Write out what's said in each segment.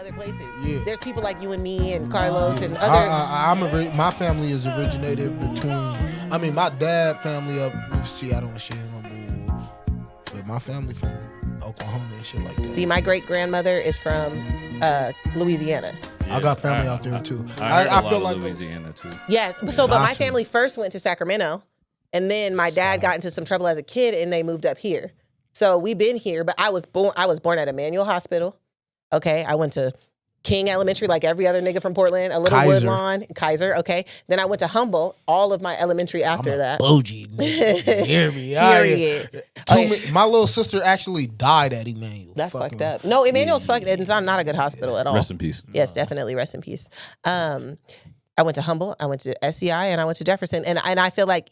other places. Yeah. There's people like you and me and Carlos and other. My family is originated between. I mean, my dad family up with Seattle and shit, but my family from Oklahoma and shit like that. See, my great grandmother is from Louisiana. Yeah, I got family out there too. I feel like Louisiana too. Yes, but my family first went to Sacramento, and then my dad got into some trouble as a kid, and they moved up here. So we've been here, but I was born at Emmanuel Hospital. Okay, I went to King Elementary like every other nigga from Portland, a little Woodlawn, Kaiser. Okay, then I went to Humboldt, all of my elementary after that. Bougie, nigga. Hear me? Period. My little sister actually died at Emmanuel. That's fucked up. No, Emmanuel's fucked. It's not a good hospital at all. Rest in peace. Yes, definitely rest in peace. I went to Humboldt, I went to SCI, and I went to Jefferson. And I feel like,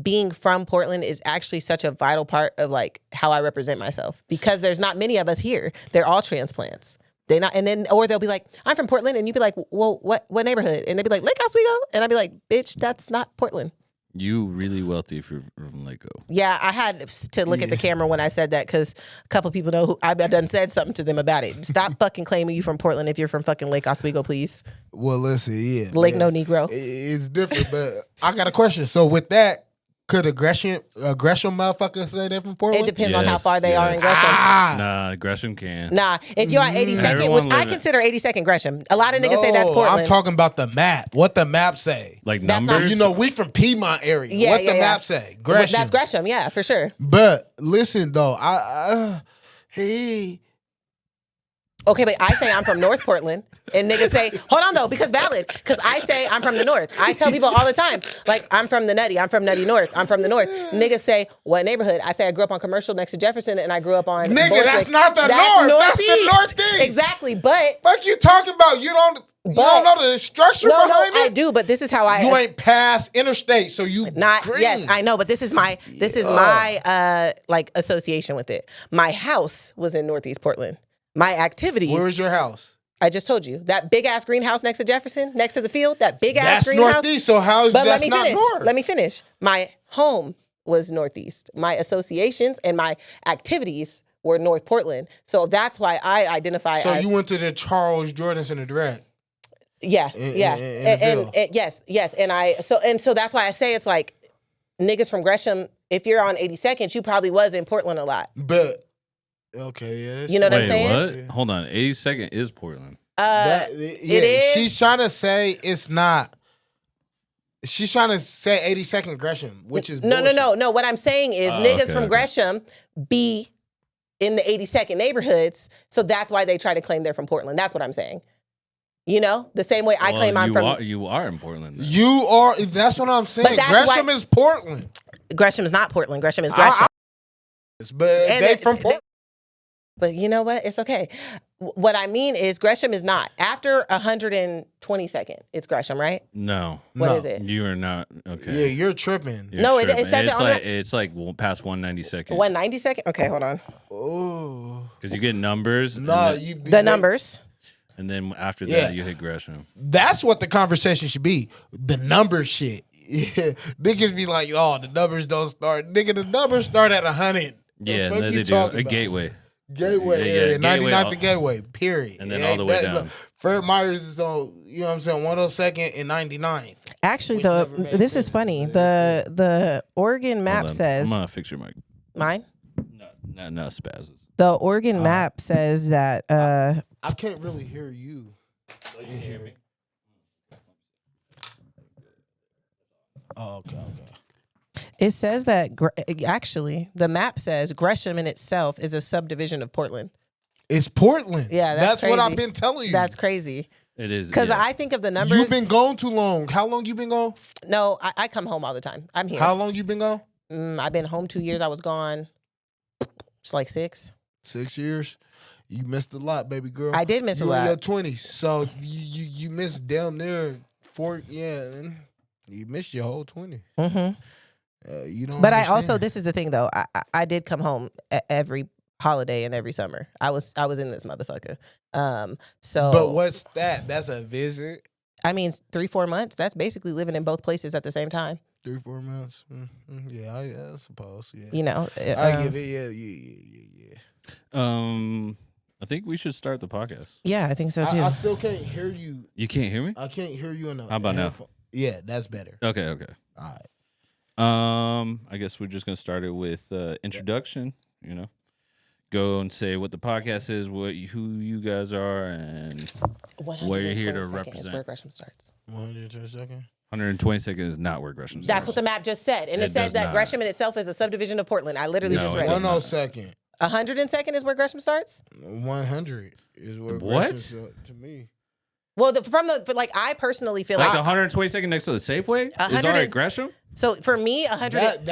being from Portland is actually such a vital part of like how I represent myself, because there's not many of us here. They're all transplants. Or they'll be like, I'm from Portland, and you'd be like, well, what neighborhood? And they'd be like, Lake Oswego, and I'd be like, bitch, that's not Portland. You really wealthy if you're from Lake O. Yeah, I had to look at the camera when I said that, because a couple people know who I've done said something to them about it. Stop fucking claiming you from Portland if you're from fucking Lake Oswego, please. Well, listen, yeah. Lake No Negro. It's different, but I got a question. So with that, could a Gresham motherfucker say they're from Portland? It depends on how far they are in Gresham. Nah, Gresham can. Nah, if you're at 82nd, which I consider 82nd Gresham. A lot of niggas say that's Portland. I'm talking about the map. What the map say? Like numbers? We from Piedmont area. Yeah, what the map say? Gresham. That's Gresham, yeah, for sure. But listen, though, Okay, but I say I'm from North Portland, and niggas say, hold on though, because I say I'm from the North. I tell people all the time, like, I'm from the Nutty, I'm from Nutty North, I'm from the North. Niggas say, what neighborhood? I say I grew up on Commercial next to Jefferson, and I grew up on Nigga, that's not the North, that's the Northeast. Exactly, but... What you talking about? You don't know the structure behind it? I do, but this is how You ain't past interstate, so you green. Yes, I know, but this is my like association with it. My house was in Northeast Portland. My activities. Where's your house? I just told you. That big ass greenhouse next to Jefferson, next to the field, that big ass greenhouse. That's Northeast, so how is that not North? Let me finish. My home was Northeast. My associations and my activities were North Portland. So that's why I identify as... So you went to the Charles Jordan Center direct? Yeah, and yes. And so that's why I say it's like niggas from Gresham, if you're on 82nd, you probably was in Portland a lot. But... Okay, yeah. You know what I'm saying? What? Hold on. 82nd is Portland. It is. She's trying to say it's not. She's trying to say 82nd Gresham, which is No. What I'm saying is niggas from Gresham be in the 82nd neighborhoods, so that's why they try to claim they're from Portland. That's what I'm saying. The same way I claim I'm from... You are in Portland. Then. You are. That's what I'm saying. Gresham is Portland. Gresham is not Portland. Gresham is Gresham. But they from Portland. But you know what? It's okay. What I mean is Gresham is not. After 122nd, it's Gresham, right? No. What is it? You are not. Okay. Yeah, you're tripping. It says it's like past 192nd. 192nd? Okay, hold on. Oh. Because you get numbers. Numbers. And then after that, you hit Gresham. That's what the conversation should be. The number shit. Yeah. Niggas be like, oh, the numbers don't start. Nigga, the numbers start at 100. Yeah, and then they do a gateway. Gateway, 99th the Gateway, period. And then all the way down. Fred Myers is on, 102nd and 99th. Actually, this is funny. The Oregon map says... I'm going to fix your mic. Mine? No, Spazzes. The Oregon map says that... I can't really hear you. You can hear me? Oh, okay. It says that, actually, the map says Gresham in itself is a subdivision of Portland. It's Portland. Yeah, that's what I've been telling you. That's crazy. It is. Because I think of the numbers. You've been gone too long. How long you been gone? No, I come home all the time. I'm here. How long you been gone? I've been home 2 years. I was gone. It's like 6. 6 years? You missed a lot, baby girl. I did miss a lot. You in your 20s. So you missed down there 4, you missed your whole 20. Mm-hmm. You don't. But understand. I also, this is the thing though. I did come home every holiday and every summer. I was in this motherfucker. So. But what's that? That's a visit. I mean, 3-4 months. That's basically living in both places at the same time. 3-4 months. Yeah, I suppose. Yeah. You know, I give it. Yeah. I think we should start the podcast. Yeah, I think so too. I still can't hear you. You can't hear me? I can't hear you in the. How about now? headphone. Yeah, that's better. Okay. All right. I guess we're just gonna start it with introduction. You know, go and say what the podcast is, who you guys are, and where you're here to 120 seconds is represent. where Gresham starts. 120 seconds. 120 seconds is not where Gresham starts. That's what the map just said. And it said does that not. Gresham in itself is a subdivision of Portland. I literally No, just it read doesn't. it. 102nd. 102nd is where Gresham starts? 100 is where What? Gresham to me. Well, I personally feel Like like the 122nd next to the Safeway is 100 already Gresham. so for me, 100.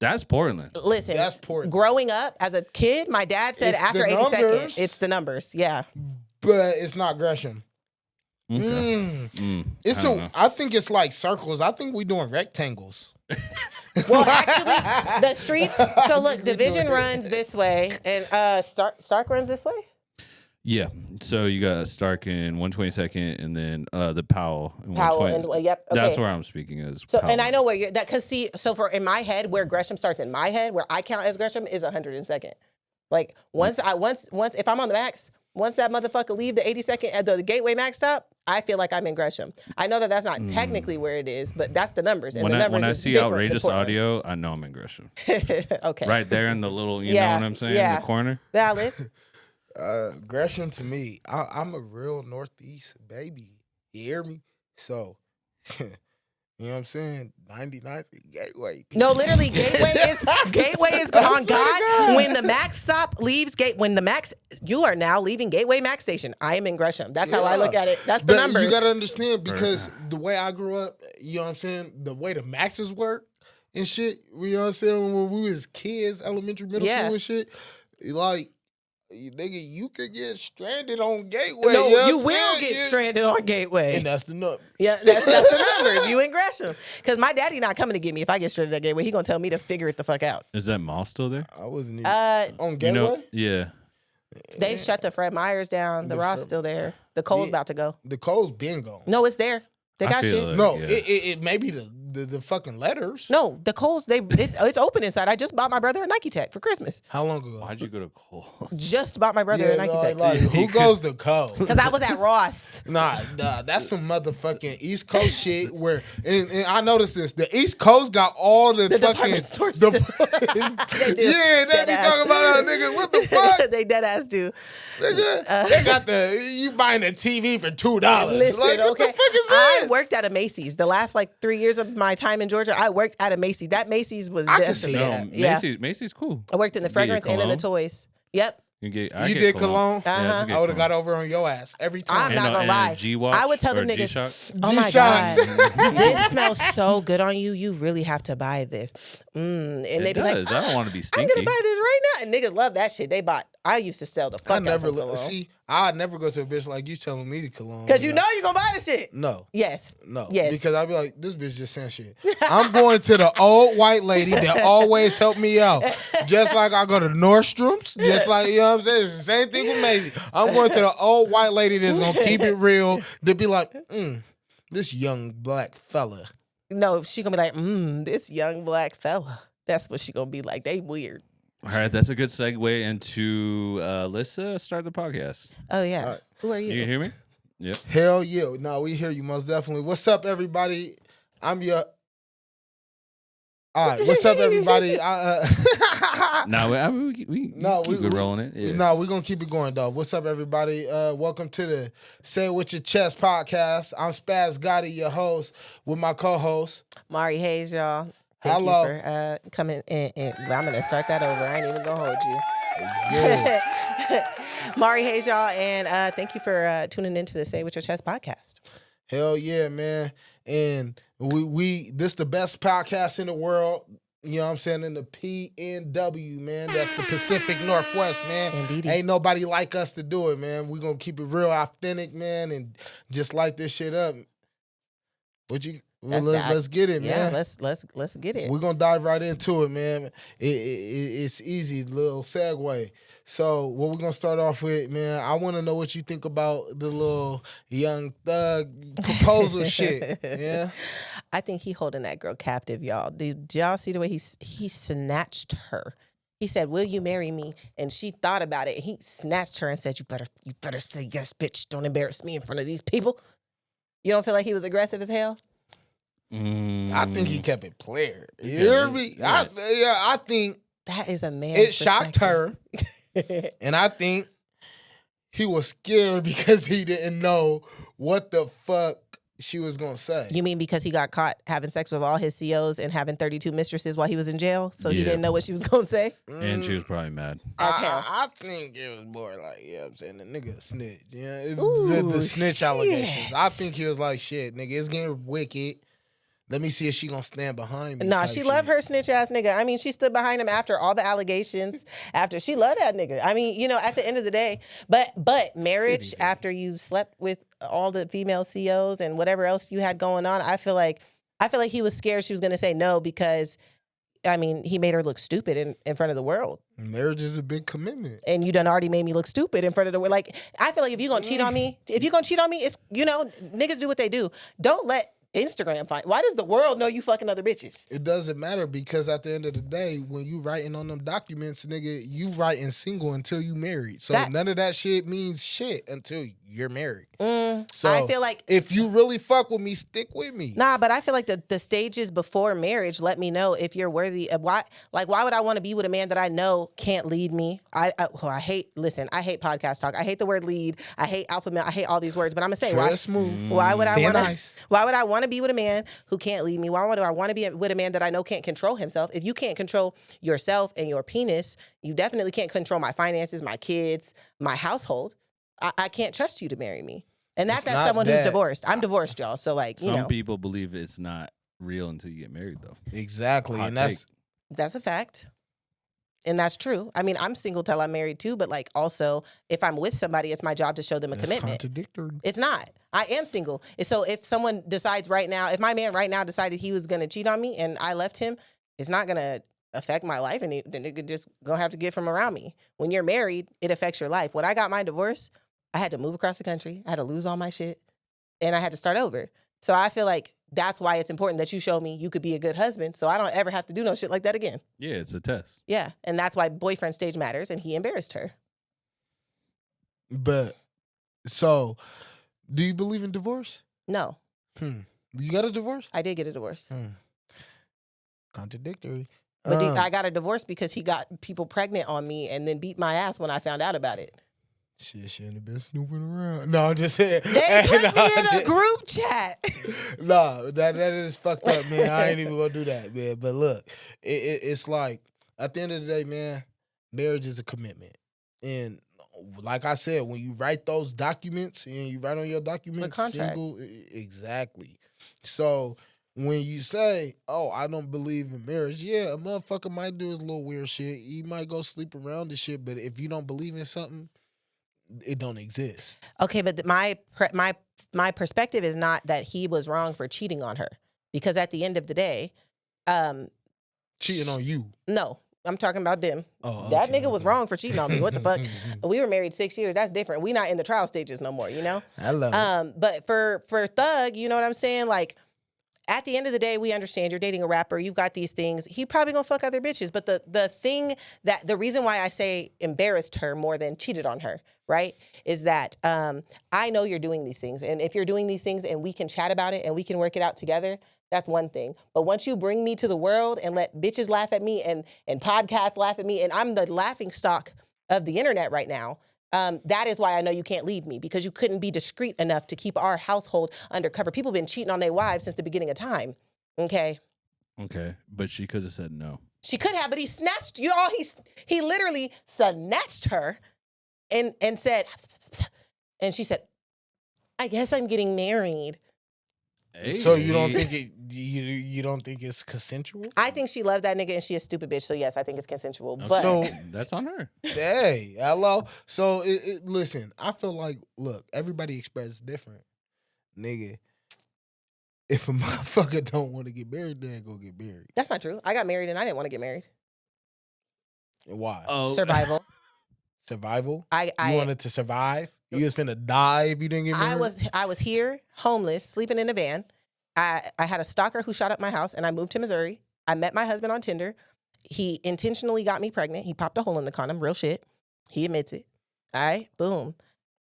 That's Portland. Listen, That's Portland. growing up as a kid, my dad said It's after the 82nd, numbers. it's the numbers. Yeah. But it's not Gresham. Okay. It's I don't know. I think it's like circles. I think we doing rectangles. Well, actually, the streets. So look, Division runs this way, and Stark runs this way. Yeah. So you got Stark in 122nd, and then the Powell in Powell 120. and yep. Okay. That's where I'm speaking as. So Powell. and I know where you're that because see, so for in my head, where Gresham starts in my head, where I count as Gresham is 102nd. Like once if I'm on the max, once that motherfucker leave the 82nd at the Gateway Max stop, I feel like I'm in Gresham. I know that that's not technically where it is, but that's the numbers. And when the numbers I is see different than outrageous Portland. audio, I know I'm in Gresham. Okay. Right there in the little, you Yeah, know what I'm saying, in yeah. the corner. Valid. Gresham to me, I'm a real Northeast baby. You hear me? So, you know what I'm saying? 99th Gateway. No, literally, Gateway is on God. When the Max stop leaves you are now leaving Gateway Max Station. I am in Gresham. That's how I look at it. That's the But numbers. You got to understand because the way I grew up, you know what I'm saying? The way the Maxes work and shit, you know what I'm saying? When we was kids, elementary, middle Yeah. school and shit, like, nigga, you could get stranded on Gateway. No, you know you what I'm will saying? get Yeah. stranded on Gateway. And that's the number. Yeah, that's the numbers. You in Gresham. Because my daddy not coming to get me if I get stranded at Gateway. He gonna tell me to figure it the fuck out. Is that mall still there? I wasn't even on You Gateway. know, yeah. They shut the Fred Meyers down. The Ross still there. The Cole's about to go. The code's been gone. No, it's there. They I got feel shit. like- No, yeah. it may be the fucking letters. No, the Cole's it's open inside. I just bought my brother a Nike Tech for Christmas. How long ago? Why'd you go to Cole? Just bought my brother a Nike Tech. Who goes to Code? Because I was at Ross. Nah, that's some motherfucking East Coast shit. Where and I noticed this, the East Coast got all the fucking department stores still. They do. yeah, they Dead be ass. talking about nigga. What the fuck? They dead ass do. Nigga, they got you buying a TV for $2. Listen, Like, what okay. the fuck is I that? worked at a Macy's. The last 3 years of my time in Georgia, I worked at a Macy's. That Macy's was I can see decimated. that. Yeah. Macy's cool. I worked in the You get your fragrance and in the cologne? toys. Yep. You You did cologne? Yeah, Uh-huh. just get I would have cologne. got over on your ass every I'm time. not gonna and lie. a G-Watch I would tell or them a niggas, G-Shock? oh my G-Shocks. God, this smells so good on you. You really have to buy this. And It they be like, does. I don't want to be I'm stinky. gonna buy this right now. And niggas love that shit. They bought. I used to sell the fuck I never out some cologne. see. I'd never go to a bitch like you telling me to cologne. Because you know you're gonna buy the shit. No. Yes. No. Yes. Because I'd be like, this bitch just saying shit. I'm going to the old white lady that always helped me out. Just like I go to Nordstrom's. Just like, you know what I'm saying? It's the same thing with Maisie. I'm going to the old white lady that's going to keep it real. To be like, this young black fella. No, she gonna be like, this young black fella. That's what she gonna be like. They weird. All right, that's a good segue into let's start the podcast. Oh yeah. Who are You you? can hear me? Yep. Hell yeah. No, we hear you most definitely. What's up, everybody? I'm your... All right. What's up, everybody? No, we good rolling it. Yeah. No, we're going to keep it going, dog. What's up, everybody? Welcome to the Say It With Your Chest podcast. I'm Spazz Gotti, your host, with my co-host. Mauri Haze, y'all. Thank Hello. you for coming in. I'm gonna start that over. I ain't even gonna hold you. Yeah. Mauri Haze, y'all, and thank you for tuning into the Say With Your Chest podcast. Hell yeah, man. And we this the best podcast in the world. You know what I'm saying? In the PNW, man. That's the Pacific Northwest, man. Indeed. Ain't nobody like us to do it, man. We gonna keep it real authentic, man, and just light this shit up. Let's get it, man. Yeah, let's get it. We're gonna dive right into it, man. It's easy, little segue. So what we're gonna start off with, man, I wanna know what you think about the little Young Thug proposal shit. Yeah. I think he holding that girl captive, y'all. Did y'all see the way he snatched her He said, "Will you marry me?" And she thought about it. And he snatched her and said, "You better say yes, bitch. Don't embarrass me in front of these people." You don't feel like he was aggressive as hell? I think he kept it player. You hear me? Right. I think That is a man's it shocked her. perspective. And I think he was scared because he didn't know what the fuck she was going to say. You mean because he got caught having sex with all his COs and having 32 mistresses while he was in jail? So he didn't know what she was going to say? And she was probably mad. As hell. I think it was more like, you know what I'm saying, the nigga snitch. Yeah, Ooh, the snitch shit. allegations. I think he was like, shit, nigga, it's getting wicked. Let me see if she gonna stand behind me. Nah, she loved her snitch ass nigga. I mean, she stood behind him after all the allegations. After she loved that nigga. I mean, you know, at the end of the day, but marriage after you slept with all the female COs and whatever else you had going on, I feel like he was scared she was gonna say no because, I mean, he made her look stupid in front of the world. Marriage is a big commitment. And you done already made me look stupid in front of the world. Like, I feel like if you're gonna cheat on me, it's, you know, niggas do what they do. Don't let Instagram find. Why does the world know you fucking other bitches? It doesn't matter because at the end of the day, when you writing on them documents, nigga, you writing single until you married. So none of that shit means shit until you're married. So I feel like if you really fuck with me, stick with me. Nah, but I feel like the stages before marriage let me know if you're worthy of why would I want to be with a man that I know can't lead me? I hate podcast talk. I hate the word lead. I hate alpha male. I hate all these words, but I'm gonna say why would I want to be with a man who can't lead me? Why would I want to be with a man that I know can't control himself? If you can't control yourself and your penis, you definitely can't control my finances, my kids, my household. I can't trust you to marry me. And that's as someone who's divorced. I'm divorced, y'all. So like, you know. Some people believe it's not real until you get married, though. Exactly. And that's a fact. And that's true. I mean, I'm single till I'm married too, but like also if I'm with somebody, it's my job to show them a commitment. Contradictory. It's not. I am single. So if someone decides right now, if my man right now decided he was going to cheat on me and I left him, it's not going to affect my life and then it could just gonna have to get from around me. When you're married, it affects your life. When I got my divorce, I had to move across the country. I had to lose all my shit and I had to start over. So I feel like that's why it's important that you show me you could be a good husband so I don't ever have to do no shit like that again. Yeah, it's a test. Yeah, and that's why boyfriend stage matters and he embarrassed her. But, so, do you believe in divorce? No. You got a divorce? I did get a divorce. Contradictory. But I got a divorce because he got people pregnant on me and then beat my ass when I found out about it. Shit shouldn't have been snooping around. No, I'm just saying. They put me in a group chat. No, that is fucked up, man. I ain't even gonna do that, man. But look, it's like, at the end of the day, man, marriage is a commitment. And like I said, when you write those documents and you write on your documents, single, exactly. So when you say, oh, I don't believe in marriage, yeah, a motherfucker might do his little weird shit. You might go sleep around and shit, but if you don't believe in something, it don't exist. Okay, but my perspective is not that he was wrong for cheating on her. Because at the end of the day... cheating on you? No, I'm talking about them. Oh, that nigga was wrong for cheating on me. What the fuck? We were married 6 years. That's different. We not in the trial stages no more, you know? I love it. But for Thug, you know what I'm saying? Like, at the end of the day, we understand you're dating a rapper. You've got these things. He probably gonna fuck other bitches. But the reason why I say embarrassed her more than cheated on her, right, is that I know you're doing these things. And if you're doing these things and we can chat about it and we can work it out together, that's one thing. But once you bring me to the world and let bitches laugh at me and podcasts laugh at me, and I'm the laughing stock of the internet right now, that is why I know you can't leave me, because you couldn't be discreet enough to keep our household undercover. People been cheating on their wives since the beginning of time. Okay, but she could have said no. She could have, but he snatched you all. He literally snatched her and said, and she said, I guess I'm getting married. Hey. So you don't think you don't think it's consensual? I think she loved that nigga and she a stupid bitch. So yes, I think it's consensual. But so that's on her. Hey, hello. So listen, I feel like, look, everybody expresses different, nigga. If a motherfucker don't want to get married, then go get married. That's not true. I got married and I didn't want to get married. Why? Oh. Survival. Survival. I wanted to survive. You was finna die if you didn't get married? I was here, homeless, sleeping in a van. I had a stalker who shot up my house, and I moved to Missouri. I met my husband on Tinder. He intentionally got me pregnant. He popped a hole in the condom, real shit. He admits it. All right, boom.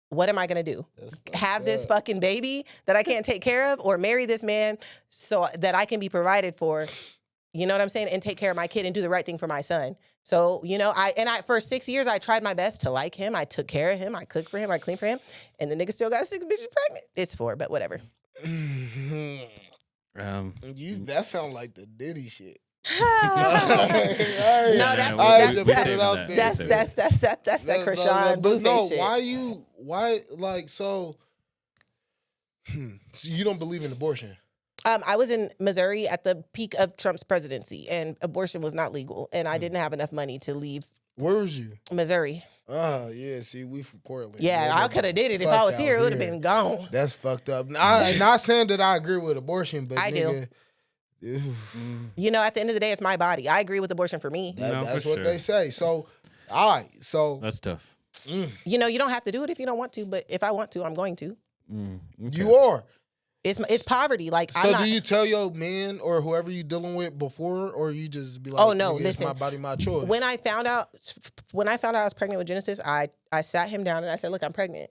What am I going to do? Have this fucking baby that I can't take care of, or marry this man so that I can be provided for, you know what I'm saying, and take care of my kid and do the right thing for my son. So, you know, for 6 years, I tried my best to like him. I took care of him. I cooked for him. I cleaned for him. And the nigga still got 6 bitches pregnant. It's 4, but whatever. That sound like the Diddy shit. That's that Krishan Blueface shit. Why so you don't believe in abortion? I was in Missouri at the peak of Trump's presidency, and abortion was not legal, and I didn't have enough money to leave. Where was you? Missouri. Oh, yeah, see, we from Portland. Yeah, I could have did it if I was here. It would have been gone. That's fucked up. I'm not saying that I agree with abortion, but I do. You know, at the end of the day, it's my body. I agree with abortion for me. That's what they say. So, all right. So that's tough. You know, you don't have to do it if you don't want to, but if I want to, I'm going to. Okay. You are. It's poverty. Like, so do you tell your man or whoever you dealing with before, or you just be like, oh no, listen, my body, my choice? When I found out I was pregnant with Genesis, I sat him down and I said, look, I'm pregnant.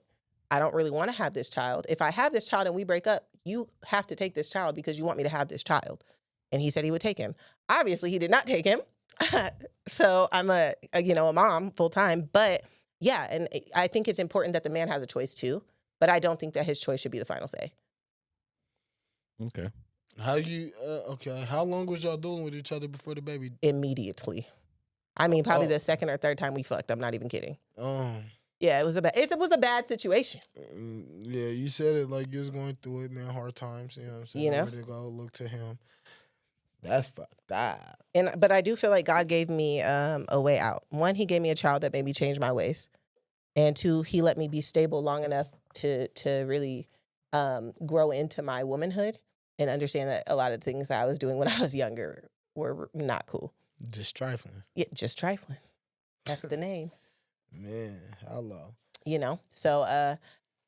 I don't really want to have this child. If I have this child and we break up, you have to take this child because you want me to have this child. And he said he would take him. Obviously, he did not take him. So I'm a mom full time. But yeah, and I think it's important that the man has a choice too. But I don't think that his choice should be the final say. Okay. How long was y'all dealing with each other before the baby? Immediately. I mean, probably the second or third time we fucked. I'm not even kidding. Yeah, it was a bad situation. Yeah, you said it like you was going through it, man. Hard times, you know what I'm saying? You know, to go look to him. That's fucked up. But I do feel like God gave me a way out. 1, he gave me a child that made me change my ways, and 2, he let me be stable long enough to really grow into my womanhood and understand that a lot of the things that I was doing when I was younger were not cool. Just trifling. Yeah, just trifling. That's the name. Man, hello. You know, so,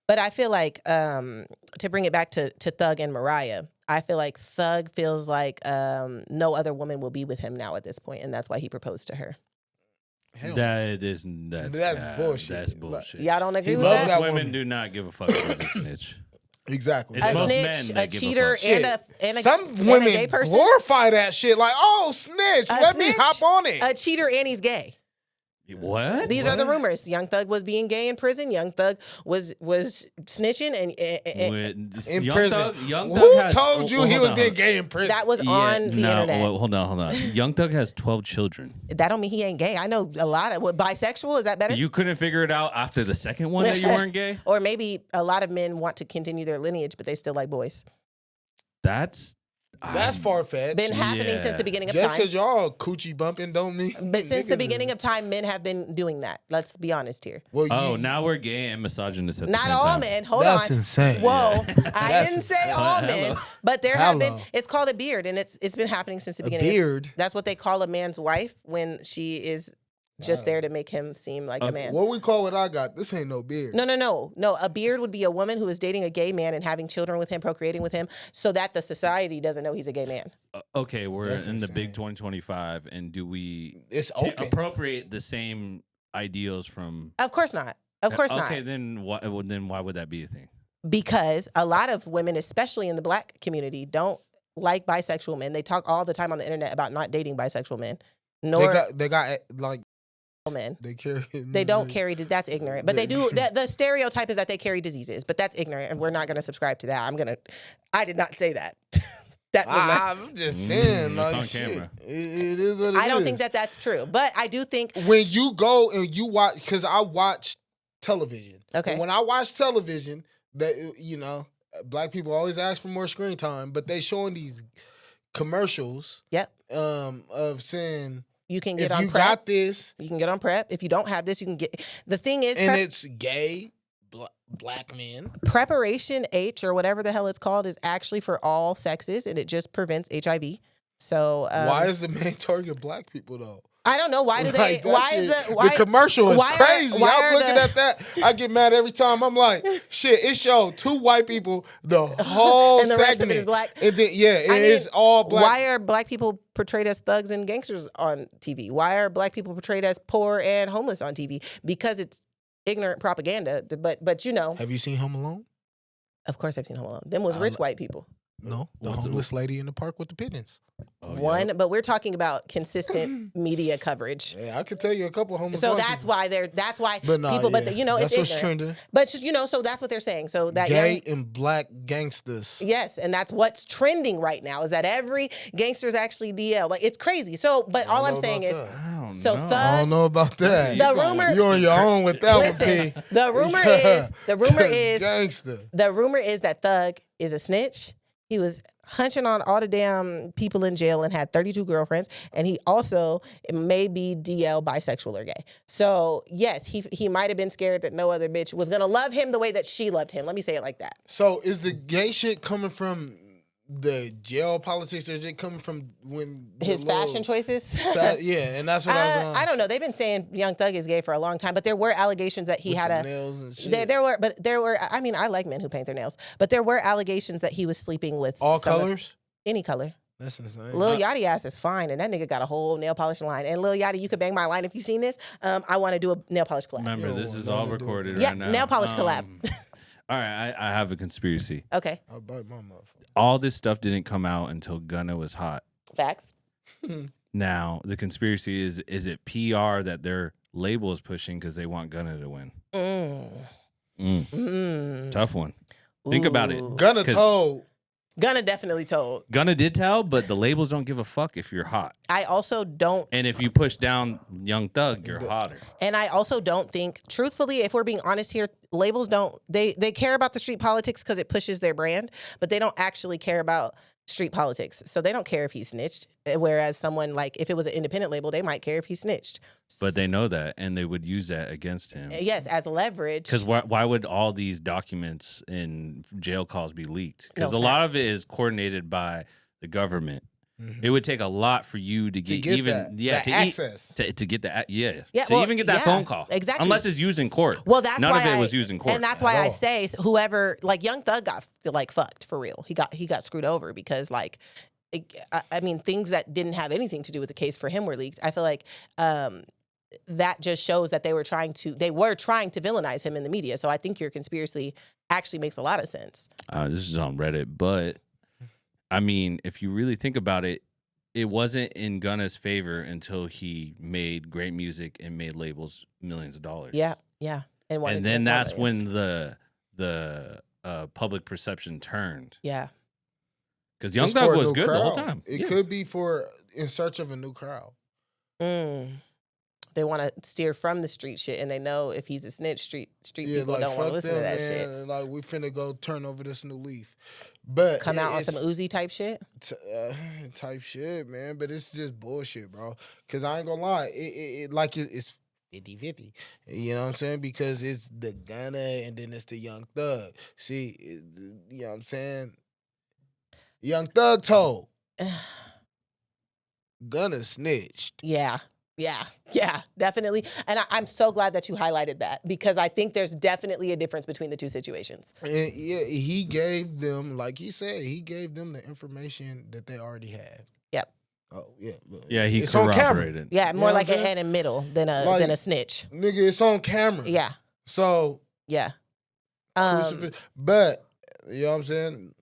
but I feel like, to bring it back to Thug and Mariah, I feel like Thug feels like no other woman will be with him now at this point, and that's why he proposed to her. That's bullshit. That's bullshit. Y'all don't agree with that? Most women do not give a fuck if it's a snitch. Exactly. It's a most snitch, men that a give cheater, a some and women a gay person. Glorify that shit. Like, oh, snitch. Let me hop on it. A cheater and he's gay. What? These are the rumors. Young Thug was being gay in prison. Young Thug was snitching and in Young prison. Thug Who told you he was being gay in prison? That was on the internet. Hold on. Young Thug has 12 children. That don't mean he ain't gay. I know a lot of bisexual. Is that better? You couldn't figure it out after the second one that you weren't gay? Or maybe a lot of men want to continue their lineage, but they still like boys. That's far-fetched. Been happening since the beginning of time. Just because y'all coochie bumping don't mean... But since the beginning of time, men have been doing that. Let's be honest here. Well, now we're gay and misogynist at the same time. Not all men. Hold on. That's insane. Whoa. I didn't say all men. But there have been... It's called a beard, and it's been happening since the beginning. A beard? That's what they call a man's wife when she is just there to make him seem like a man. What we call what I got? This ain't no beard. No. A beard would be a woman who is dating a gay man and having children with him, procreating with him, so that the society doesn't know he's a gay man. Okay, we're in the big 2025, and do we appropriate the same ideals from... Of course not. Of course not. Okay, then why would that be a thing? Because a lot of women, especially in the black community, don't like bisexual men. They talk all the time on the internet about not dating bisexual men. They got men. They don't carry that's ignorant. But they do the stereotype is that they carry diseases, but that's ignorant, and we're not going to subscribe to that. I did not say that. That was I'm just saying, like, on shit. camera. It is what it is. I don't think that that's true, but I do think when you go and you watch, because I watch television. Okay. And when I watch television, that black people always ask for more screen time, but they showing these commercials. Yep. Of saying. You can get on PrEP. If you got this. You can get on PrEP. If you don't have this, you can get... The thing is... And it's gay, black men. Preparation H, or whatever the hell it's called, is actually for all sexes, and it just prevents HIV. So... why is the main target black people, though? I don't know. Why do they? Like, Why shit, is the commercial is crazy? I'm looking the, at that. I get mad every time. I'm like, shit. It showed 2 white people the whole and the segment. rest of it is black. And then it's all black. Why are black people portrayed as thugs and gangsters on TV? Why are black people portrayed as poor and homeless on TV? Because it's ignorant propaganda. But you know. Have you seen Home Alone? Of course I've seen Home Alone. Them was rich white people. No, the homeless lady in the park with the pigeons. One, but we're talking about consistent media coverage. Yeah, I could tell you a couple of homeless. So that's people. why that's why But nah, people. yeah, But you know, that's it's what's ignorant. trending. But you know, so that's what they're saying. So that gay and black gangsters. Yes, and that's what's trending right now is that every gangster is actually DL. Like it's crazy. So, but all I'm saying is, so I Thug. don't know about that. The rumor. You're on your own with that one, Listen, P. the rumor is that Thug is a snitch. He was hunching on all the damn people in jail and had 32 girlfriends. And he also may be DL, bisexual, or gay. So, yes, he might have been scared that no other bitch was going to love him the way that she loved him. Let me say it like that. So, is the gay shit coming from the jail politics, or is it coming from when his fashion choices? Yeah, and that's what I was on. I don't know. They've been saying Young Thug is gay for a long time, but there were allegations that he had nails and shit. There were. I mean, I like men who paint their nails, but there were allegations that he was sleeping with all colors, any color. That's insane. Lil Yachty ass is fine, and that nigga got a whole nail polish line. And Lil Yachty, you could bang my line if you've seen this. I want to do a nail polish collab. Remember, this is all recorded right now. Nail polish collab. All right, I have a conspiracy. Okay. I'll bite my motherfucker. All this stuff didn't come out until Gunna was hot. Facts. Now, the conspiracy is it PR that their label is pushing because they want Gunna to win? Tough one. Think about it. Gunna told. Gunna definitely told. Gunna did tell, but the labels don't give a fuck if you're hot. I also don't. And if you push down Young Thug, you're hotter. And I also don't think, truthfully, if we're being honest here, labels don't, they care about the street politics because it pushes their brand, but they don't actually care about street politics. So they don't care if he snitched. Whereas someone like, if it was an independent label, they might care if he snitched. But they know that, and they would use that against him. Yes, as leverage. Because why would all these documents and jail calls be leaked? Because No, a lot facts. of it is coordinated by the government. Mm-hmm. It would take a lot for you to get even that access. To get that Yeah, to even get that phone call. Exactly. Unless it's used in court. Well, that's none why of it was used in court. And that's why I say whoever, like Young Thug got like fucked for real. He got screwed over because like, I mean, things that didn't have anything to do with the case for him were leaked. I feel like that just shows that they were trying to villainize him in the media. So I think your conspiracy actually makes a lot of sense. This is on Reddit, but I mean, if you really think about it, it wasn't in Gunna's favor until he made great music and made labels millions of dollars. Yeah. And then that's when the public perception turned. Yeah. Because Young Thug was good the whole crowd. time. It could be in search of a new crowd. They want to steer from the street shit, and they know if he's a snitch, street people like, don't want to listen to that shit. Like, we finna go turn over this new leaf. But Come out on some Uzi type shit? Type shit, man. But it's just bullshit, bro. Because I ain't gonna lie. It's 50-50. You know what I'm saying? Because it's the Gunna and then it's the Young Thug. See, you know what I'm saying? Young Thug told. Gunna snitched. Yeah, definitely. And I'm so glad that you highlighted that because I think there's definitely a difference between the two situations. And yeah, he gave them, like he said, the information that they already had. Yep. Oh, yeah. Yeah, he it's on camera. corroborated. Yeah, more You know like what an I'm head and middle than a snitch. Nigga, it's on camera. Yeah. So. Yeah. But, you know what I'm saying?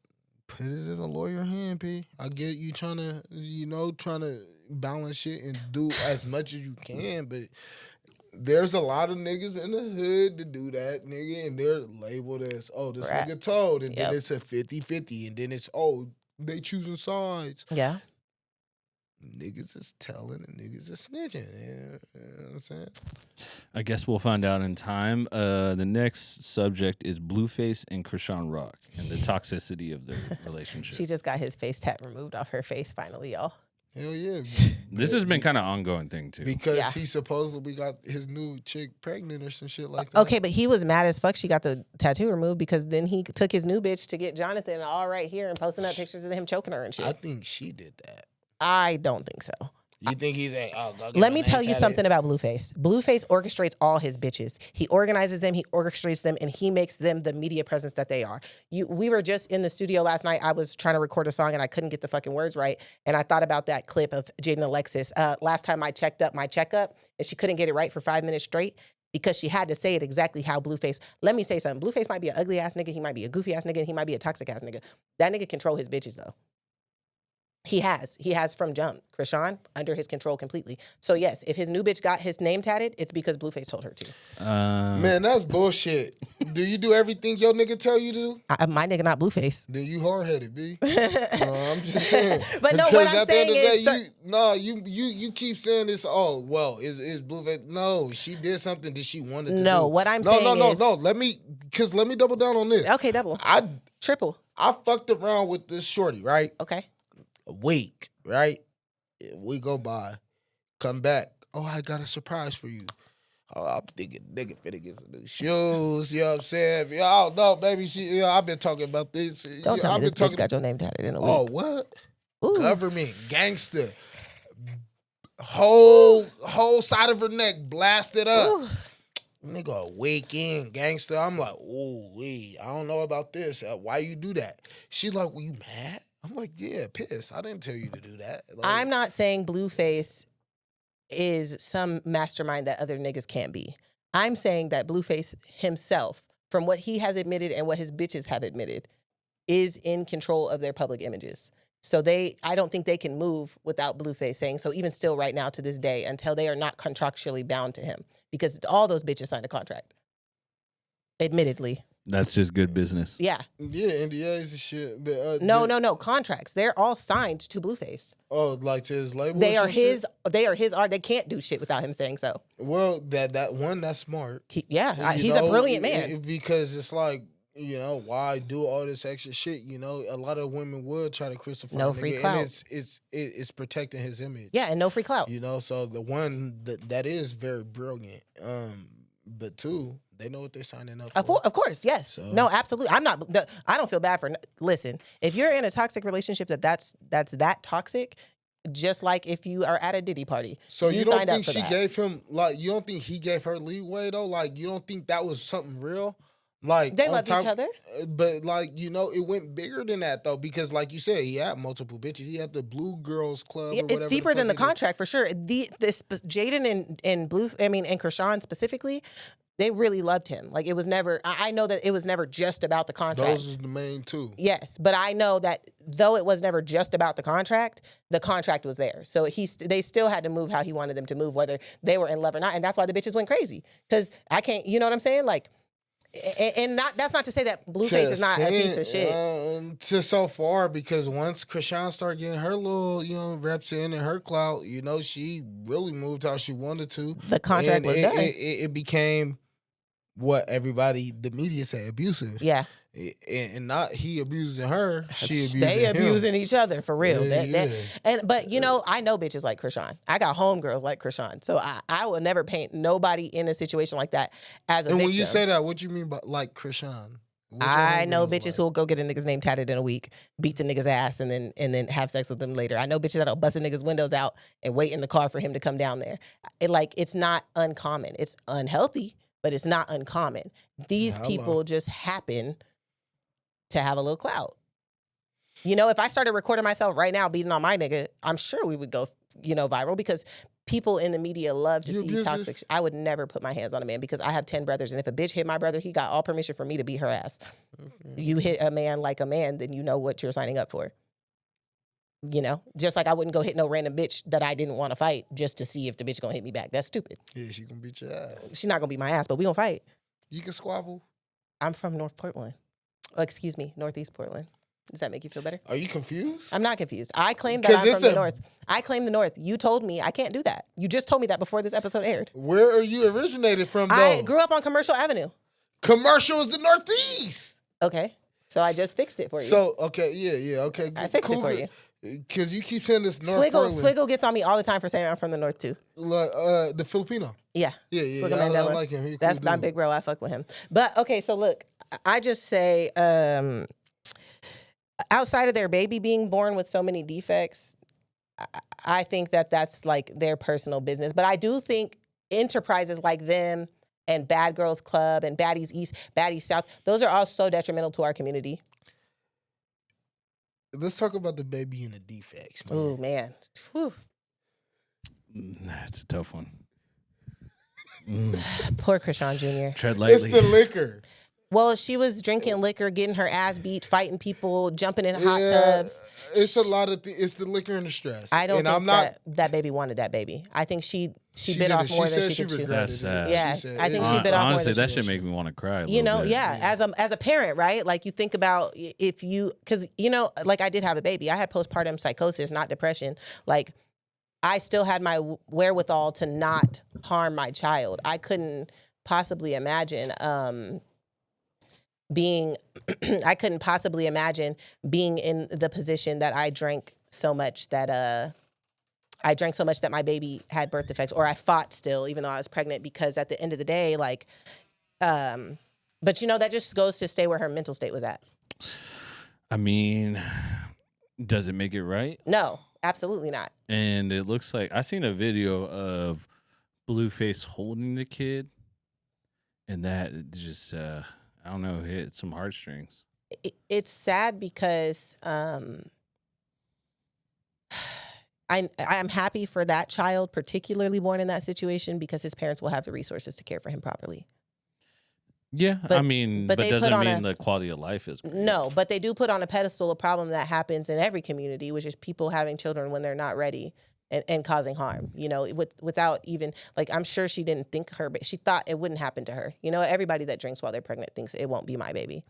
Put it in a lawyer hand, P. I get you trying to balance shit and do as much as you can, but there's a lot of niggas in the hood to do that, nigga, and they're labeled as, this nigga told, and then it's a 50-50, and then it's, they choosing sides. Yeah. Niggas is telling and niggas is snitching. You know what I'm saying? I guess we'll find out in time. The next subject is Blueface and Krishan Rock and the toxicity of their relationship. She just got his face tat removed off her face finally, y'all. Hell yeah. This has been kind of ongoing thing, too. Because he supposedly got his new chick pregnant or some shit like that. Okay, but he was mad as fuck she got the tattoo removed because then he took his new bitch to get Jonathan all right here and posting up pictures of him choking her and shit. I think she did that. I don't think so. You think he's like, oh, go get Let my me name tell you tatted? something about Blueface. Blueface orchestrates all his bitches. He organizes them, he orchestrates them, and he makes them the media presence that they are. We were just in the studio last night. I was trying to record a song and I couldn't get the fucking words right. And I thought about that clip of Jaden Alexis. Last time I checked up my checkup and she couldn't get it right for 5 minutes straight because she had to say it exactly how Blueface. Let me say something. Blueface might be an ugly ass nigga. He might be a goofy ass nigga. He might be a toxic ass nigga. That nigga control his bitches though. He has from jump. Krishan, under his control completely. So yes, if his new bitch got his name tatted, it's because Blueface told her to. Man, that's bullshit. Do you do everything your nigga tell you to do? My nigga not Blueface. Then you hard-headed, B. No, I'm just saying. But no, what Because I'm at the end saying of the day, is... you keep saying this, oh, well, is Blueface... No, she did something that she wanted to do. No, what I'm saying is... No, let me double down on this. Okay, double. Triple. I fucked around with this shorty, right? Okay. A week, right? We go by, come back. Oh, I got a surprise for you. Oh, I'm thinking nigga finna get some new shoes. You know what I'm saying? I don't know, baby. I've been talking about this. Don't tell me this bitch got your name tatted in a week. Oh, what? Ooh. Government, gangster. Whole side of her neck blasted up. Ooh. Nigga, weekend gangster. I'm like, ooh, wee. I don't know about this. Why you do that? She's like, well, you mad? I'm like, yeah, pissed. I didn't tell you to do that. Like, I'm not saying Blueface is some mastermind that other niggas can't be. I'm saying that Blueface himself, from what he has admitted and what his bitches have admitted, is in control of their public images. So I don't think they can move without Blueface saying so, even still right now to this day, until they are not contractually bound to him. Because all those bitches signed a contract. Admittedly. That's just good business. Yeah. Yeah, NDAs and shit. But, No. Contracts. They're all signed to Blueface. Oh, like to his label? They are his. Shit? They are his art. They can't do shit without him saying so. Well, that's smart. He's a brilliant man. Because it's like, why do all this extra shit? A lot of women would try to crucify No him, free nigga, clout. and it's protecting his image. Yeah, and no free clout. So the one that is very brilliant. But two, they know what they're signing up for. Of course, yes. So. No, absolutely. I don't feel bad for. Listen, if you're in a toxic relationship that's that toxic, just like if you are at a Diddy party. So you don't think she that. gave him you don't think he gave her leeway though? Like you don't think that was something real? Like they love each other, but it went bigger than that though, because like you said, he had multiple bitches. He had the Blue Girls Club. It's deeper than the contract for sure. This Jaden and Krishan specifically, they really loved him. Like it was never. I know that it was never just about the contract. Those is the main two. Yes, but I know that though it was never just about the contract was there. So they still had to move how he wanted them to move, whether they were in love or not, and that's why the bitches went crazy. Because I can't. You know what I'm saying? Like. And that's not to say that Blueface is not a piece of shit. To so far, because once Krishan started getting her little, reps in and her clout, she really moved how she wanted to. The contract was done. It became what the media say, abusive. Yeah. And not he abusing her, she abusing They abusing him. each other for real. Yeah. But I know bitches like Krishan. I got homegirls like Krishan. So I will never paint nobody in a situation like that as a victim. And when you say that, what you mean by like Krishan? I know bitches who will go get a nigga's name tatted in a week, beat the nigga's ass, and then have sex with them later. I know bitches that'll bust a nigga's windows out and wait in the car for him to come down there. It's not uncommon. It's unhealthy, but it's not uncommon. These people just happen to have a little clout. If I started recording myself right now beating on my nigga, I'm sure we would go, viral because people in the media love to see toxic. I would never put my hands on a man because I have 10 brothers, and if a bitch hit my brother, he got all permission for me to beat her ass. Okay. You hit a man like a man, then you know what you're signing up for. Just like I wouldn't go hit no random bitch that I didn't want to fight just to see if the bitch gonna hit me back. That's stupid. Yeah, she gonna beat your ass. She's not gonna beat my ass, but we gonna fight. You can squabble. I'm from North Portland. Excuse me, Northeast Portland. Does that make you feel better? Are you confused? I'm not confused. I claim that I'm from the North. I claim the North. You told me I can't do that. You just told me that before this episode aired. Where are you originated from, though? I grew up on Commercial Avenue. Commercial is the Northeast. Okay. So I just fixed it for you. So, okay, yeah, okay. I fixed it for you. Because you keep saying this North Swiggle gets on me all the time for saying I'm from the North, too. The Filipino. Yeah. Yeah. Mandela. I like him. That's my big bro. I fuck with him. But, okay, so look. I just say, outside of their baby being born with so many defects, I think that that's like their personal business. But I do think enterprises like them and Bad Girls Club and Baddies East, Baddies South, those are all so detrimental to our community. Let's talk about the baby and the defects, man. Ooh, man. Whew. That's a tough one. Poor Krishan Jr. Tread lightly. It's the liquor. Well, she was drinking liquor, getting her ass beat, fighting people, jumping in hot tubs. It's a lot of it's the liquor and the stress. I don't and think I'm not, that baby wanted that baby. I think she bit off more than she could chew. That's sad. Yeah, I think she bit off more honestly, than that she should could make me want to cry. You know, bit. yeah. As a parent, right? Like you think about if you, because you know, like I did have a baby. I had postpartum psychosis, not depression. Like I still had my wherewithal to not harm my child. I couldn't possibly imagine I couldn't possibly imagine being in the position that I drank so much that my baby had birth defects, or I fought still, even though I was pregnant, because at the end of the day, like, but you know, that just goes to stay where her mental state was at. I mean, does it make it right? No, absolutely not. And it looks like I seen a video of Blueface holding the kid, and that just I don't know, hit some heartstrings. It's sad because I'm happy for that child, particularly born in that situation, because his parents will have the resources to care for him properly. Yeah, But- I mean, but but they doesn't put on mean the quality of life is great. No, but they do put on a pedestal a problem that happens in every community, which is people having children when they're not ready and causing harm, you know, without even, like, I'm sure she didn't think but she thought it wouldn't happen to her. You know, everybody that drinks while they're pregnant thinks it won't be my baby.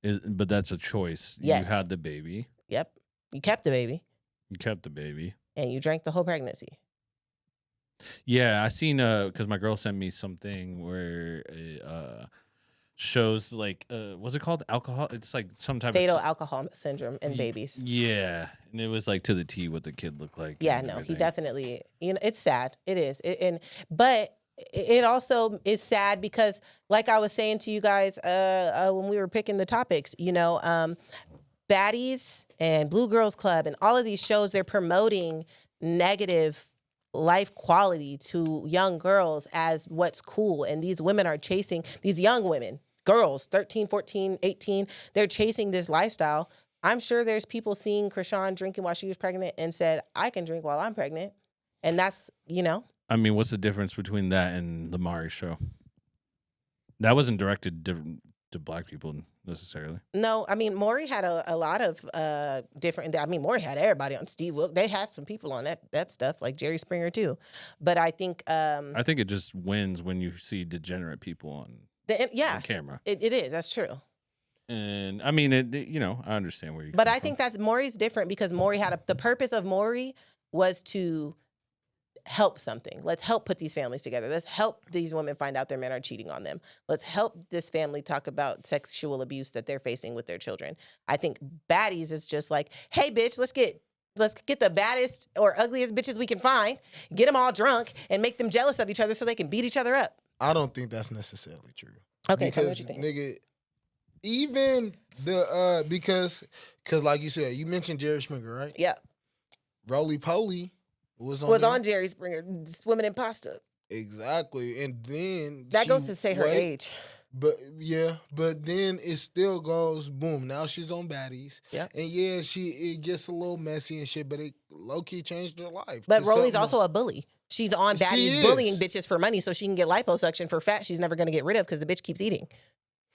But that's a choice. Yes. You had the baby. Yep. You kept the baby You kept the baby. and you drank the whole pregnancy. Yeah, I seen because my girl sent me something where it shows like what's it called? Alcohol. It's like some type Fatal of alcohol syndrome in babies. Yeah, and it was like to the T what the kid looked like. Yeah, and no, he everything. definitely, you know, it's sad. It is. But it also is sad because, like I was saying to you guys when we were picking the topics, you know, Baddies and Blue Girls Club and all of these shows, they're promoting negative life quality to young girls as what's cool. And these women are chasing, these young women, girls, 13, 14, 18, they're chasing this lifestyle. I'm sure there's people seeing Krishan drinking while she was pregnant and said, I can drink while I'm pregnant. And that's, you know. I mean, what's the difference between that and the Mauri show? That wasn't directed to black people necessarily. No, I mean, Mauri had a lot of different, I mean, Mauri had everybody on. Steve Wilkes, they had some people on that stuff, like Jerry Springer too. But I think it just wins when you see degenerate people on camera. It is, that's true. And I mean, you know, I understand where you're But coming I think from. that's Maury's different because Mauri the purpose of Mauri was to help something. Let's help put these families together. Let's help these women find out their men are cheating on them. Let's help this family talk about sexual abuse that they're facing with their children. I think Baddies is just like, hey, bitch, let's get the baddest or ugliest bitches we can find, get them all drunk, and make them jealous of each other so they can beat each other up. I don't think that's necessarily true. Okay, tell me because, what you think. nigga, even the because like you said, you mentioned Jerry Springer, right? Yeah. Roly Poly was on Was there. on Jerry Springer swimming in pasta. Exactly, and then That goes to say her age. But then it still goes boom. Now she's on Baddies. Yeah. And yeah, it gets a little messy and shit, but it low key changed her life. But to Rolly's something- also a bully. She's on She Baddies is. bullying bitches for money so she can get liposuction for fat she's never going to get rid of because the bitch keeps eating.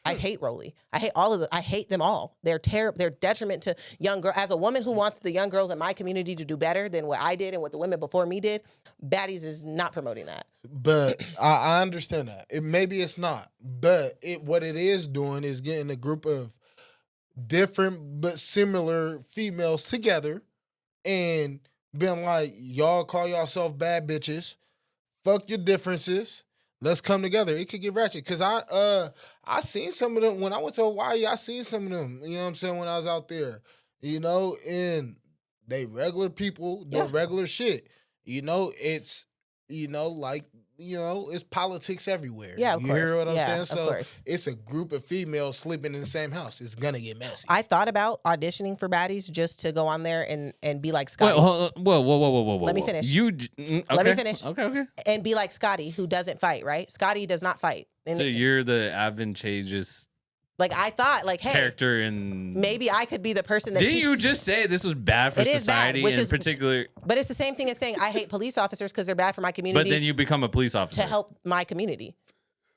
I hate Rolly. I hate all of them. I hate them all. They're terrible. They're detriment to young girls. As a woman who wants the young girls in my community to do better than what I did and what the women before me did, Baddies is not promoting that. But I understand that. Maybe it's not. But what it is doing is getting a group of different but similar females together and being like, y'all call yourself bad bitches. Fuck your differences. Let's come together. It could get ratchet. Cause I seen some of them when I went to Hawaii. I seen some of them. You know what I'm saying? When I was out there, you know, and they regular people doing regular shit. You know, it's, you know, like it's politics everywhere. Yeah, of you course. hear what I'm Yeah, saying? of So course. it's a group of females sleeping in the same house. It's gonna get messy. I thought about auditioning for Baddies just to go on there and be like Scotty. Whoa. Let me finish. Okay. Let me finish. Okay. And be like Scotty, who doesn't fight, right? Scotty does not fight. And So you're the advantageous like I thought, like, hey, character in. maybe I could be the person that Didn't you teaches- just say this was bad for It is bad, society which in is- particular? But it's the same thing as saying I hate police officers because they're bad for my community. But then you become a police officer. to help my community.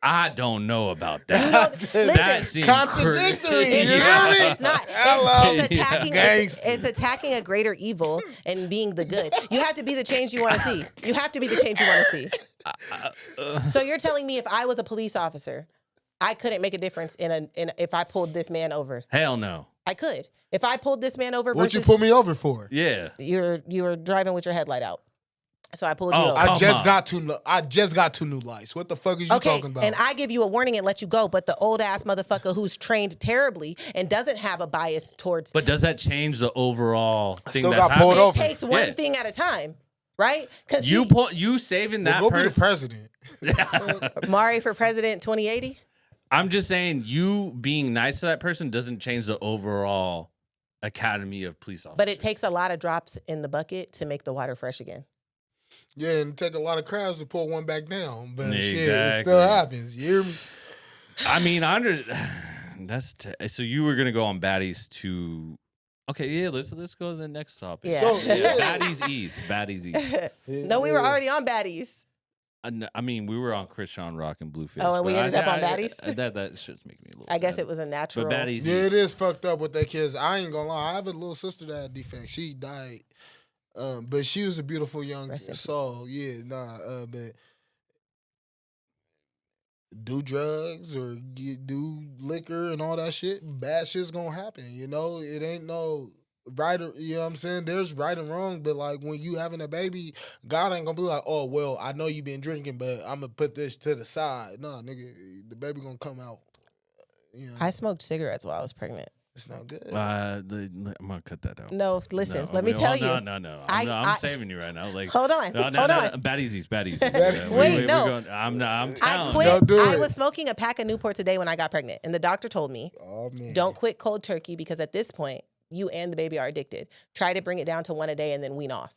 I don't know about You know, that. listen, That seems Contradictory. It's You not. hear me? It's not. Hello. It's attacking. Gangster. It's attacking a greater evil and being the good. You have to be the change you want to see. You have to be the change you want to see. So you're telling me if I was a police officer, I couldn't make a difference if I pulled this man over? Hell no. I could. If I pulled this man over What you versus pull me over for? Yeah. you were driving with your headlight out. So I pulled you Oh, over. Come I just on. got two new lights. What the fuck is you Okay, talking about? and I give you a warning and let you go, but the old ass motherfucker who's trained terribly and doesn't have a bias towards But does that change the overall thing still that's got pulled happening? over. it takes one Yeah. thing at a time, right? Because You saving that Go be the person. president. Maury for president 2080. I'm just saying, you being nice to that person doesn't change the overall academy of police officers. But it takes a lot of drops in the bucket to make the water fresh again. Yeah, and take a lot of crowds to pull one back down. But shit, it Exactly. still happens. You hear me? I mean, so you were gonna go on Baddies to. Okay, yeah. Let's go to the next topic. Yeah. So, Baddies East. Baddies East. No, we were already on Baddies. I mean, we were on Christian Rock and Blueface. Oh, and we but ended up on Baddies? That shit's making me a little. I guess sad. it was a natural. But Baddies Yeah, East. it is fucked up with that kids. I ain't gonna lie. I have a little sister that had defect. She died. But she was a beautiful young Rest in peace. soul. Yeah, but do drugs or do liquor and all that shit, bad shit's gonna happen. It ain't no right or, you know what I'm saying? There's right and wrong, but like when you having a baby, God ain't gonna be like, oh, well, I know you been drinking, but I'm gonna put this to the side. Nah, nigga, the baby gonna come out. I smoked cigarettes while I was pregnant. It's not good. I'm gonna cut that out. No, listen, No, let me tell you. No. I- I'm saving you right now. Like, Hold on, no, hold on. Baddies East. Wait, no. I'm I telling quit. you. Don't do I it. was smoking a pack of Newport today when I got pregnant, and the doctor told me, Oh man. don't quit cold turkey because at this point, you and the baby are addicted. Try to bring it down to one a day and then wean off.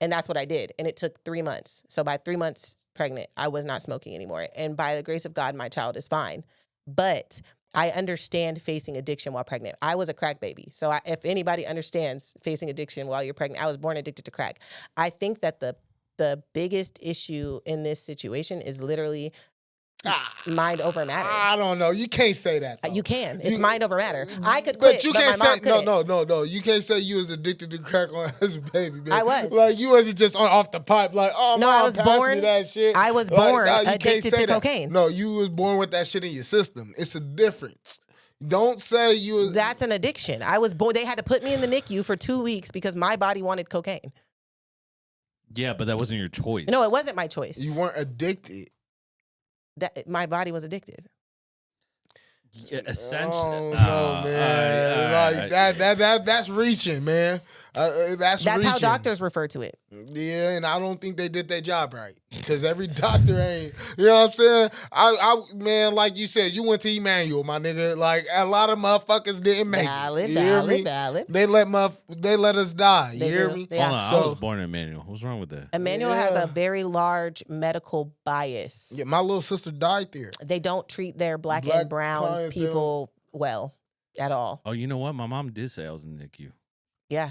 And that's what I did. And it took 3 months. So by 3 months pregnant, I was not smoking anymore. And by the grace of God, my child is fine. But I understand facing addiction while pregnant. I was a crack baby. So if anybody understands facing addiction while you're pregnant, I was born addicted to crack. I think that the biggest issue in this situation is literally mind over matter. I don't know. You can't say that. though. You can. It's mind over matter. I could But quit, you but can't my mom say couldn't. no. You can't say you was addicted to crack as a baby, man. I was. Like you wasn't just off the pipe, like No, Mom, I was pass me born- that shit. I was Like, born you can't addicted say to that. cocaine. No, you was born with that shit in your system. It's a difference. Don't say you was. That's an addiction. I was born. They had to put me in the NICU for 2 weeks because my body wanted cocaine. Yeah, but that wasn't your choice. No, it wasn't my choice. You weren't addicted. That my body was addicted. Yeah, essentially. Oh no, man! Like that's reaching, man. That's how reaching. doctors refer to it. Yeah, and I don't think they did their job right because every doctor ain't. You know what I'm saying? I man, like you said, you went to Emmanuel, my nigga. Like a lot of motherfuckers didn't make it. You hear me? Valid. They let us die. You They hear do. me? Yeah. Hold on, I So- was born in Emmanuel. What's wrong with that? Emmanuel has Yeah. a very large medical bias. Yeah, my little sister died there. They don't treat their black Black and brown clients, they people well at all. Oh, you know what? My mom did say I was in the NICU. Yeah.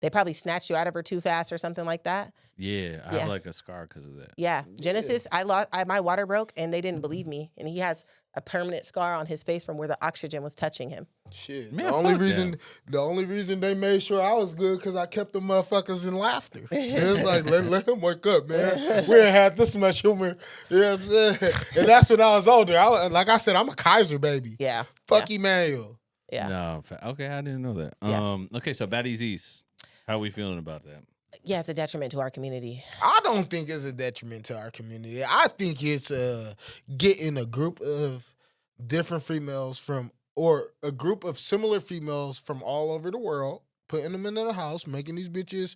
They probably snatched you out of her too fast or something like that. Yeah, I Yeah. have like a scar because of that. Yeah. Genesis, my water broke and they didn't believe me. And he has a permanent scar on his face from where the oxygen was touching him. Shit. Man, the only fuck reason they made sure I was good because I kept the motherfuckers in laughter. It was like, let him wake up, man. We ain't had this much humor. You know what I'm saying? And that's when I was older. Like I said, I'm a Kaiser baby. Yeah. Fuck Emmanuel. Yeah. No, okay, I didn't know that. Yeah. Okay, so Baddies East. How are we feeling about that? Yeah, it's a detriment to our community. I don't think it's a detriment to our community. I think it's getting a group of different females or a group of similar females from all over the world, putting them into the house, making these bitches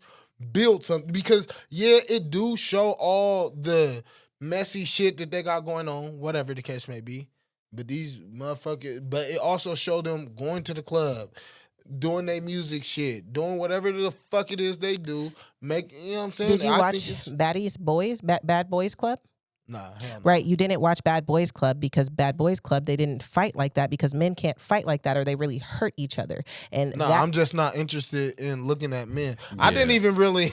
build something. Because, yeah, it do show all the messy shit that they got going on, whatever the case may be. But these motherfuckers, but it also showed them going to the club, doing their music shit, doing whatever the fuck it is they do. You know what I'm saying? Did you watch Baddies Boys, Bad Boys Club? Nah, hell no. Right, you didn't watch Bad Boys Club because Bad Boys Club, they didn't fight like that because men can't fight like that or they really hurt each other. And I'm just not interested in looking at men. Yeah. I didn't even really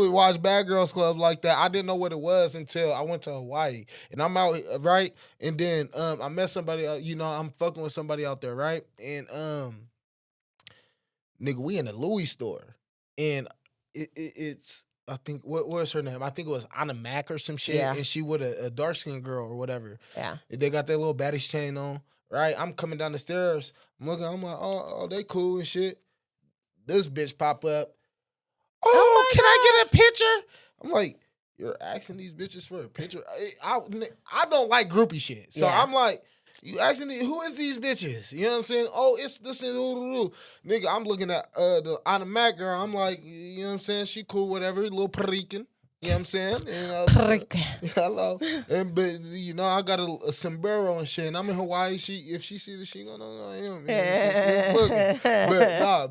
watch Bad Girls Club like that. I didn't know what it was until I went to Hawaii. And I'm out, right? And then I met somebody, I'm fucking with somebody out there, right? And nigga, we in a Louis store. And it's I think what was her name? I think it was Anna Mac or some shit. Yeah. And she with a dark skinned girl or whatever. Yeah. They got their little Baddies chain on, right? I'm coming down the stairs. I'm looking. I'm like, oh, they cool and shit. This bitch pop up. Oh, can I get a picture? I'm like, you're asking these bitches for a picture? I don't like groupie shit. So I'm like, you asking who is these bitches? You know what I'm saying? Oh, it's this and nigga. I'm looking at the Anna Mac girl. I'm like, you know what I'm saying? She cool, whatever. Little Perican. You know what I'm saying? Hello. But I got a sombrero and shit. And I'm in Hawaii. If she see this, she gonna know I am.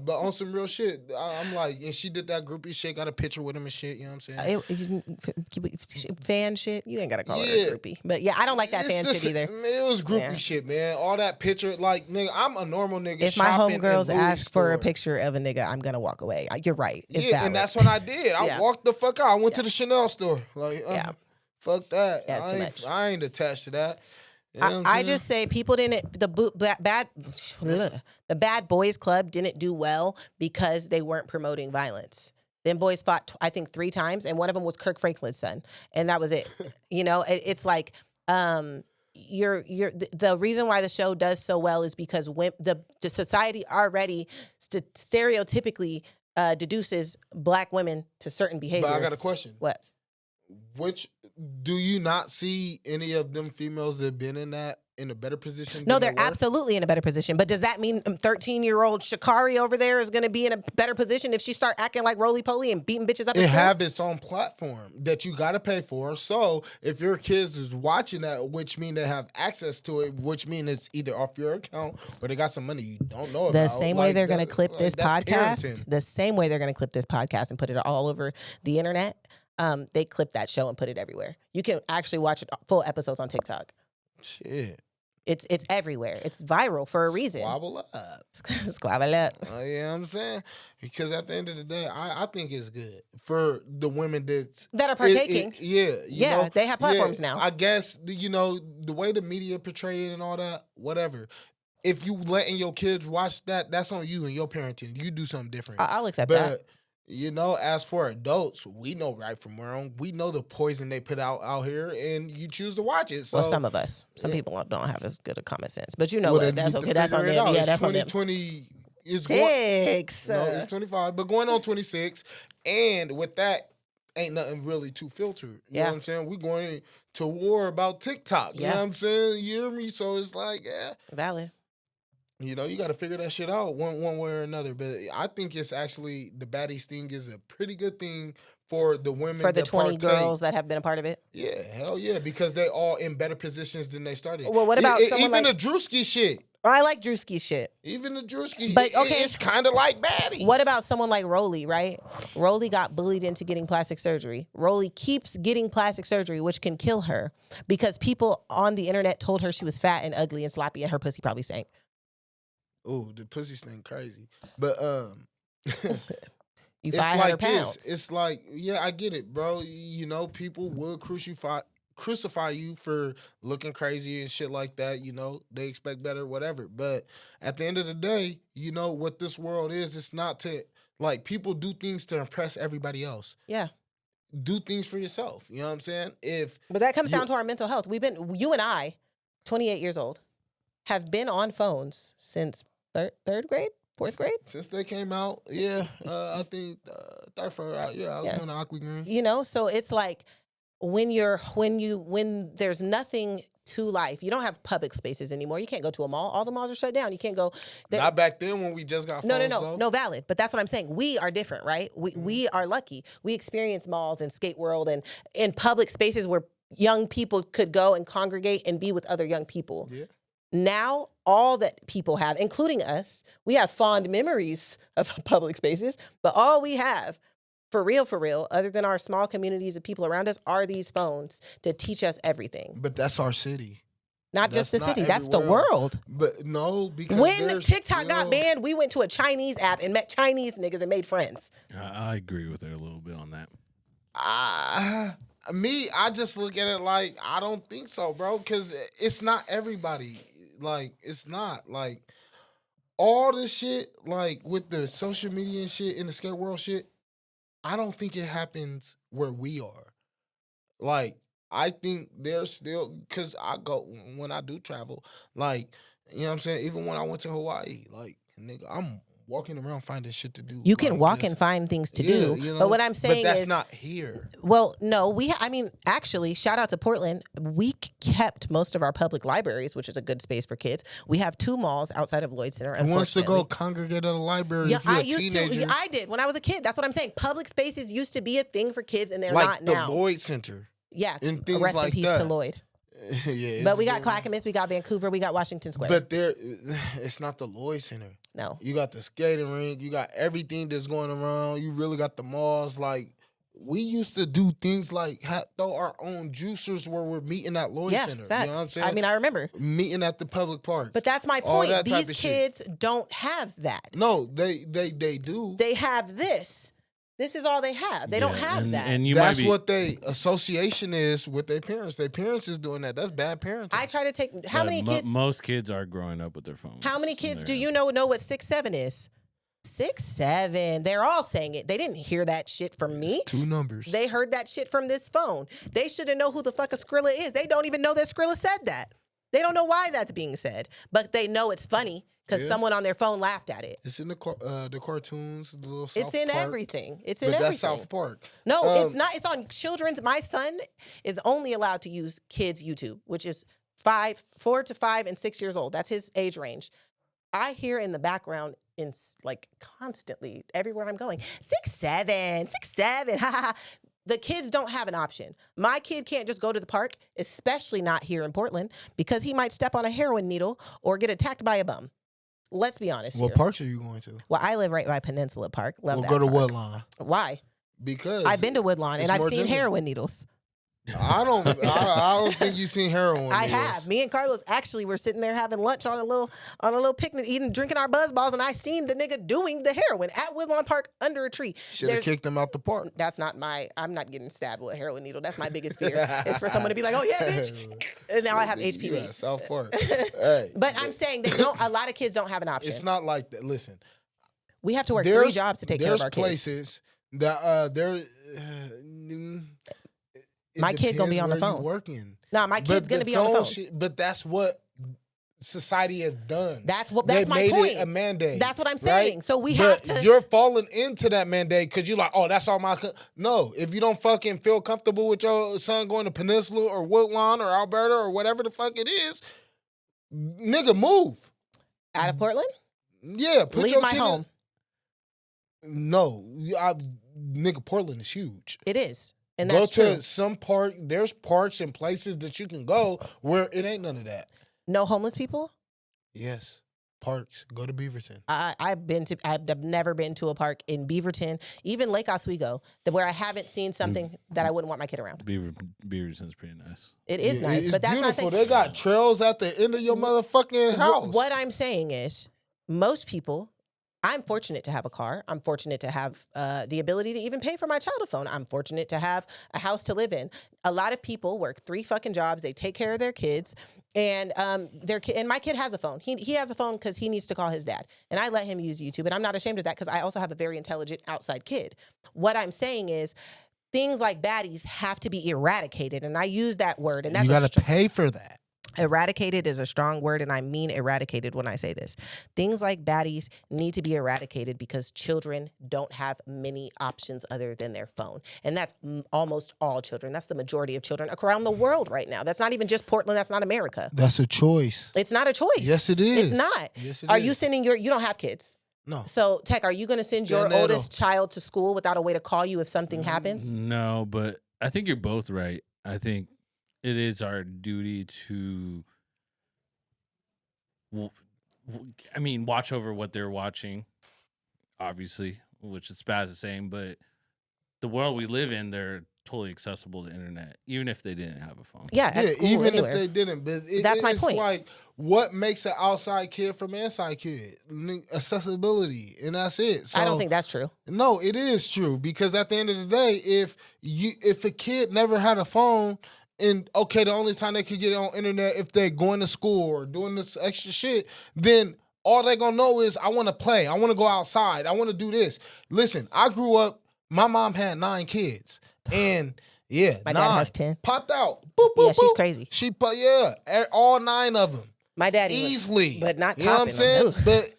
But on some real shit, I'm like, and she did that groupie shit. Got a picture with him and shit. You know what I'm saying? Fan shit. You ain't gotta call it a groupie. But yeah, I don't like that fan shit either. It was groupie shit, man. All that picture, like nigga, I'm a normal nigga. If my homegirls ask for a picture of a nigga, I'm gonna walk away. You're right. It's valid. And that's what I did. I walked the fuck out. I went to the Chanel store. Like, fuck that. That's too much. I ain't attached to that. You know I just say people didn't. The Bad Boys Club didn't do well because they weren't promoting violence. Them boys fought, I think, 3 times, and one of them was Kirk Franklin's son, and that was it. It's like the reason why the show does so well is because when the society already stereotypically deduces black women to certain behaviors. But I got a question. What? Which do you not see any of them females that have been in a better position? No, they're absolutely in a better position. But does that mean 13-year-old Sha'Carri over there is going to be in a better position if she start acting like roly-poly and beating bitches up? It have its own platform that you got to pay for. So if your kids is watching that, which mean they have access to it, which mean it's either off your account or they got some money you don't know about. The same way they're going to clip this podcast. The same way they're going to clip this podcast and put it all over the internet. They clip that show and put it everywhere. You can actually watch it full episodes on TikTok. Shit. It's everywhere. It's viral for a reason. Squabble up. Squabble up. You know what I'm saying? Because at the end of the day, I think it's good for the women that are partaking. Yeah. They have platforms now. I guess, the way the media portray it and all that, whatever. If you letting your kids watch that, that's on you and your parenting. You do something different. I'll accept that. As for adults, we know right from wrong. We know the poison they put out here, and you choose to watch it. So, well, some of us. Some people don't have as good a common sense. But what? That's okay. That's on them. Yeah, that's on them. 2020. It's 6. It's 25, but going on 26. And with that, ain't nothing really too filtered. You know what I'm saying? We going to war about TikTok. You know what I'm saying? You hear me? So it's like, valid. You got to figure that shit out one way or another. But I think it's actually the Baddies thing is a pretty good thing for the women. For the 20 girls that have been a part of it? Yeah, hell yeah. Because they all in better positions than they started. Well, what about someone even the Drewski shit? I like Drewski shit. Even the Drewski. But okay. It's kind of like Baddies. What about someone like Rolly, right? Rolly got bullied into getting plastic surgery. Rolly keeps getting plastic surgery, which can kill her because people on the internet told her she was fat and ugly and sloppy and her pussy probably stank. Ooh, the pussy stink crazy. But you 500 pounds. It's like, I get it, bro. People will crucify you for looking crazy and shit like that. They expect better, whatever. But at the end of the day, what this world is, it's not to, like, people do things to impress everybody else. Yeah. Do things for yourself. You know what I'm saying? But that comes down to our mental health. You and I, 28 years old, have been on phones since third grade, 4th grade? Since they came out, I think third, fourth, I was doing the Ockley Green. So it's like when there's nothing to life. You don't have public spaces anymore. You can't go to a mall. All the malls are shut down. You can't go. Not back then when we just got phones, No, valid. But that's what I'm saying. We are different, right? We are lucky. We experience malls and skate world and in public spaces where young people could go and congregate and be with other young people. Yeah. Now, all that people have, including us, we have fond memories of public spaces, but all we have, for real, other than our small communities of people around us, are these phones to teach us everything. But that's our city. Not just the That's city, not that's the everywhere. world. But no, because When TikTok got banned, we went to a Chinese app and met Chinese niggas and made friends. I agree with her a little bit on that. I just look at it like, I don't think so, bro, because it's not everybody. Like, it's not. Like, all this shit, like, with the social media and shit and the skate world shit, I don't think it happens where we are. Like, I think there's still, because I go, when I do travel, like, you know what I'm saying? Even when I went to Hawaii, like, nigga, I'm walking around finding shit to do. You can like, walk and find things to do. You know? But what I'm saying but that's is, not here. well, no, actually, shout out to Portland. We kept most of our public libraries, which is a good space for kids. We have 2 malls outside of Lloyd Center. Who wants to go congregate at a library if you're a teenager? I did when I was a kid. That's what I'm saying. Public spaces used to be a thing for kids, and they're like not now. The Lloyd Center. Yeah, and things rest like in peace that. to Lloyd. Yeah, But we got Clackamas, we got Vancouver, we got Washington Square. But it's not the Lloyd Center. No. You got the skating rink. You got everything that's going around. You really got the malls. Like, we used to do things like throw our own juicers where we're meeting at Lloyd Center. Facts. You know what I'm saying? I mean, I remember. Meeting at the public park. But that's my All point. that type These of kids don't have that. No, they do. They have this. This is all they have. They don't have that. And That's what they association is with their parents. Their parents is doing that. That's bad parenting. I try to take how many kids? Most kids are growing up with their phones. How many kids do you know what 6'7" is? 6'7". They're all saying it. They didn't hear that shit from me. It's 2 numbers. They heard that shit from this phone. They shouldn't know who the fuck a Skrilla is. They don't even know that Skrilla said that. They don't know why that's being said, but they know it's funny because someone on their phone laughed at it. It's in the cartoons, the little South It's in Park. everything. It's in But everything. that's South Park. No, it's not. It's on children's. My son is only allowed to use kids' YouTube, which is 4 to 5 and 6 years old. That's his age range. I hear in the background, constantly, everywhere I'm going, 6'7", 6'7", ha ha ha. The kids don't have an option. My kid can't just go to the park, especially not here in Portland, because he might step on a heroin needle or get attacked by a bum. Let's be honest What here. parks are you going to? Well, I live right by Peninsula Park. Love that We'll go to park. Woodlawn. Why? Because I've been to Woodlawn and I've more seen general. heroin needles. I don't think you've seen heroin. I have. Me and Carlos actually were sitting there having lunch on a little picnic, drinking our buzz balls, and I seen the nigga doing the heroin at Woodlawn Park under a tree. Should have kicked him out the park. That's not I'm not getting stabbed with a heroin needle. That's my biggest fear. It's for someone to be like, oh yeah, bitch. And now I have HPV. You at South Park. Hey, But I'm saying a lot of kids don't have an option. it's not like that. Listen, We have to work 3 jobs to take care of our There's kids. places that My kid gonna be on the phone. Working. Nah, my kid's gonna be on the phone. But that's what society has done. That's they my made point. It a mandate. That's what I'm right? saying. So we have to. You're falling into that mandate because you're like, oh, that's all my. No, if you don't fucking feel comfortable with your son going to Peninsula or Woodlawn or Alberta or whatever the fuck it is, nigga, move Out of Portland? Yeah, put Leave your my kid home. No, nigga, Portland is huge. It is. And Go that's to true. some park. There's parks and places that you can go where it ain't none of that. No homeless people? Yes, parks. Go to Beaverton. I've never been to a park in Beaverton, even Lake Oswego, where I haven't seen something that I wouldn't want my kid around. Beaverton's pretty nice. It is nice, It's but that's beautiful. not saying. They got trails at the end of your motherfucking house. What I'm saying is, most people. I'm fortunate to have a car. I'm fortunate to have the ability to even pay for my child a phone. I'm fortunate to have a house to live in. A lot of people work 3 fucking jobs. They take care of their kids, and and my kid has a phone. He has a phone because he needs to call his dad, and I let him use YouTube. And I'm not ashamed of that because I also have a very intelligent outside kid. What I'm saying is, things like baddies have to be eradicated, and I use that word. And that's you got to pay for that. Eradicated is a strong word, and I mean eradicated when I say this. Things like baddies need to be eradicated because children don't have many options other than their phone. And that's almost all children. That's the majority of children around the world right now. That's not even just Portland. That's not America. That's a choice. It's not a choice. Yes, it is. It's not. Yes, it Are is. you sending you don't have kids? No. So, Tech, are you going to send your oldest child to school without a way to call you if something happens? No, but I think you're both right. I think it is our duty to, watch over what they're watching, obviously, which is Spazz is saying, but the world we live in, they're totally accessible to the internet, even if they didn't have a phone. Yeah, at school, even anywhere. if they didn't. But that's my point. It's like, what makes an outside kid from an inside kid? Accessibility, and that's it. So, I don't think that's true. No, it is true, because at the end of the day, if a kid never had a phone, and okay, the only time they could get on internet if they're going to school or doing this extra shit, then all they're gonna know is, I want to play, I want to go outside, I want to do this. Listen, I grew up, my mom had 9 kids, and yeah, my dad has 10. Popped out. Boop, boop, Yeah, she's boop. crazy. She put all 9 of them. My daddy easily, was, but not you know what I'm popping saying? them. But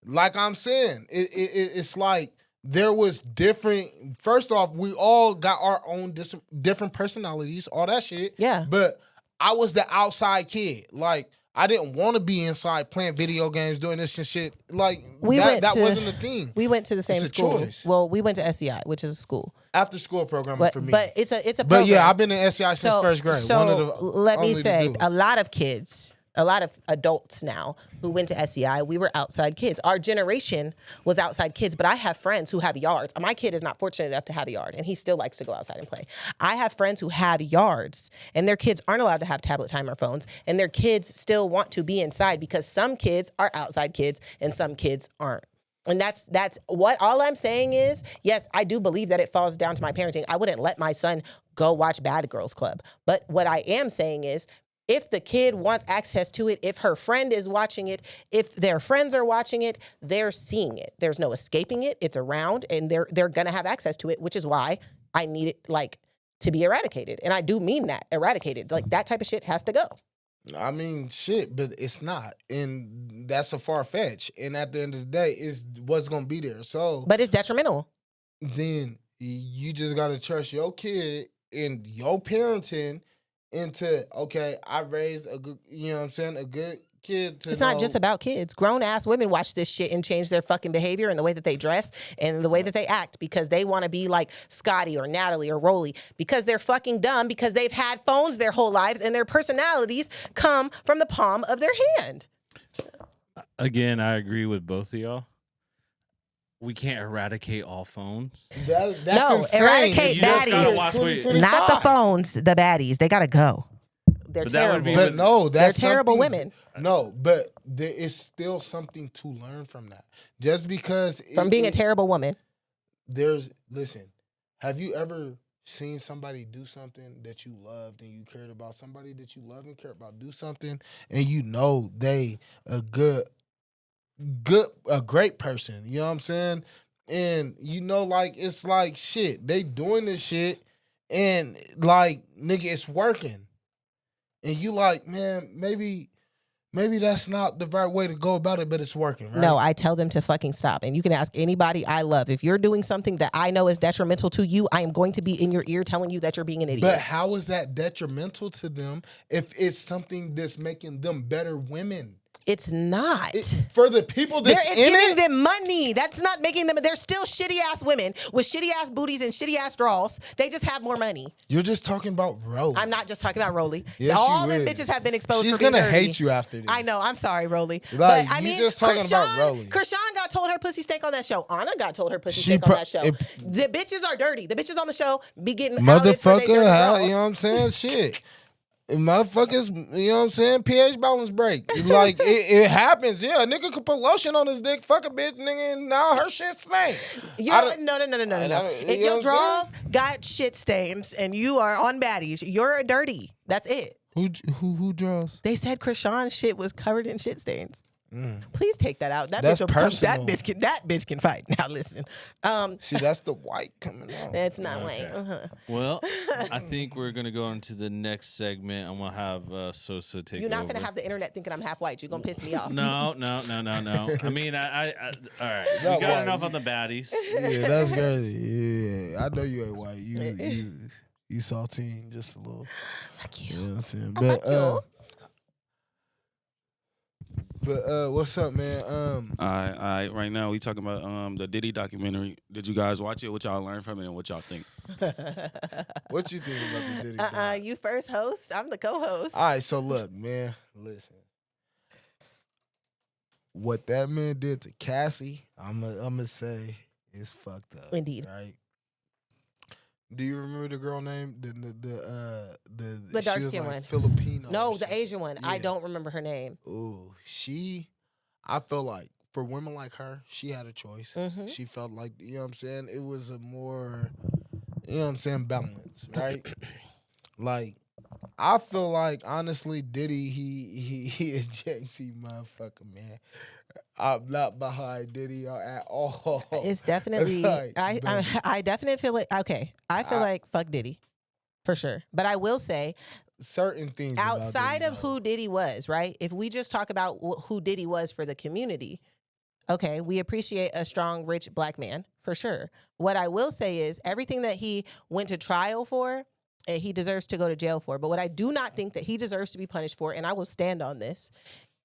like I'm saying, it's like there was different. First off, we all got our own different personalities, all that shit. Yeah. But I was the outside kid. Like, I didn't want to be inside playing video games, doing this and shit. Like, that wasn't the thing. We went to the same school. Choice. Well, we went to SEI, which is a school. After school programming for me. But it's a program. But yeah, I've been in SEI since first grade. So let me say, a lot of kids, a lot of adults now who went to SEI, we were outside kids. Our generation was outside kids, but I have friends who have yards. My kid is not fortunate enough to have a yard, and he still likes to go outside and play. I have friends who have yards, and their kids aren't allowed to have tablet time or phones, and their kids still want to be inside because some kids are outside kids and some kids aren't. And that's what all I'm saying is, yes, I do believe that it falls down to my parenting. I wouldn't let my son go watch Bad Girls Club. But what I am saying is, if the kid wants access to it, if her friend is watching it, if their friends are watching it, they're seeing it. There's no escaping it. It's around, and they're gonna have access to it, which is why I need it to be eradicated. And I do mean that, eradicated. Like, that type of shit has to go. I mean, shit, but it's not. And that's a far fetch. And at the end of the day, it's what's going to be there. So, but it's detrimental. Then you just got to trust your kid and your parenting into, okay, I raised a good, you know what I'm saying, a good kid to It's not just about kids. Grown-ass women watch this shit and change their fucking behavior and the way that they dress and the way that they act because they want to be like Scotty or Natalie or Rolly because they're fucking dumb because they've had phones their whole lives and their personalities come from the palm of their hand. Again, I agree with both of y'all. We can't eradicate all phones. That's no, insane. Eradicate baddies. Not the phones, the baddies. They got to go. They're terrible. But no, they're terrible women. No, but there is still something to learn from that. Just because from being a terrible woman. Listen, have you ever seen somebody do something that you loved and you cared about? Somebody that you love and care about do something, and you know they a great person. You know what I'm saying? And you know, like, it's like, shit, they doing this shit, and like, nigga, it's working. And you like, man, maybe that's not the right way to go about it, but it's working, right? No, I tell them to fucking stop. And you can ask anybody I love. If you're doing something that I know is detrimental to you, I am going to be in your ear telling you that you're being an idiot. But how is that detrimental to them if it's something that's making them better women? It's not. For the people that's it's in giving them money. That's not making them. They're still shitty ass women with shitty ass booties and shitty ass draws. They just have more money. You're just talking about Rolly. I'm not just talking about Rolly. Yes, all them bitches have been exposed. She's for being gonna dirty. hate you after this. I know. I'm sorry, Rolly. Like, but I mean, just talking about Rolly. Krishan got told her pussy stank on that show. Anna got told her pussy stank on that show. The bitches are dirty. The bitches on the show be getting motherfucker. You know what I'm saying? Shit. Motherfuckers, you know what I'm saying? pH balance break. Like, it happens. Yeah, a nigga could put lotion on his dick, fuck a bitch, nigga, and now her shit stink. No. If your drawers got shit stains and you are on baddies, you're dirty. That's it. Who draws? They said Krishan's shit was covered in shit stains. Please take that out. That That's bitch will become, personal. that bitch can fight. Now listen. See, that's the white coming out. That's not Okay. white. Well, I think we're gonna go into the next segment. I'm gonna have Sosa take. You're not over. gonna have the internet thinking I'm half white. You're gonna piss me off. No. I mean, I all right. We Not got white. enough on the baddies. Yeah, that's crazy. Yeah, I know you ain't white. You saltine just a little. Fuck You you. know what I'm saying? Fuck you. But what's up, man? All right. Right now, we talking about the Diddy documentary. Did you guys watch it? What y'all learn from it, and what y'all think? What you think about the Diddy? doc? You first host. I'm the co-host. All right, so look, man, listen. What that man did to Cassie, I'm gonna say is fucked up. Indeed. Right? Do you remember the girl name? The she dark was skin like one. Filipino. No, or the something. Asian one. I Yeah. don't remember her name. Ooh, I feel like for women like her, she had a choice. Mhm. She felt like, you know what I'm saying? It was a more, you know what I'm saying, balance, right? Like, I feel like, honestly, Diddy, he a JC motherfucker, man. I'm not behind Diddy at all. It's definitely. Like, I definitely feel like. Okay, I feel like fuck Diddy, for sure. But I will say, certain things about outside Diddy, of who Diddy was, right? If we just talk about who Diddy was for the community, okay, we appreciate a strong, rich black man for sure. What I will say is everything that he went to trial for, he deserves to go to jail for. But what I do not think that he deserves to be punished for, and I will stand on this,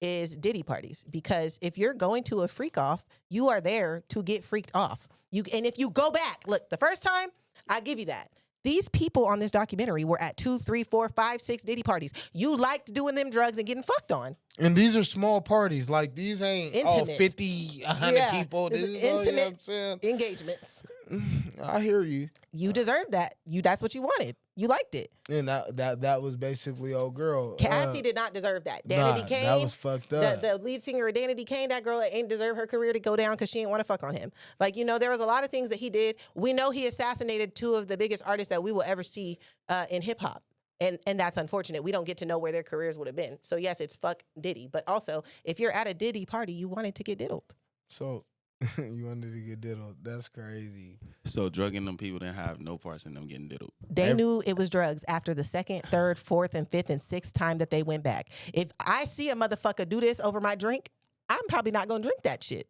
is Diddy parties. Because if you're going to a freak off, you are there to get freaked off. And if you go back, look, the first time, I give you that. These people on this documentary were at 2, 3, 4, 5, 6 Diddy parties. You liked doing them drugs and getting fucked on. And these are small parties. Like, these ain't Intimate. 50, 100 Yeah, people. this This is is all, you know what I'm intimate. saying? Engagements. I hear you. You deserved that. That's what you wanted. You liked it. And that was basically old girl. Cassie did not deserve that. Danity Kane, that was fucked up. the lead singer of Danity Kane, that girl ain't deserve her career to go down because she didn't want to fuck on him. Like, you know, there was a lot of things that he did. We know he assassinated 2 of the biggest artists that we will ever see in hip hop. And that's unfortunate. We don't get to know where their careers would have been. So yes, it's fuck Diddy. But also, if you're at a Diddy party, you wanted to get diddled. So you wanted to get diddled. That's crazy. So drugging them people didn't have no parts in them getting diddled. They knew it was drugs after the 2nd, 3rd, 4th, and 5th, and 6th time that they went back. If I see a motherfucker do this over my drink, I'm probably not gonna drink that shit.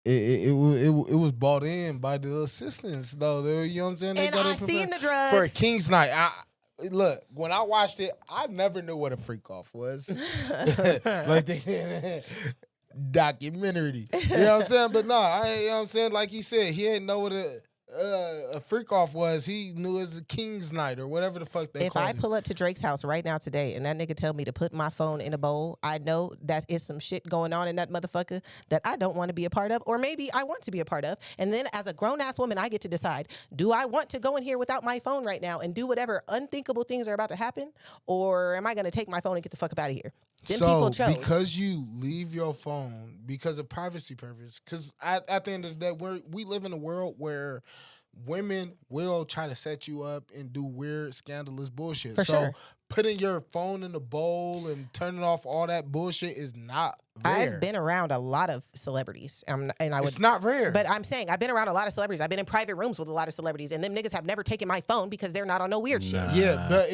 It was bought in by the assistants though. You know what I'm saying? They And got I it seen prepared the drugs for a King's Night. Look, when I watched it, I never knew what a freak off was. Like the documentary. You know what I'm saying? But no, you know what I'm saying? Like he said, he didn't know what a freak off was. He knew it was a King's Night or whatever the fuck they If called I it. pull up to Drake's house right now today and that nigga tell me to put my phone in a bowl, I know that is some shit going on in that motherfucker that I don't want to be a part of, or maybe I want to be a part of. And then as a grown-ass woman, I get to decide, do I want to go in here without my phone right now and do whatever unthinkable things are about to happen, or am I going to take my phone and get the fuck up out of here? Them people chose. Because you leave your phone because of privacy purpose, because at the end of the day, we live in a world where women will try to set you up and do weird, scandalous bullshit. For sure. Putting your phone in the bowl and turning off all that bullshit is not rare. I've been around a lot of celebrities, and I would. It's not rare. But I'm saying I've been around a lot of celebrities. I've been in private rooms with a lot of celebrities, and them niggas have never taken my phone because they're not on no weird shit. yeah, but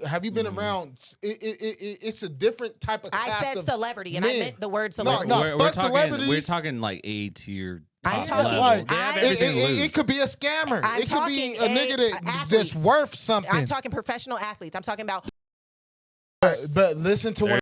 have you been around? It's a different type of. I class said of celebrity, and men. I meant the word celebrity. No, we're fuck talking. celebrities. We're talking like A tier. I'm top talking- level. Like, They have I- everything to lose. it could be a scammer. I'm It could be talking a nigga that's athletes. worth something. I'm talking professional athletes. I'm talking about. But listen to what.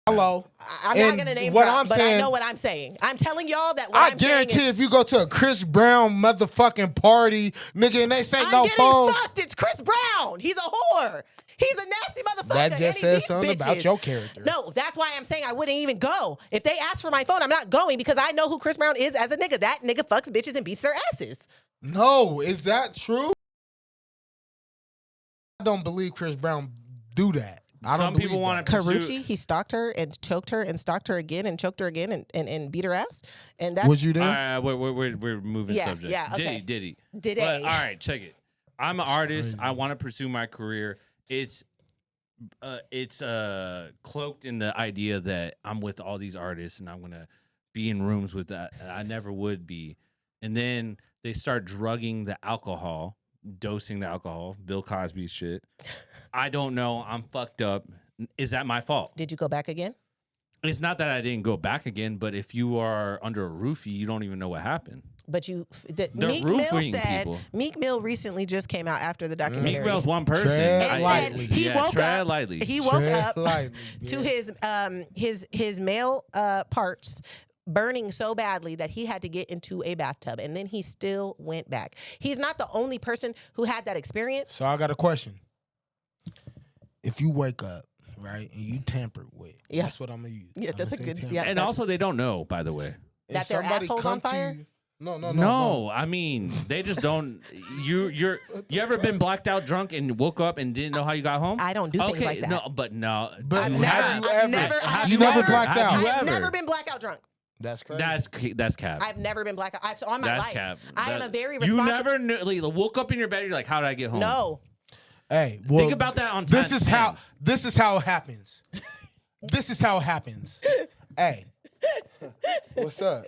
Hello. I'm And not going to name what drop, I'm but saying- I know what I'm saying. I'm telling y'all that what I I'm saying guarantee is, if you go to a Chris Brown motherfucking party, nigga, and they say I'm no getting phones, fucked. It's Chris Brown. He's a whore. He's a nasty motherfucker. that and just he says beats something about bitches. your character. No, that's why I'm saying I wouldn't even go. If they ask for my phone, I'm not going because I know who Chris Brown is as a nigga. That nigga fucks bitches and beats their asses. No, is that true? I don't believe Chris Brown do that. I don't Some people believe want that. to Karuchi, he stalked her and choked her and stalked her again and choked her again and beat her ass. And that's Was you there? We're moving Yeah, subjects. yeah, okay. Diddy. Diddy. But, all right, check it. I'm an artist. I want to pursue my career. It's It's cloaked in the idea that I'm with all these artists and I'm gonna be in rooms with that. I never would be. And then they start drugging the alcohol, dosing the alcohol, Bill Cosby shit. I don't know. I'm fucked up. Is that my fault? Did you go back again? It's not that I didn't go back again, but if you are under a roofie, you don't even know what happened. But They're Meek Mill roofing said people. Meek Mill recently just came out after the documentary. Meek Mill's one person. Tread and lightly. said he Yeah, woke tread up. lightly. He woke Tread up lightly, to yeah. his male parts burning so badly that he had to get into a bathtub, and then he still went back. He's not the only person who had that experience. So I got a question. If you wake up, right, and you tampered with, Yeah. that's what I'm gonna use. Yeah, I'm that's gonna a say good- tampered. yeah. And also, they don't know, by the way. If That their somebody asshole's come on to fire? you- No. No, I mean they just don't. You ever been blacked out drunk and woke up and didn't know how you got home? I don't do things like that. No, but no. But you have you ever? I've You never never- blacked out. Have you I've ever? never been blackout drunk. That's crazy. That's cap. I've never been blackout. On my That's life. cap. I am That- a very You responsible. never knew, like, woke up in your bed. You're like, how did I get home? No. Hey, well, Think about that on time. This is how it happens. This is how it happens. Hey, what's up?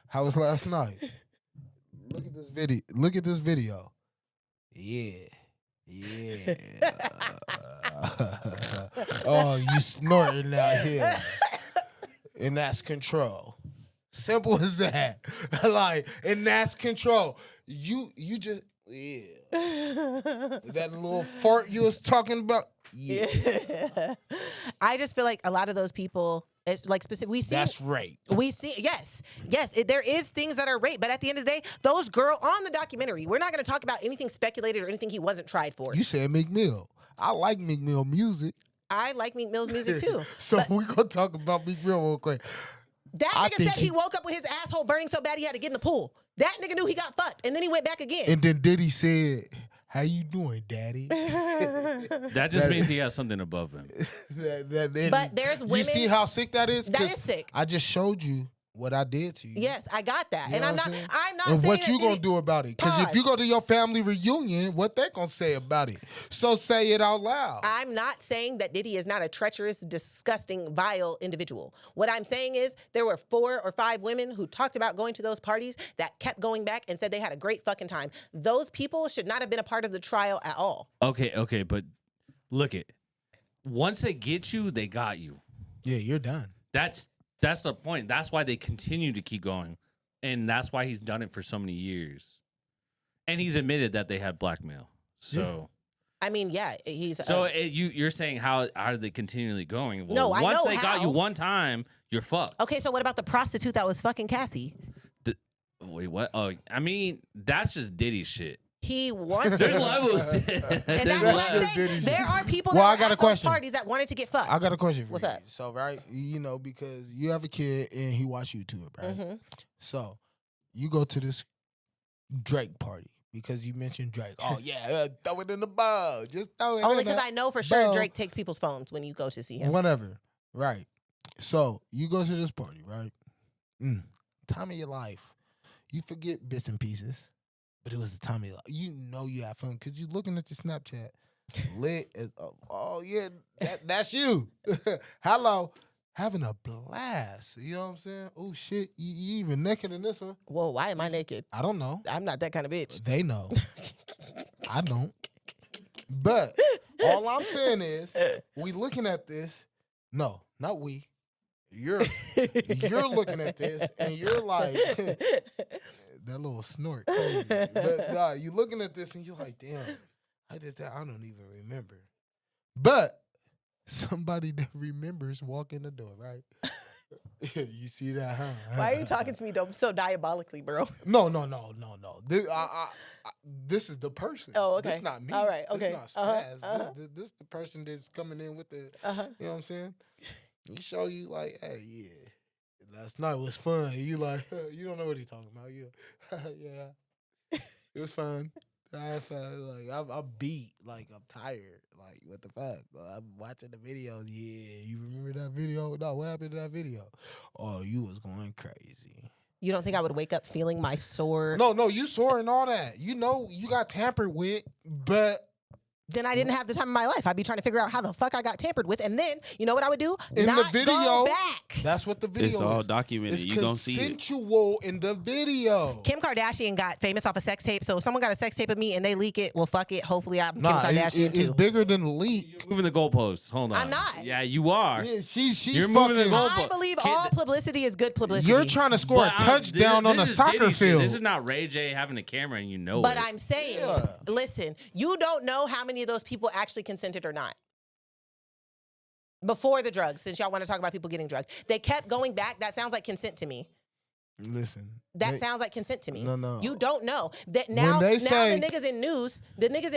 How was last night? Look at this video. Look at this video. Yeah. Oh, you snorting out here, and that's control. Simple as that. Like, and that's control. You just that little fart you was talking about. Yeah. I just feel like a lot of those people, it's like specific. We see That's rape. We see, yes, there is things that are rape, but at the end of the day, those girl on the documentary, we're not going to talk about anything speculated or anything he wasn't tried for. You said Meek Mill. I like Meek Mill music. I like Meek Mill's music too. So we gonna talk about Meek Mill real quick. That I nigga think said he woke up with his asshole burning so bad he had to get in the pool. That nigga knew he got fucked, and then he went back again. And then Diddy said, "How you doing, Daddy?" That just means he has something above him. But there's You women- see how sick that is? That 'Cause is sick. I just showed you what I did to you. Yes, I got that, You and know I'm what not. saying? I'm not. And saying what that you gonna Diddy- do about it? Because if you Pause. go to your family reunion, what they gonna say about it? So say it out loud. I'm not saying that Diddy is not a treacherous, disgusting, vile individual. What I'm saying is there were 4 or 5 women who talked about going to those parties that kept going back and said they had a great fucking time. Those people should not have been a part of the trial at all. Okay, but look it. Once they get you, they got you. Yeah, you're done. That's the point. That's why they continue to keep going. And that's why he's done it for so many years. And he's admitted that they had blackmail. So I mean, yeah, he's. you're saying how are they continually going? Well, No, I once know they got how. you one time, you're fucked. Okay, so what about the prostitute that was fucking Cassie? Wait, what? Oh, I mean, that's just Diddy shit. He wants. There's levels to And There's that's what I'm levels. just saying. Diddy There shit. are people Well, that I were got a at those question. parties that wanted to get fucked. I got a question for What's you. up? So, right, you know, because you have a kid and he watch YouTube, right? Mm-hmm. So, you go to this Drake party because you mentioned Drake. Oh, yeah, throw it in the bowl. Just throw it Only in because the I know for sure bowl. Drake takes people's phones when you go to see him. Whatever. Right. So, you go to this party, right? Time of your life. You forget bits and pieces, but it was the time of your life. You know you have fun because you're looking at your Snapchat. Lit. Oh, yeah, that's you. Hello. Having a blast. You know what I'm saying? Oh, shit. You even naked in this one. Whoa, why am I naked? I don't know. I'm not that kind of bitch. They know. I don't. But all I'm saying is, we looking at this. No, not we. You're looking at this and you're like that little snort. Crazy. But nah, you looking at this and you're like, damn, I did that. I don't even remember. But somebody that remembers walk in the door, right? You see that, huh? Why are you talking to me so diabolically, bro? No. This is the person. Oh, okay. This not me. All right, okay. This not Spazz. This the person that's coming in with the, you know what I'm saying? He show you like, hey, yeah, last night was fun. You like, you don't know what he's talking about. You, yeah, it was fun. I had fun. Like, I'm beat. Like, I'm tired. Like, what the fuck? I'm watching the videos. Yeah, you remember that video? No, what happened to that video? Oh, you was going crazy. You don't think I would wake up feeling my sore? No, you sore and all that. You know, you got tampered with, but then I didn't have the time of my life. I'd be trying to figure out how the fuck I got tampered with. And then, you know what I would do? In Not the video, go back. that's what the video It's all is. documented. It's You gonna see it. consensual in the video. Kim Kardashian got famous off a sex tape. So if someone got a sex tape of me and they leak it, well, fuck it. Hopefully I'm Kim Kardashian it's too. bigger than the leak. You're moving the goalposts. Hold on. I'm not. Yeah, you are. Yeah, she's You're moving the fucking. goal- I believe all publicity is good publicity. You're trying to score a But touchdown on a this is soccer Diddy shit. field. This is not Ray J having a camera and you know But it. I'm saying, listen, you don't know how many of those people actually consented or not. Before the drugs, since y'all want to talk about people getting drugged. They kept going back. That sounds like consent to me. Listen. That sounds like consent to me. No. You don't know. That now, they now say- the niggas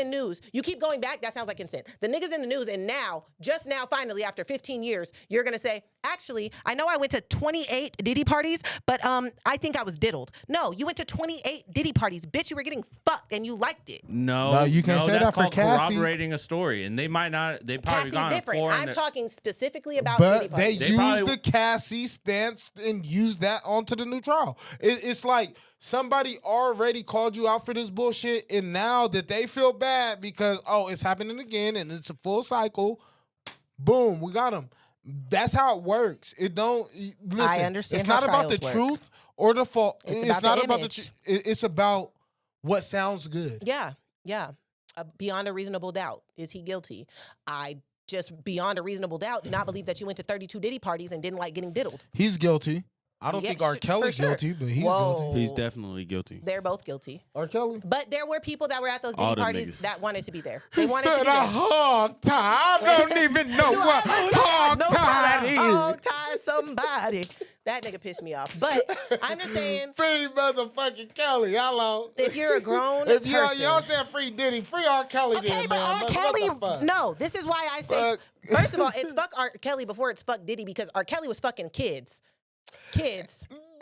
in news, you keep going back, that sounds like consent. The niggas in the news, and now, just now, finally, after 15 years, you're gonna say, actually, I know I went to 28 Diddy parties, but I think I was diddled. No, you went to 28 Diddy parties. Bitch, you were getting fucked and you liked it. No, you can't say that's that for called Cassie. corroborating a story, and they might not. They probably Cassie's gone on different. four. I'm talking specifically about Diddy But they parties. They used probably- the Cassie stance and used that onto the new trial. It's like somebody already called you out for this bullshit, and now that they feel bad because, it's happening again and it's a full cycle, boom, we got them. That's how it works. It don't listen. I understand It's how not about the trials work. truth or the fault. It's It's about not the about the image. truth. It's about what sounds good. Yeah. Beyond a reasonable doubt. Is he guilty? I just, beyond a reasonable doubt, do not believe that you went to 32 Diddy parties and didn't like getting diddled. He's guilty. I don't Yeah, think R. for Kelly's sure. guilty, but he's Whoa. guilty. He's definitely guilty. They're both guilty. R. Kelly. But there were people that were at those All Diddy them parties niggas. that wanted to be there. They He wanted to said be a there. hog tie. I don't even know what hog tie is. Hog tie somebody. That nigga pissed me off. But I'm just saying, Free motherfucking Kelly. Hello. if you're a grown If person. y'all said free Diddy, free R. Kelly Okay, then, but man. R. What Kelly, the fuck? no, this is why I say, Fuck. first of all, it's fuck R. Kelly before it's fuck Diddy, because R. Kelly was fucking kids. Them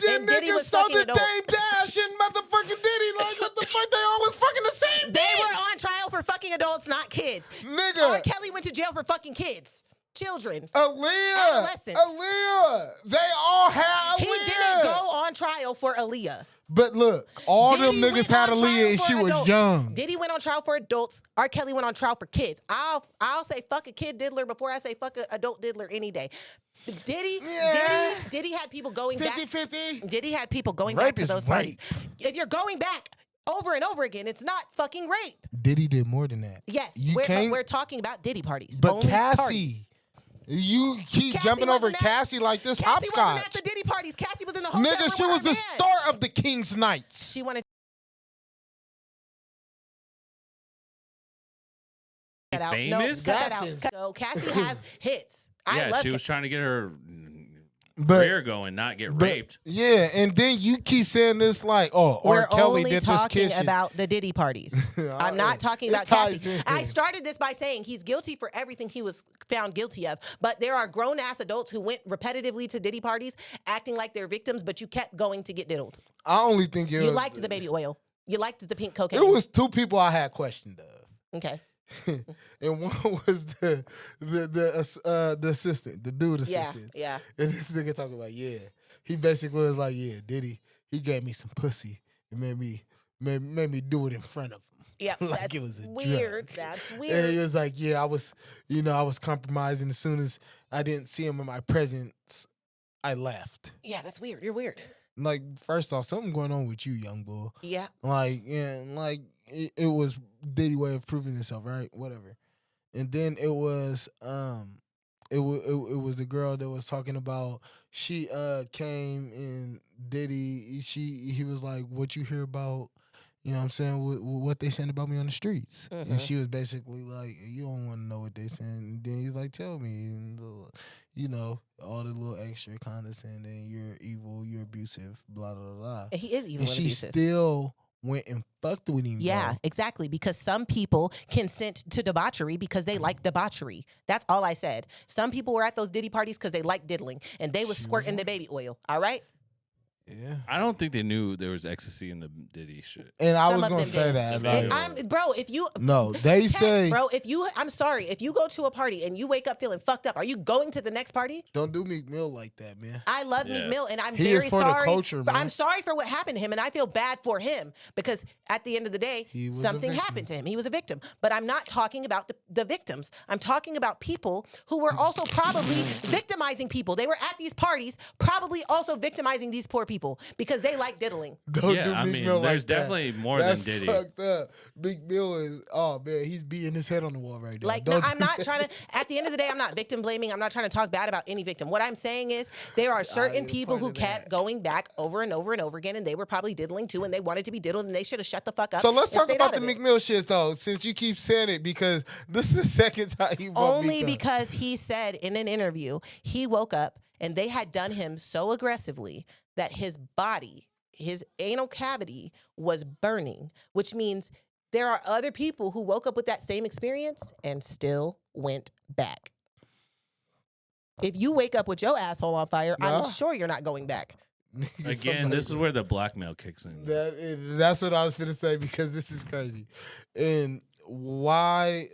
And Diddy niggas was saw fucking the adults. Dame Dash and motherfucking Diddy. Like, what the fuck? They always fucking the same They bitch. were on trial for fucking adults, not kids. Nigga. R. Kelly went to jail for fucking kids. Children. Aaliyah. Adolescents. Aaliyah. They all had Aaliyah. He didn't go on trial for Aaliyah. But look, all Diddy them niggas went had on Aaliyah trial and for she was adults. young. Diddy went on trial for adults. R. Kelly went on trial for kids. I'll say fuck a kid diddler before I say fuck an adult diddler any day. Diddy had people going back. 50-50. Diddy had people going Rape back to is those parties. If you're going back over and over again, it's not fucking rape. Diddy did more than that. Yes, You but can't. we're talking about Diddy parties. But Only Cassie, parties. you keep Cassie jumping over wasn't at- Cassie like this Cassie wasn't at hopscotch. the Diddy parties. Cassie was in the hotel Nigga, room she with was her the man. star of the King's Knights. She wanted He cut out. famous? No, cut that That's out. So Cassie has hits. I Yeah, love she was Cassie. trying to get her But career going, not get raped. yeah, and then you keep saying this like, R. We're Kelly only did this talking kid shit. about the Diddy parties. I'm not talking It about ties Cassie. in. I started this by saying he's guilty for everything he was found guilty of. But there are grown ass adults who went repetitively to Diddy parties acting like they're victims, but you kept going to get diddled. I only think You liked the baby oil. You liked the pink cocaine. It was two people I had questioned of. okay. And one was the assistant, the dude assistant. Yeah. And this nigga talking about, he basically was like, Diddy, he gave me some pussy. It made me do it in front of him. Yeah, Like that's it was a weird. drug. That's And weird. he was like, I was compromising. As soon as I didn't see him in my presence, I left. Yeah, that's weird. You're weird. Like, first off, something going on with you, young boy. Yeah. Like, it was Diddy way of proving himself, right? Whatever. And then it was it was the girl that was talking about she came and Diddy he was like, what you hear about, you know what I'm saying, what they saying about me on the streets. And she was basically like, you don't want to know what they saying. And then he's like, tell me, and all the little extra kind of saying that you're evil, you're abusive, blah blah blah. He is evil And and she abusive. still went and fucked with him. Yeah, bro. exactly. Because some people consent to debauchery because they like debauchery. That's all I said. Some people were at those Diddy parties because they like diddling and they was squirting the baby oil. All right? Yeah. I don't think they knew there was ecstasy in the Diddy shit. And I Some was of gonna them say did. that. Like, Bro, if you no, they Ted, say bro, I'm sorry, if you go to a party and you wake up feeling fucked up, are you going to the next party? don't do Meek Mill like that, man. I love Yeah. Meek Mill, and I'm He is very for the sorry. culture, but man. I'm sorry for what happened to him, and I feel bad for him because at the end of the day, He was a something victim. happened to him. He was a victim. But I'm not talking about the victims. I'm talking about people who were also probably victimizing people. They were at these parties, probably also victimizing these poor people because they like diddling. Don't Yeah, do I Meek mean, Mill there's like that. definitely more That's than Diddy. fucked up. Meek Mill is, oh man, he's beating his head on the wall right now. Like, no, Don't I'm do not that. trying to, at the end of the day, I'm not victim blaming. I'm not trying to talk bad about any victim. What I'm saying is there are certain you're people who pointing kept at- going back over and over and over again, and they were probably diddling too, and they wanted to be diddled, and they should have shut the fuck up. So let's and talk stayed about out the of Meek it. Mill shit though, since you keep saying it, because this is the second time you brought Only Meek up. because he said in an interview, he woke up and they had done him so aggressively that his body, his anal cavity was burning, which means there are other people who woke up with that same experience and still went back. If you wake up with your asshole on fire, Nah. I'm sure you're not going back. Again, this is where the blackmail kicks in. That's what I was finna say, because this is crazy. And why?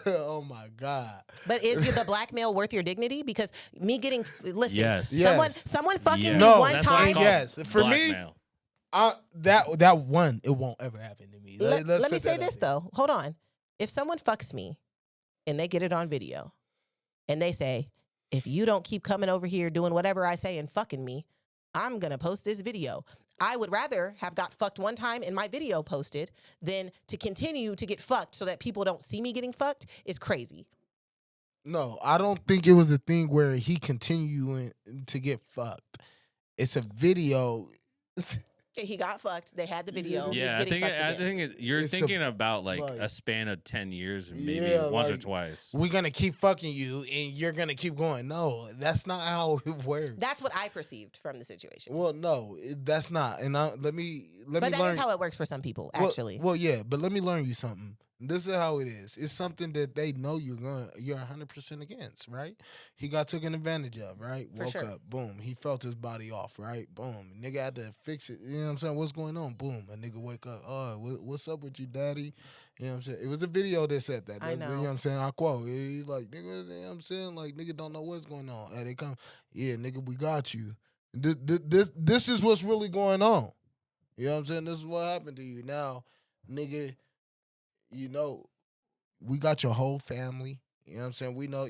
Oh my God. But is the blackmail worth your dignity? Because me getting, listen, Yes. someone fucking Yes. me No, one That's why it's time. called Yes. For me, blackmail. that one, it won't ever happen to me. Let Let's me put say that this out there. though. Hold on. If someone fucks me and they get it on video and they say, if you don't keep coming over here doing whatever I say and fucking me, I'm going to post this video. I would rather have got fucked one time and my video posted than to continue to get fucked so that people don't see me getting fucked is crazy. No, I don't think it was a thing where he continuing to get fucked. It's a video. He got fucked. They had the video. He's Yeah, getting fucked again. you're It's a- thinking about like like- a span of 10 years, or maybe Yeah, once or like- twice. We're gonna keep fucking you, and you're gonna keep going. No, that's not how it works. That's what I perceived from the situation. Well, no, that's not. And let me But that learn. is how it works for some people, Well- actually. Well, yeah, but let me learn you something. This is how it is. It's something that they know you're 100% against, right? He got taken advantage of, right? For Woke sure. up, boom. He felt his body off, right? Boom. Nigga had to fix it. You know what I'm saying? What's going on? Boom. A nigga wake up. Oh, what's up with you, daddy? You know what I'm saying? It was a video that said that. I You know know. what I'm saying? I quote. He's like, nigga, you know what I'm saying? Like, nigga don't know what's going on. And they come, yeah, nigga, we got you. This is what's really going on. You know what I'm saying? This is what happened to you. Now, nigga, you know, we got your whole family. You know what I'm saying? We know,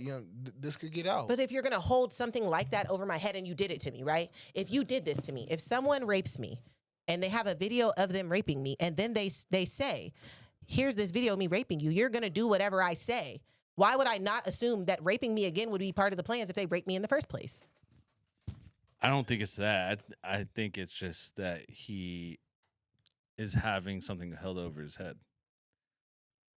this could get out. But if you're going to hold something like that over my head and you did it to me, right? If you did this to me, if someone rapes me and they have a video of them raping me and then they say, here's this video of me raping you, you're going to do whatever I say. Why would I not assume that raping me again would be part of the plans if they raped me in the first place? I don't think it's that. I think it's just that he is having something held over his head.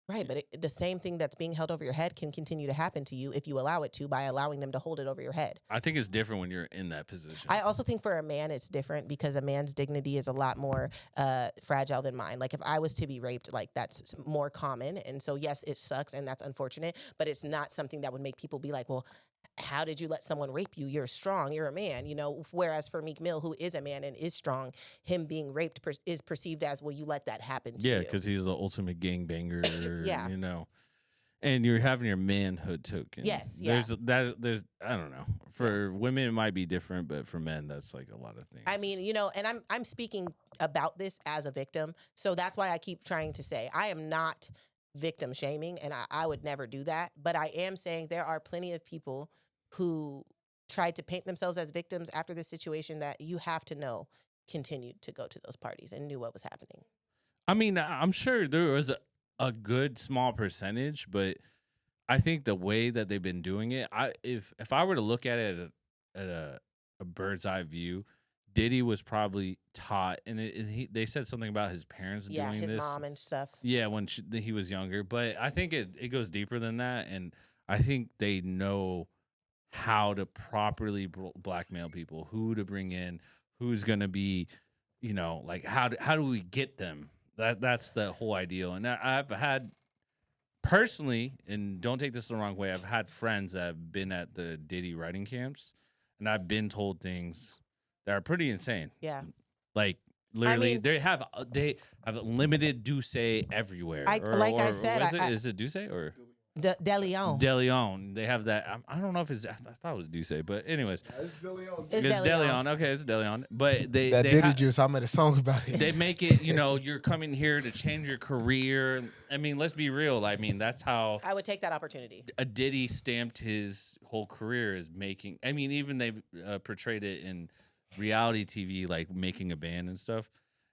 Right, but the same thing that's being held over your head can continue to happen to you if you allow it to by allowing them to hold it over your head. I think it's different when you're in that position. I also think for a man, it's different because a man's dignity is a lot more fragile than mine. Like if I was to be raped, like that's more common. And so, yes, it sucks and that's unfortunate, but it's not something that would make people be like, well, how did you let someone rape you? You're strong. You're a man, you know. Whereas for Meek Mill, who is a man and is strong, him being raped is perceived as, well, you let that happen to you. Yeah, because he's the ultimate gangbanger. Yeah. You know, and you're having your manhood token. Yes, yeah. There's I don't know. For women, it might be different, but for men, that's like a lot of things. I mean, you know, and I'm speaking about this as a victim, so that's why I keep trying to say I am not victim shaming, and I would never do that. But I am saying there are plenty of people who tried to paint themselves as victims after this situation that you have to know continued to go to those parties and knew what was happening. I mean, I'm sure there was a good small percentage, but I think the way that they've been doing it, if I were to look at it at a bird's eye view, Diddy was probably taught, and they said something about his parents Yeah, doing his this. mom and stuff. Yeah, when he was younger, but I think it goes deeper than that, and I think they know how to properly blackmail people, who to bring in, who's going to be, you know, like how do we get them? That's the whole ideal. And I've had personally, and don't take this the wrong way, I've had friends that have been at the Diddy writing camps, and I've been told things that are pretty insane. Yeah. Like literally, mean- they have limited Douce everywhere. I said, what is it Douce or De Leon. De Leon? They have that. I don't know if it's. I thought it was Douce, but anyways, It's De Leon. It's it's De De Leon. Leon. Okay, it's De Leon. But they That they Diddy ha- juice. I made a song about it. they make it. You're coming here to change your career. I mean, let's be real. I mean, that's how I would take that opportunity. a Diddy stamped his whole career as making. I mean, even they portrayed it in reality TV, like making a band and stuff.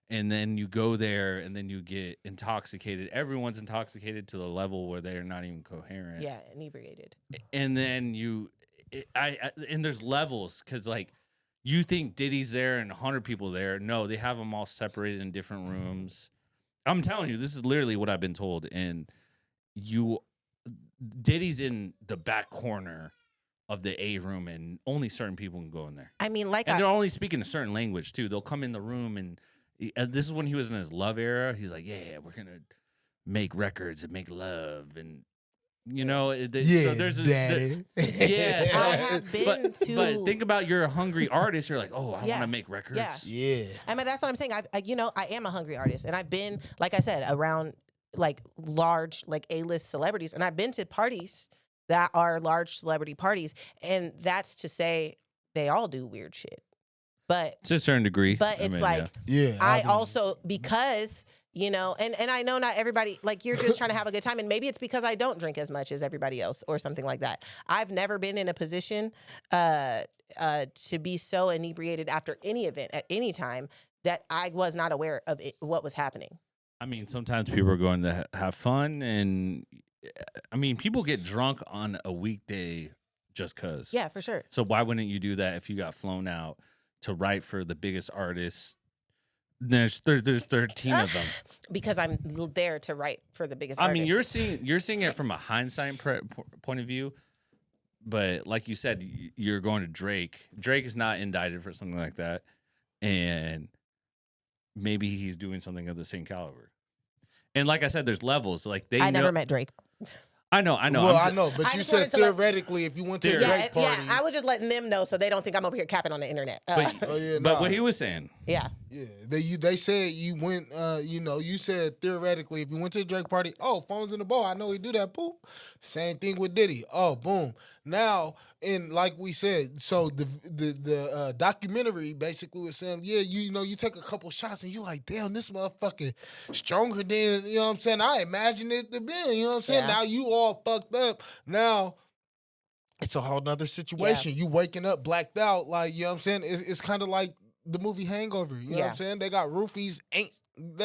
And then you go there, and then you get intoxicated. Everyone's intoxicated to the level where they're not even coherent. Yeah, inebriated. And then and there's levels because like you think Diddy's there and 100 people there. No, they have them all separated in different rooms. I'm telling you, this is literally what I've been told. And Diddy's in the back corner of the A room, and only certain people can go in there. I mean, like And they're only speaking a certain language too. They'll come in the room, and this is when he was in his love era. He's like, "Yeah, we're gonna make records and make love," and so there's daddy. yeah. So, I have been to. but think about you're a hungry artist. You're like, oh, I Yeah. want to make records. Yeah. Yeah. I mean, that's what I'm saying. I am a hungry artist, and I've been, like I said, around like large, like A-list celebrities, and I've been to parties that are large celebrity parties, and that's to say they all do weird shit. But To a certain degree. but I it's mean, like Yeah. I do. also, because and I know not everybody, like, you're just trying to have a good time, and maybe it's because I don't drink as much as everybody else or something like that. I've never been in a position to be so inebriated after any event at any time that I was not aware of what was happening. I mean, sometimes people are going to have fun, and I mean, people get drunk on a weekday just cause. Yeah, for sure. So why wouldn't you do that if you got flown out to write for the biggest artists? There's 13 of them. Because I'm there to write for the biggest I mean, artists. you're seeing it from a hindsight point of view, but like you said, you're going to Drake. Drake is not indicted for something like that, and maybe he's doing something of the same caliber. And like I said, there's levels. Like I never met Drake. I know. Well, I know, but I you just said wanted to let- theoretically, if you went to a Yeah, Drake party, I was just letting them know so they don't think I'm over here capping on the internet. But, Oh, yeah, but nah. what he was saying, Yeah. yeah, they said you went, you said theoretically, if you went to a Drake party, oh, phones in the bowl, I know he do that, boop. Same thing with Diddy. Oh, boom. Now, and like we said, so the documentary basically was saying, yeah, you take a couple shots and you're like, damn, this motherfucker stronger than, you know what I'm saying? I imagined it to be, you know what I'm saying? Yeah. Now you all fucked up. Now, it's a whole nother situation. You waking up blacked out, like, you know what I'm saying? It's kind of like the movie Hangover, you know what I'm saying? They got roofies, they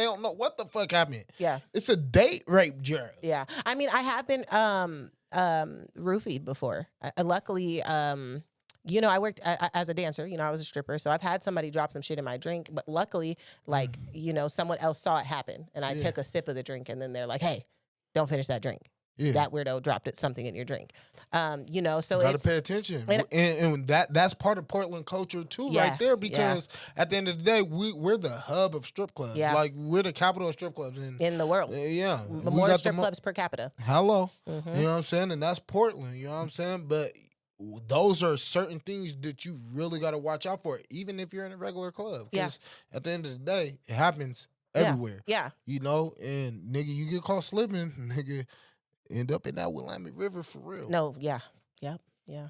don't know what the fuck happened. Yeah. It's a date rape journey. Yeah. I mean, I have been roofied before. Luckily, I worked as a dancer. I was a stripper, so I've had somebody drop some shit in my drink. But luckily, like, someone else saw it happen, and I took a sip of the drink, and then they're like, "Hey, don't finish that drink. Yeah. That weirdo dropped something in your drink." So You gotta it's pay attention, and- and that's part of Portland culture too, Yeah, right there. Because at the end of the day, we're the hub of strip clubs. Yeah. Like we're the capital of strip clubs, and in the world. yeah, we More got the strip clubs per capita. Hello, Mhm. you know what I'm saying, and that's Portland. You know what I'm saying, but those are certain things that you really got to watch out for, even if you're in a regular club. Because at the end of the day, it happens everywhere. Yeah. And nigga, you get caught slipping, nigga, end up in that Willamette River for real. No. Yeah. Yep. Yeah.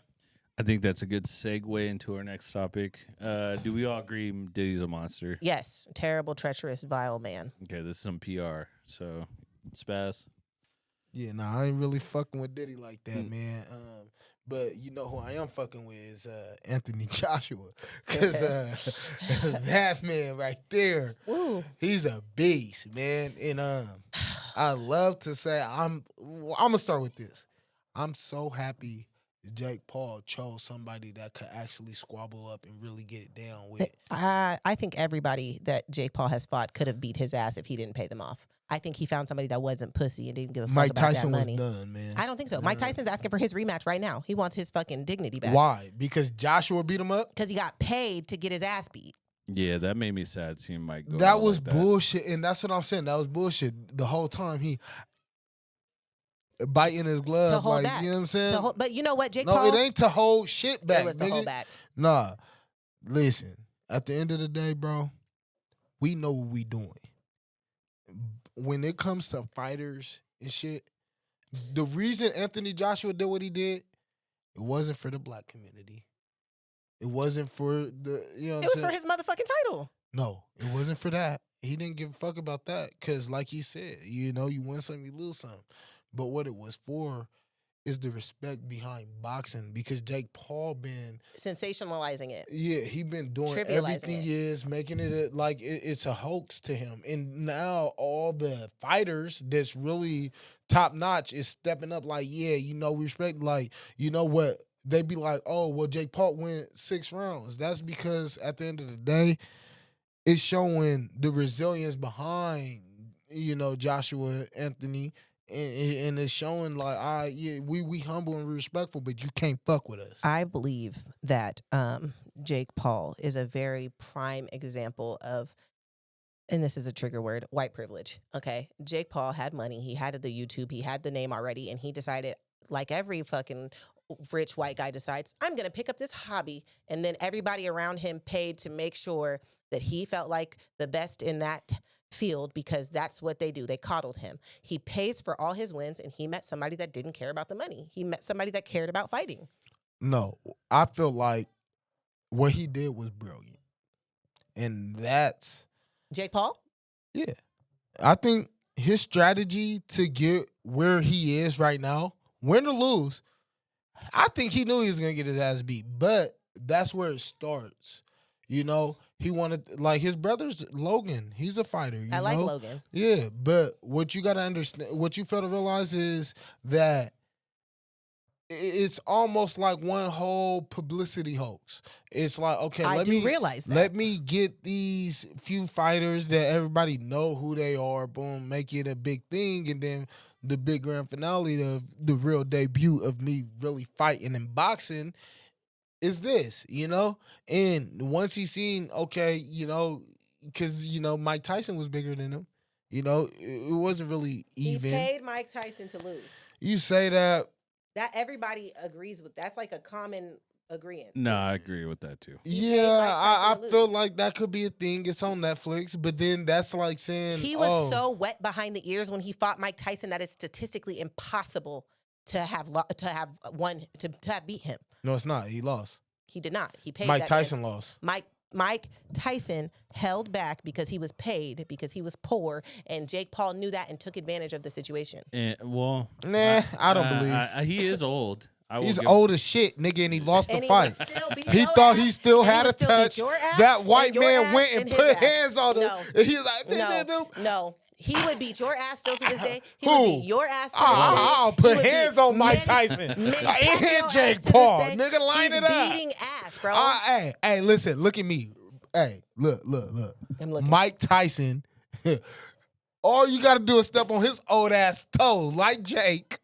I think that's a good segue into our next topic. Do we all agree Diddy's a monster? Yes. Terrible, treacherous, vile man. Okay, this is some PR. So, Spazz. Yeah, nah, I ain't really fucking with Diddy like that, man. But you know who I am fucking with is Anthony Joshua. Because that man right there, Woo. he's a beast, man. And I love to say, I'm going to start with this. I'm so happy Jake Paul chose somebody that could actually squabble up and really get it down with. I think everybody that Jake Paul has fought could have beat his ass if he didn't pay them off. I think he found somebody that wasn't pussy and didn't give a fuck Mike about Tyson that was money. done, man. I don't think so. Mike Tyson's asking for his rematch right now. He wants his fucking dignity back. Why? Because Joshua beat him up? Because he got paid to get his ass beat. Yeah, that made me sad seeing Mike go That out was like that. bullshit, and that's what I'm saying. That was bullshit. The whole time he biting his glove, To hold like, back. you know what I'm saying? But you know what, Jake No, Paul? it ain't to hold shit back, It was to nigga. hold back. Nah, listen, At the end of the day, bro, we know what we doing. When it comes to fighters and shit, the reason Anthony Joshua did what he did, it wasn't for the black community. It wasn't for the, you know what It was I'm for saying? his motherfucking title. No, it wasn't for that. He didn't give a fuck about that because, like he said, you know, you win some, you lose some. But what it was for is the respect behind boxing because Jake Paul been Sensationalizing it. yeah, he been doing Trivializing everything it. he is, making it like it's a hoax to him. And now all the fighters that's really top notch is stepping up like, yeah, you know, we respect, like, you know what? They be like, oh, well, Jake Paul went 6 rounds. That's because at the end of the day, it's showing the resilience behind, you know, Joshua Anthony. And it's showing like, yeah, we humble and respectful, but you can't fuck with us. I believe that Jake Paul is a very prime example of, and this is a trigger word, white privilege. Okay, Jake Paul had money. He had the YouTube. He had the name already, and he decided, like every fucking rich white guy decides, I'm going to pick up this hobby. And then everybody around him paid to make sure that he felt like the best in that field because that's what they do. They coddled him. He pays for all his wins, and he met somebody that didn't care about the money. He met somebody that cared about fighting. No, I feel like what he did was brilliant. And that's, Jake Paul? yeah. I think his strategy to get where he is right now, win or lose, I think he knew he was going to get his ass beat. But that's where it starts. You know, he wanted, like his brother's Logan. He's a fighter. I like know? Logan. Yeah, but what you got to understand, what you fail to realize is that it's almost like one whole publicity hoax. It's like, okay, I do realize that. let me get these few fighters that everybody know who they are, boom, make it a big thing, and then the big grand finale of the real debut of me really fighting and boxing is this, you know? And once he seen, okay, you know, because, you know, Mike Tyson was bigger than him, you know, it wasn't really even. He paid Mike Tyson to lose. You say that. That everybody agrees with. That's like a common agreement. No, I agree with that too. He paid Yeah, Mike I Tyson to feel lose. like that could be a thing. It's on Netflix, but then that's like saying He was oh, so wet behind the ears when he fought Mike Tyson that it's statistically impossible to have beat him. No, it's not. He lost. He did not. He paid Mike that Tyson man. lost. Mike Tyson held back because he was paid, because he was poor, and Jake Paul knew that and took advantage of the situation. And, well, Nah, I don't believe. he is old. I will He's give- old as shit, nigga, and he lost And the he would fight. still beat He your thought ass, he still and he had would a still beat touch. your ass That white and your man ass went and his put ass. hands on him. No. And he was like, No. He would beat your ass still to this day. He Who? would beat your ass to this day. I'll He put would hands beat on Mike Manny- Tyson. Manny And Pacquiao Jake ass to this Paul. day. Nigga, line He's it up. beating ass, bro. Hey, listen, look at me. Hey, look. I'm looking. Mike Tyson. All you got to do is step on his old ass toe like Jake.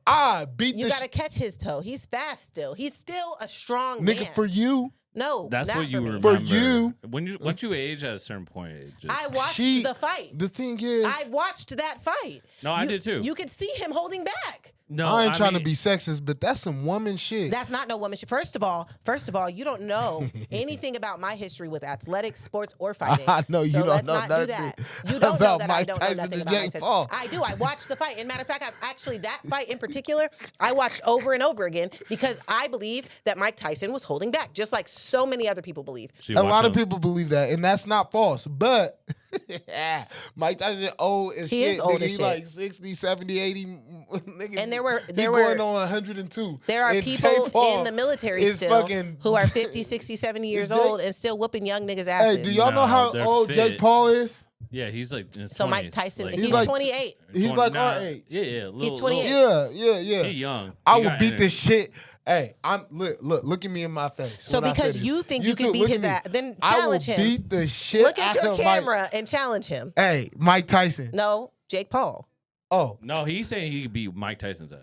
I beat You the got to catch his toe. He's fast still. He's still a strong nigga man. for you. No, That's not what you for me. remember. For you. Once you age at a certain point, it just, I watched She- the fight. The thing is, I watched that fight. No, I did too. You could see him holding back. no. I ain't trying mean, to be sexist, but that's some woman shit. That's not no woman shit. First of all, you don't know anything about my history with athletics, sports, or fighting. I know you so don't let's know not do nothing that. You don't know about that Mike I don't Tyson know nothing and about Jake Mike Tyson. Paul. I do. I watched the fight. And matter of fact, I've actually that fight in particular, I watched over and over again because I believe that Mike Tyson was holding back, just like so many other people believe. so you A watch lot of him- people believe that, and that's not false. But Mike Tyson old as He shit. is old nigga, as he shit. like 60, 70, 80 niggas. And there were- going on 102. There are And people Jake Paul in the military is still fucking- who are 50, 60, 70 years Jake- old and still whooping young niggas' asses. Hey, do y'all know No, how they're old fit. Jake Paul is? Yeah, he's like in his so 20s, Mike Tyson, like- he's like- 28. He's 20 like nah, our age. Yeah. He's 28. Yeah. He young. I He will got beat energy. this shit. Hey, I'm look at me in my face. So when I say because this. you think you can too, beat look at his me. ass, then I will challenge him. beat the shit Look at out your of Mike. camera and challenge him. Hey, Mike Tyson. No, Jake Paul. Oh, No, he's saying he could beat Mike Tyson's ass.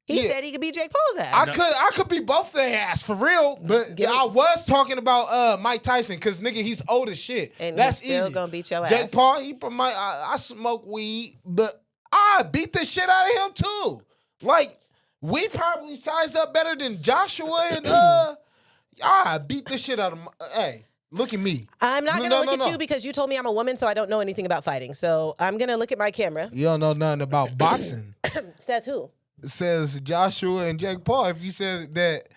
He Yeah. said he could beat Jake Paul's ass. I could beat both their ass for real, but Give me- I was talking about Mike Tyson because nigga he's old as shit. And That's he's still easy. gonna beat your Jake ass. Paul, I smoke weed, but I beat the shit out of him too. Like we probably size up better than Joshua and I beat the shit out of hey. Look at me. I'm not No, going to no, look no, at no. you because you told me I'm a woman, so I don't know anything about fighting. So I'm going to look at my camera. You don't know nothing about boxing. Says who? It says Joshua and Jake Paul. If you said that,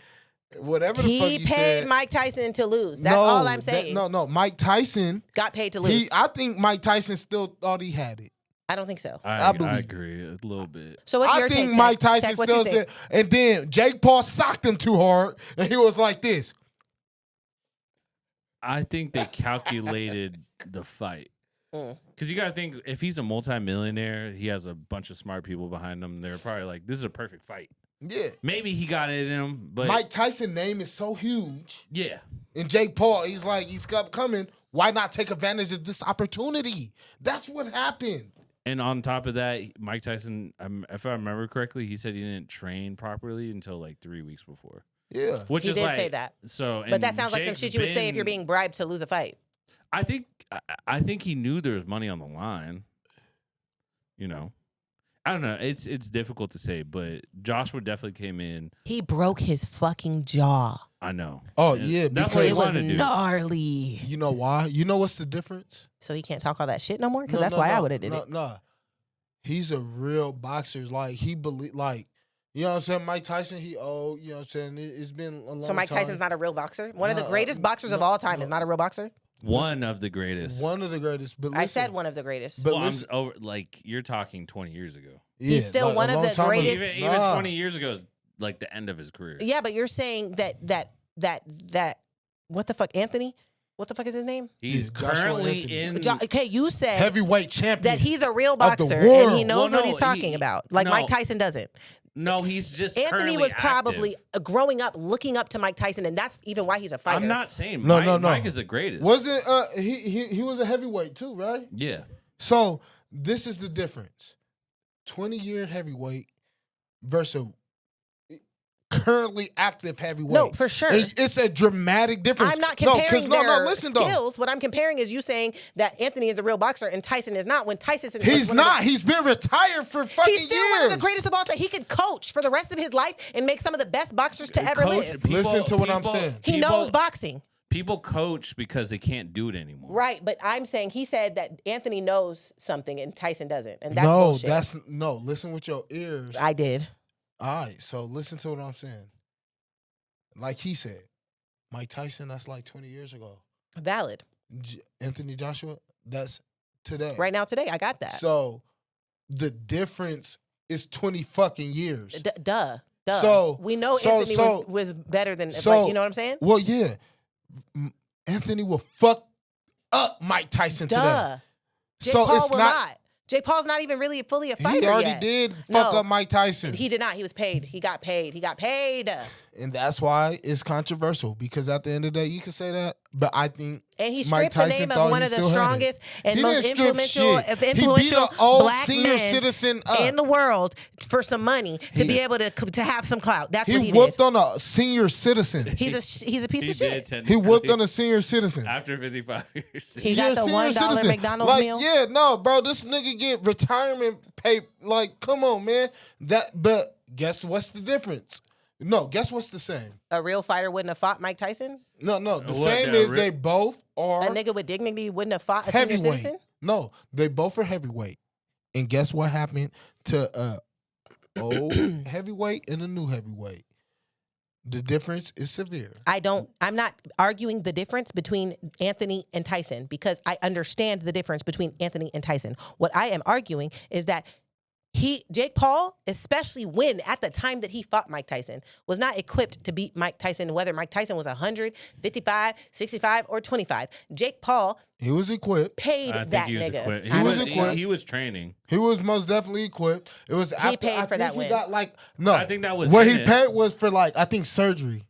whatever the fuck He you paid said. Mike Tyson to lose. That's all I'm saying. No. Mike Tyson. Got paid to lose. I think Mike Tyson still thought he had it. I don't think so. I believe I it. agree a little bit. So what's your I think take, Mike Tech? Tyson Tech, what you still think? said, and then Jake Paul socked him too hard, and he was like this. I think they calculated the fight. Because you got to think, if he's a multimillionaire, he has a bunch of smart people behind him. They're probably like, this is a perfect fight. Yeah. Maybe he got it in him, but Mike Tyson's name is so huge. yeah. And Jake Paul, he's like, he's upcoming. Why not take advantage of this opportunity? That's what happened. And on top of that, Mike Tyson, if I remember correctly, he said he didn't train properly until like 3 weeks before. Yeah. Which He is did like, say that. So, But that and sounds like some Jake's shit you would say if you're been- being bribed to lose a fight. I think he knew there was money on the line. You know, I don't know. It's difficult to say, but Joshua definitely came in. He broke his fucking jaw. I know. Oh, And yeah, that's because what he It was wanted to do. gnarly. You know why? You know what's the difference? So he can't talk all that shit no more? Because No, that's no, why I no, would have did it. No. He's a real boxer. Like, he believe, like, you know what I'm saying? Mike Tyson, you know what I'm saying? It's been a long time. So Mike Tyson's not a real boxer? One of the No, greatest boxers of no, all time no. is not a real boxer? One of the greatest. One of the greatest. But I said listen, one of the greatest. But Well, I'm listen, over, like you're talking 20 years ago. yeah, He's still like, one a of long the time ago. greatest- Even Nah. 20 years ago is like the end of his career. Yeah, but you're saying that what the fuck, Anthony? What the fuck is his name? He's Yeah, Joshua currently Anthony. in. Okay, you said Heavyweight champion. that he's a real the boxer and world. he knows Well, what he's no, talking about. Like no. Mike Tyson doesn't. No, he's just Anthony currently was probably active. growing up looking up to Mike Tyson, and that's even why he's a fighter. I'm not saying No, Mike, no, no. Mike is the greatest. Wasn't he was a heavyweight too, right? Yeah. So this is the difference. 20-year heavyweight versus currently active heavyweight. No, for sure. It's a dramatic difference. I'm not No, comparing 'cause- their listen though. skills. What I'm comparing is you saying that Anthony is a real boxer and Tyson is not. When Tyson is He's one of the- not. He's been retired for fucking He's still years. one of the greatest of all time. He could coach for the rest of his life and make some of the best boxers to ever Coach- live. Listen to what I'm saying. He knows boxing. People coach because they can't do it anymore. Right, but I'm saying he said that Anthony knows something and Tyson doesn't, and that's no, bullshit. that's no. Listen with your ears. I did. All right, so listen to what I'm saying. Like he said, Mike Tyson, that's like 20 years ago. Valid. Anthony Joshua, that's today. Right now, today, I got that. So the difference is 20 fucking years. Duh. So- we know so- Anthony so- was better than, so- like, you know what I'm saying? Well, yeah. Anthony will fuck up Mike Tyson today. Duh. Jake So Paul it's will not- not. Jake Paul's not even really fully a fighter He already yet. did fuck No. up Mike Tyson. He did not. He was paid. He got paid. And that's why it's controversial, because at the end of the day, you can say that, but I think And he Mike stripped the Tyson name thought of one he of the still had it. strongest and He most didn't strip influential, shit. He beat influential an old black senior men citizen up. in the world for some money to He- be able to have some clout. That's what He he whooped did. on a senior citizen. He's a piece He of did shit. He whooped technically on a senior citizen. after 55 years. He got You're a the senior $1 citizen. McDonald's like, meal. Yeah, no, bro, this nigga get retirement pay. Like, come on, man. But guess what's the difference? No, guess what's the same? A real fighter wouldn't have fought Mike Tyson. No, the What, same the is re- they both are A nigga with dignity wouldn't have fought a senior heavyweight. citizen. No, they both are heavyweight. And guess what happened to old heavyweight and a new heavyweight? The difference is severe. I'm not arguing the difference between Anthony and Tyson because I understand the difference between Anthony and Tyson. What I am arguing is that Jake Paul, especially when at the time that he fought Mike Tyson, was not equipped to beat Mike Tyson, whether Mike Tyson was 100, 55, 65, or 25. Jake Paul He was equipped. paid I think that he was nigga. equipped. I was don't- equipped. He was training. He was most definitely equipped. It was after paid I for think that he win. got like no. I think that was what in he it. paid was for like I think surgery.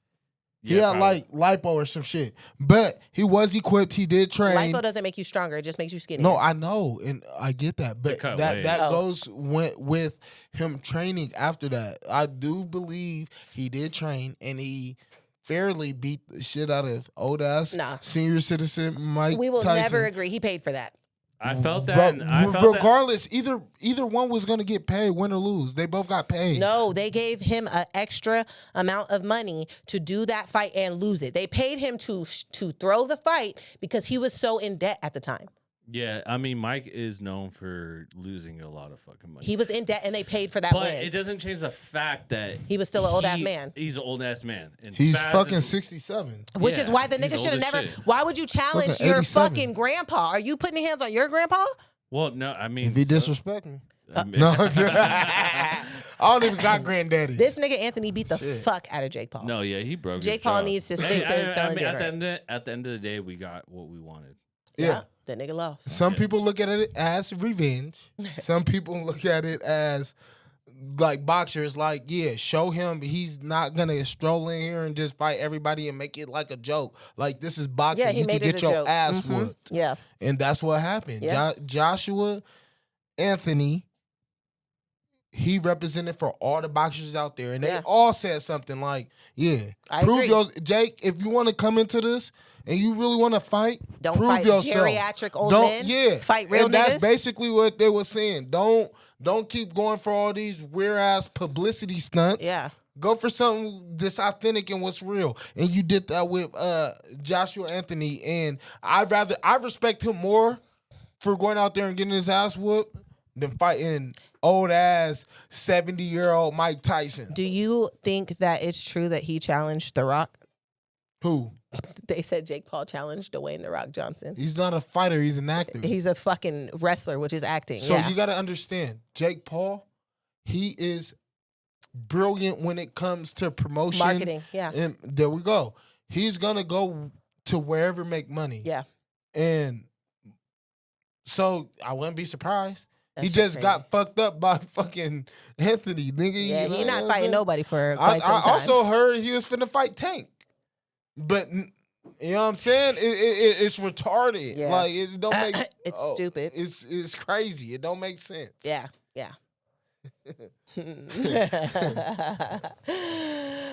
He Yeah, had probably. like lipo or some shit. But he was equipped. He did train. Lipo doesn't make you stronger; it just makes you skinnier. No, I know, and I get that, but cut that weight. that Oh. goes with him training after that. I do believe he did train, and he fairly beat the shit out of old ass Nah. senior citizen Mike we will Tyson. never agree. He paid for that. I felt that. I felt regardless, either one was gonna get paid, win or lose. They both got paid. No, they gave him an extra amount of money to do that fight and lose it. They paid him to throw the fight because he was so in debt at the time. Yeah, I mean, Mike is known for losing a lot of fucking money. He was in debt and they paid for that but win. it doesn't change the fact that he was still an old ass man. He's an old ass man. And He's Spazz fucking is- 67. Which is why the he's nigga should have old as never. shit. Why would you challenge Fucking your 87. fucking grandpa? Are you putting hands on your grandpa? Well, no, I mean, If he disrespect me. I mean- No, I don't even got granddaddy. This nigga Anthony beat the fuck out of Jake Paul. No, yeah, he broke. Jake his Paul jaw. needs to Hey, stick to his I selling mean, dinner. at the end of the day, we got what we wanted. Yeah. That nigga lost. Some people look at it as revenge. Some people look at it as like boxers, like, yeah, show him he's not gonna stroll in here and just fight everybody and make it like a joke. Like, this is boxing. Yeah, he you made can it get a your joke. ass Mhm. whooped. Yeah. And that's what happened. Yeah. Joshua Anthony, he represented for all the boxers out there. And they Yeah. all said something like, yeah, I prove agree. your Jake, if you want to come into this and you really want to fight, Don't prove fight yourself. geriatric old Don't, men. Yeah. Fight real and niggas. that's basically what they were saying. Don't keep going for all these weird ass publicity stunts. Yeah. Go for something that's authentic and what's real. And you did that with Joshua Anthony. And I respect him more for going out there and getting his ass whooped than fighting old ass 70-year-old Mike Tyson. Do you think that it's true that he challenged The Rock? Who? They said Jake Paul challenged Dwayne The Rock Johnson. He's not a fighter, he's an actor. He's a fucking wrestler, which is acting. So yeah. you gotta understand, Jake Paul, he is brilliant when it comes to promotion. Marketing, yeah. And there we go. He's gonna go to wherever make money. Yeah. And so I wouldn't be surprised. That He shit just crazy. got fucked up by fucking Anthony, nigga. Yeah, You know he's what not I'm fighting saying? nobody for I quite some time. also heard he was finna fight Tank. But you know what I'm saying? It's retarded. Yeah. Like, it don't make It's stupid. It's crazy. It don't make sense. Yeah, yeah.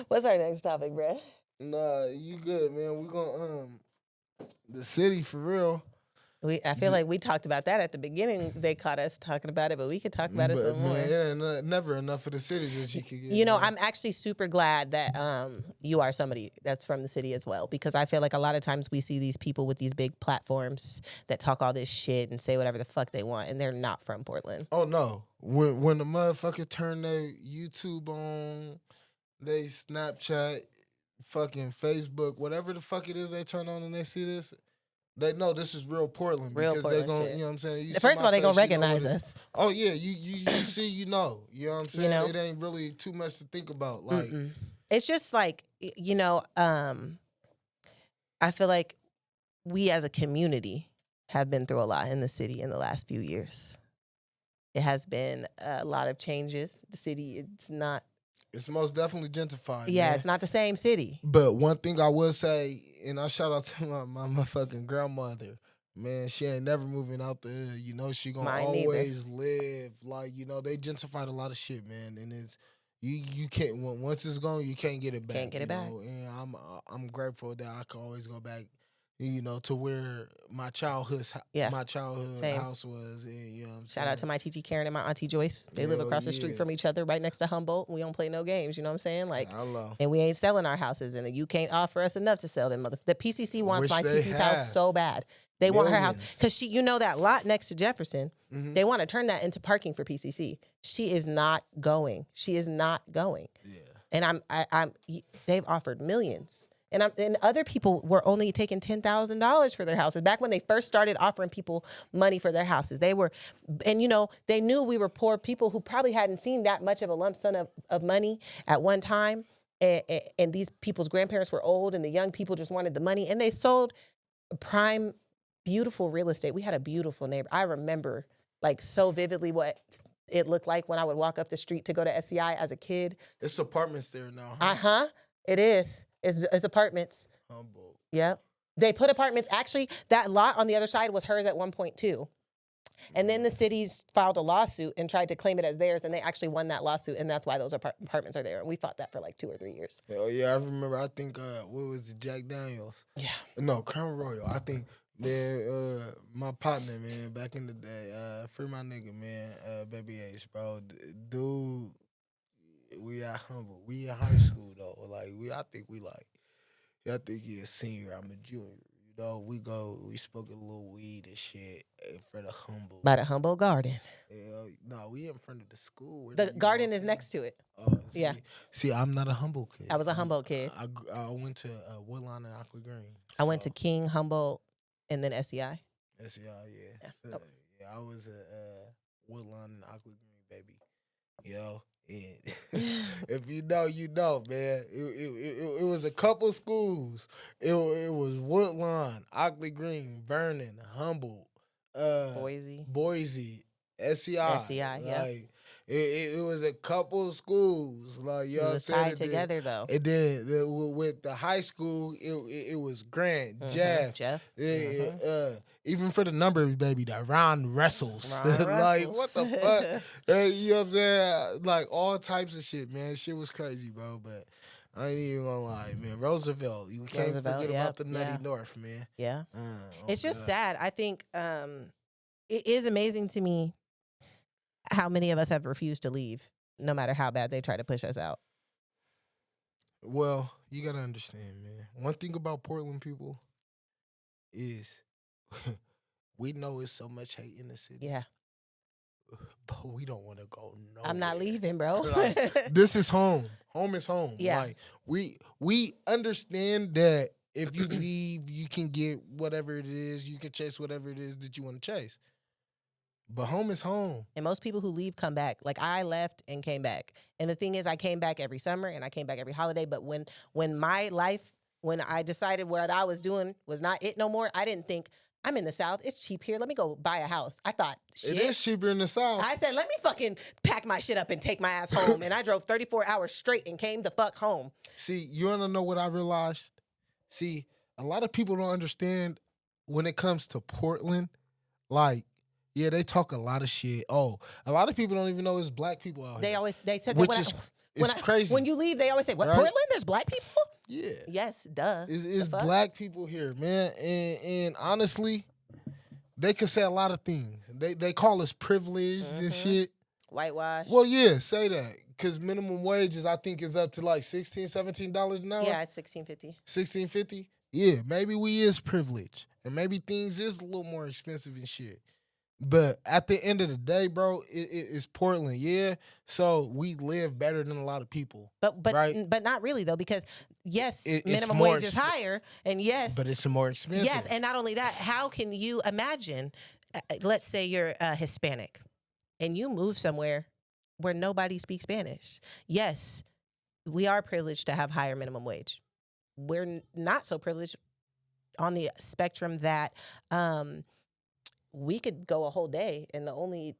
What's our next topic, bruh? Nah, you good, man. We gonna the city for real. I feel like we talked about that at the beginning. They caught us talking about it, but we could talk about it some more. Man, yeah, never enough for the city that you could get. You know, man. I'm actually super glad that you are somebody that's from the city as well, because I feel like a lot of times we see these people with these big platforms that talk all this shit and say whatever the fuck they want, and they're not from Portland. Oh no! When the motherfucker turn their YouTube on, they Snapchat, fucking Facebook, whatever the fuck it is they turn on and they see this, they know this is real Portland. Real because Portland they gonna, shit. you know what I'm saying? You see First of my all, they gonna face, you know recognize what it- us. Oh yeah, you see, you know what I'm saying? know? It ain't really too much to think about. Like, It's just like, you know, I feel like we as a community have been through a lot in the city in the last few years. It has been a lot of changes. The city, it's not, it's most definitely gentrified. yeah, man. it's not the same city. But one thing I will say, and I shout out to my motherfucking grandmother. Man, she ain't never moving out the hood. You know, she gonna Mine neither. always live. Like, you know, they gentrified a lot of shit, man. And it's you can't once it's gone, you can't get it back. Can't get it you back. know? And I'm grateful that I can always go back, you know, to where my childhood Yeah. Same. house was. And, you know what I'm Shout saying? out to my TT Karen and my auntie Joyce. They live Hell across the street yeah. from each other, right next to Humboldt. We don't play no games, you know what I'm saying? Like, Hello. and we ain't selling our houses, and you can't offer us enough to sell them. The PCC wants Wish my they TT's had. house so bad. They want her house Millions. because you know that lot next to Jefferson. Mhm. They want to turn that into parking for PCC. She is not going. She is not going. Yeah. And they've offered millions. And other people were only taking $10,000 for their houses. Back when they first started offering people money for their houses, they were, and you know, they knew we were poor people who probably hadn't seen that much of a lump sum of money at one time. And these people's grandparents were old, and the young people just wanted the money, and they sold prime, beautiful real estate. We had a beautiful neighbor. I remember like so vividly what it looked like when I would walk up the street to go to SEI as a kid. It's apartments there now. Uh-huh. It is. It's apartments. Humboldt. Yep. They put apartments. Actually, that lot on the other side was hers at one point too. And then the cities filed a lawsuit and tried to claim it as theirs, and they actually won that lawsuit, and that's why those apartments are there. And we fought that for like 2 or 3 years. Oh yeah, I remember. I think what was it, Jack Daniels? Yeah. No, Crown Royal. I think Man, my partner, man, back in the day, free my nigga, man, Baby Ace, bro. Dude, we are humble. We in high school though. Like I think he a senior. I'm a junior. You know, we smoke a little weed and shit in front of Humble. By the Humble Garden. No, we in front of the school. The garden is next to it. Yeah. See, I'm not a Humble kid. I was a Humboldt kid. I went to Woodlawn and Ockley Green. I went to King, Humboldt, and then SEI. SEI, yeah. Yeah, I was a Woodlawn and Ockley Green, baby. You know? And if you know, you know, man. It was a couple schools. It was Woodlawn, Ockley Green, Vernon, Humboldt, Boise, SEI. SEI, yeah. Like, it was a couple schools. Like, you know it was tied together, though. And then with the high school, it was Grant, Jeff. Even for the numbers, baby, that Ron wrestles. Like, what the fuck? You know what I'm saying? Like, all types of shit, man. Shit was crazy, bro. But I ain't even gonna lie, man. Roosevelt. You can't forget about the Nutty North, man. Yeah. It's just sad. I think it is amazing to me how many of us have refused to leave, no matter how bad they try to push us out. Well, you gotta understand, man. One thing about Portland people is we know it's so much hate in the city. Yeah. But we don't want to go nowhere. I'm not leaving, bro. Like, this is home. Home is home. Yeah. Like, we understand that if you leave, you can get whatever it is. You can chase whatever it is that you want to chase. But home is home. And most people who leave come back. Like, I left and came back. And the thing is, I came back every summer and I came back every holiday. But when my life, when I decided what I was doing was not it no more, I didn't think, I'm in the South. It's cheap here. Let me go buy a house. I thought, shit. It is cheaper in the South. I said, let me fucking pack my shit up and take my ass home. And I drove 34 hours straight and came the fuck home. See, you want to know what I realized? See, a lot of people don't understand when it comes to Portland. Like, yeah, they talk a lot of shit. Oh, a lot of people don't even know it's black people out here. They said which that it's crazy. When you leave, they always say, what, right? Portland? There's black people? Yeah. Yes, duh. It's black people here, man. And honestly, they can say a lot of things. They call us privileged and shit. Whitewash. Well, yeah, say that. Because minimum wages, I think, is up to like $16, $17 an hour. Yeah, it's $16.50. $16.50? Yeah, maybe we is privileged. And maybe things is a little more expensive and shit. But at the end of the day, bro, it's Portland, yeah. So we live better than a lot of people, but right? But not really though, because yes, minimum more wage is higher, and yes, but it's more expensive. Yes, and not only that, how can you imagine? Let's say you're Hispanic, and you move somewhere where nobody speaks Spanish. Yes, we are privileged to have higher minimum wage. We're not so privileged on the spectrum that. We could go a whole day and the only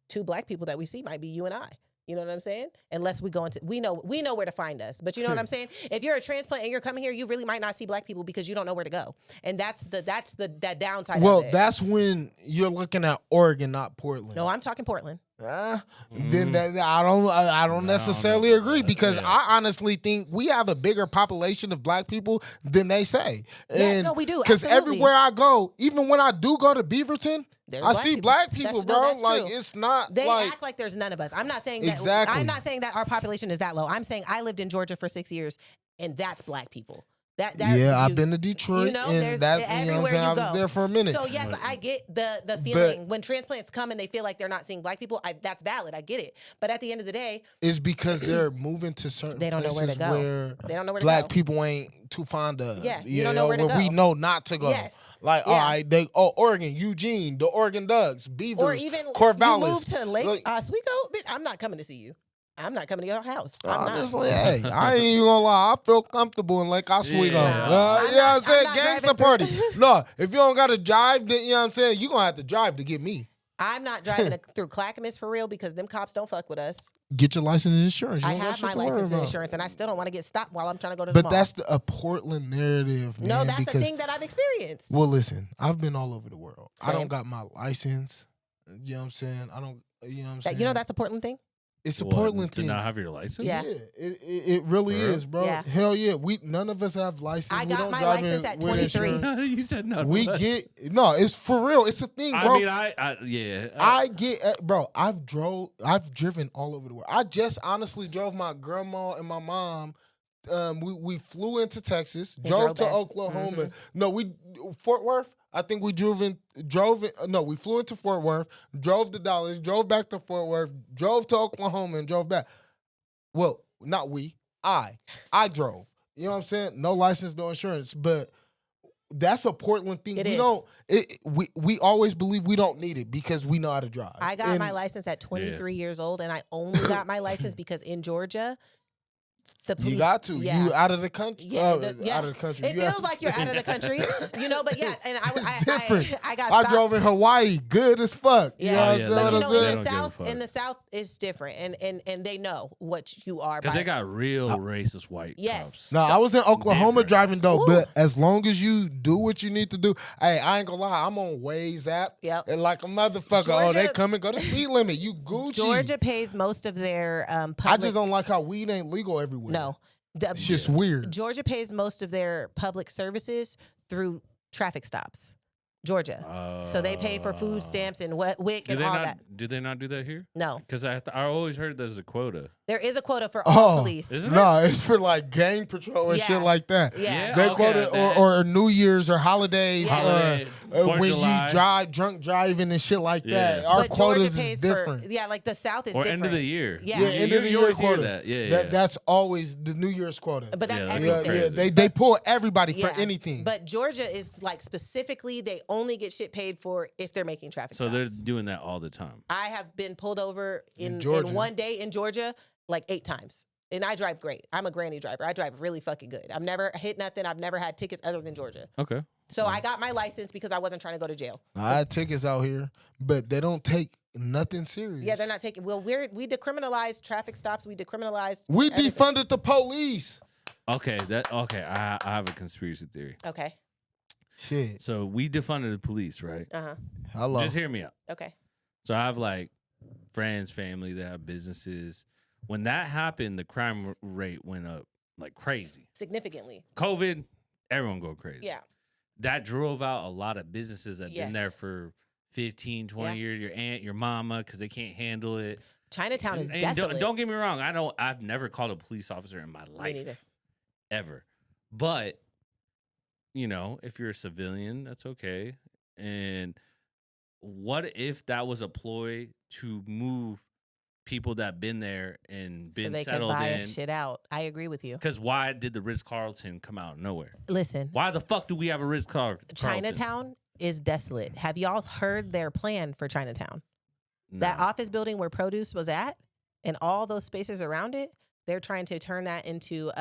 two black people that we see might be you and I. You know what I'm saying? Unless we go into, we know where to find us. But you know what I'm saying? If you're a transplant and you're coming here, you really might not see black people because you don't know where to go. And that's the downside well, of it. that's when you're looking at Oregon, not Portland. No, I'm talking Portland. Then I don't necessarily agree because I honestly think we have a bigger population of black people than they say. Yes, no, we do. Because everywhere I go, even when I do go to Beaverton, I see black people, bro. That's like true. It's not. They like, act like there's none of us. I'm not saying that. Exactly. I'm not saying that our population is that low. I'm saying I lived in Georgia for 6 years, and that's black people. I've been to Detroit, you know, and that, you know what I'm saying, I was there for a minute. So yes, I get the feeling when transplants come and they feel like they're not seeing black people. That's valid. I get it. But at the end of the day, it's because they're moving to certain they don't know where to go. Where they don't know where to black go. people ain't too fond of. Yeah, you don't know where to go. We know not to go. Yes. Like, all right, Oregon, Eugene, the Oregon Ducks, Beavers, or even Corvallis. You move to Lake Oswego, bitch, I'm not coming to see you. I'm not coming to your house. I'm not. Just like, hey, I ain't even gonna lie. I feel comfortable in Lake Oswego. You know what I'm saying? Gangsta party. No, if you don't got to drive, then, you know what I'm saying? You're going to have to drive to get me. I'm not driving through Clackamas for real because them cops don't fuck with us. Get your license and insurance. I have my license and insurance, and I still don't want to get stopped while I'm trying to go to the mall. But that's a Portland narrative, man. No, that's the thing that I've experienced. Well, listen, I've been all over the world. Same. I don't got my license. You know what I'm saying? I don't, you know what I'm saying? You know that's a Portland thing? It's a What, Portland to thing. not have your license? Yeah. It really For real? is, bro. Yeah. Hell yeah. None of us have license. I We got don't my drive license in at with 23. insurance. You said no. We no, it's for real. It's a thing, bro. I mean, yeah. I get, bro. I've driven all over the world. I just honestly drove my grandma and my mom. We flew into Texas, drove to back. Oklahoma. No, Fort Worth. I think we we flew into Fort Worth, drove to Dallas, drove back to Fort Worth, drove to Oklahoma, and drove back. Well, not we. I drove. You know what I'm saying? No license, no insurance, but. That's a Portland thing. It we is. don't. We always believe we don't need it because we know how to drive. I got my license at 23 years old, and I only got my license because in Georgia, the police. You got to. Yeah. You out of the country. Yeah, Out of the country. It You feels have- like you're out of the country, but yeah, and It's different. I got I stopped. drove in Hawaii, good as fuck. Yeah, You know Oh, what yeah, I'm they but saying? you know, They in don't the give a South, fuck. in the South, it's different, and they know what you are. Because by- they got real racist white Yes. cops. No, I was in Oklahoma different. driving though, Ooh. but as long as you do what you need to do, hey, I ain't gonna lie, I'm on Waze app, Yep. and like a motherfucker, they Georgia- come and go to speed limit. You Gucci. Georgia pays most of their public. I just don't like how weed ain't legal everywhere. No, It's just weird. Georgia pays most of their public services through traffic stops. Georgia, so they pay for food stamps and WIC Do and they all not? that. Do they not do that here? No, Because I always heard there's a quota. there is a quota for all police. Is it? No, it's for like gang patrol and Yeah. shit like that. Yeah. They okay, quoted that- or New Year's or holidays, Yeah. Holiday, 4th of when July. you drunk driving and shit like that. Yeah. Our But quotas Georgia pays is different. for like the South is or different. end of the year. Yeah. Yeah, You- end of the you year always hear quota. that. Yeah. That's always the New Year's quota. But that's Yeah, that's every yeah, state. yeah, crazy. they pull everybody Yeah. for anything. But Georgia is like specifically they only get shit paid for if they're making traffic So they're stops. doing that all the time. I have been pulled over In in Georgia. one day in Georgia like 8 times. And I drive great. I'm a granny driver. I drive really fucking good. I've never hit nothing. I've never had tickets other than Georgia. Okay. So I got my license because I wasn't trying to go to jail. I had tickets out here, but they don't take nothing serious. Yeah, they're not taking. Well, we decriminalized traffic stops. We decriminalized. We everything. defunded the police. Okay. I have a conspiracy theory. Okay. Shit. So we defunded the police, right? Hello. Just hear me out. Okay. So I have like friends, family that have businesses. When that happened, the crime rate went up like crazy. Significantly. COVID, everyone go crazy. Yeah. That drove out a lot of businesses that have Yes. been there for 15, 20 Yeah. years. Your aunt, your mama, because they can't handle it. Chinatown is And desolate. don't get me wrong. I've never called a police officer in my neither. life. Ever. But, you know, if you're a civilian, that's okay. And what if that was a ploy to move people that been there and so been they could settled buy in? shit out. I agree with you. Because why did the Ritz-Carlton come out of nowhere? Listen, Why the fuck do we have a Ritz-Carlton? Chinatown is desolate. Have y'all heard their plan for Chinatown? That No. office building where produce was at and all those spaces around it, they're trying to turn that into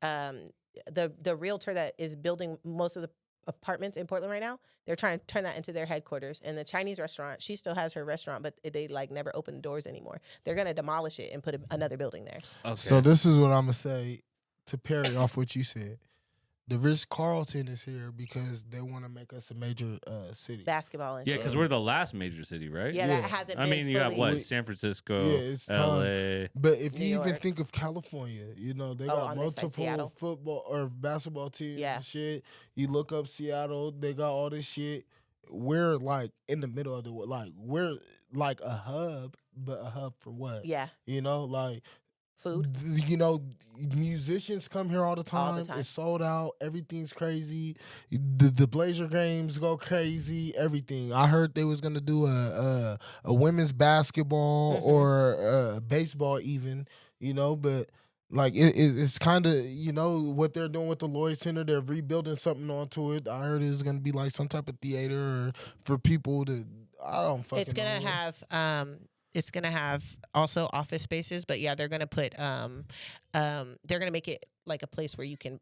the realtor that is building most of the apartments in Portland right now. They're trying to turn that into their headquarters. And the Chinese restaurant, she still has her restaurant, but they like never open the doors anymore. They're gonna demolish it and put another building there. Okay. So this is what I'm gonna say to parry off what you said. The Ritz-Carlton is here because they want to make us a major city. Basketball and yeah, shit. because we're the last major city, right? yeah, Yeah. that hasn't I been mean, you have fully- what? San Francisco, Yeah, it's time. LA. But if New you even York. think of California, you know, they Oh, got on this side, multiple Seattle. football or basketball teams Yeah. and shit. You look up Seattle, they got all this shit. We're like in the middle of the like we're like a hub, but a hub for what? Yeah, You know, like food. you know, musicians come here all the time. All the time. It's sold out. Everything's crazy. The Blazer games go crazy. Everything. I heard they was gonna do a women's basketball or baseball even. You know, but like it's kind of you know what they're doing with the Lloyd Center. They're rebuilding something onto it. I heard it's gonna be like some type of theater or for people to. I don't fucking. It's gonna know. have it's gonna have also office spaces, but yeah, they're gonna put they're gonna make it like a place where you can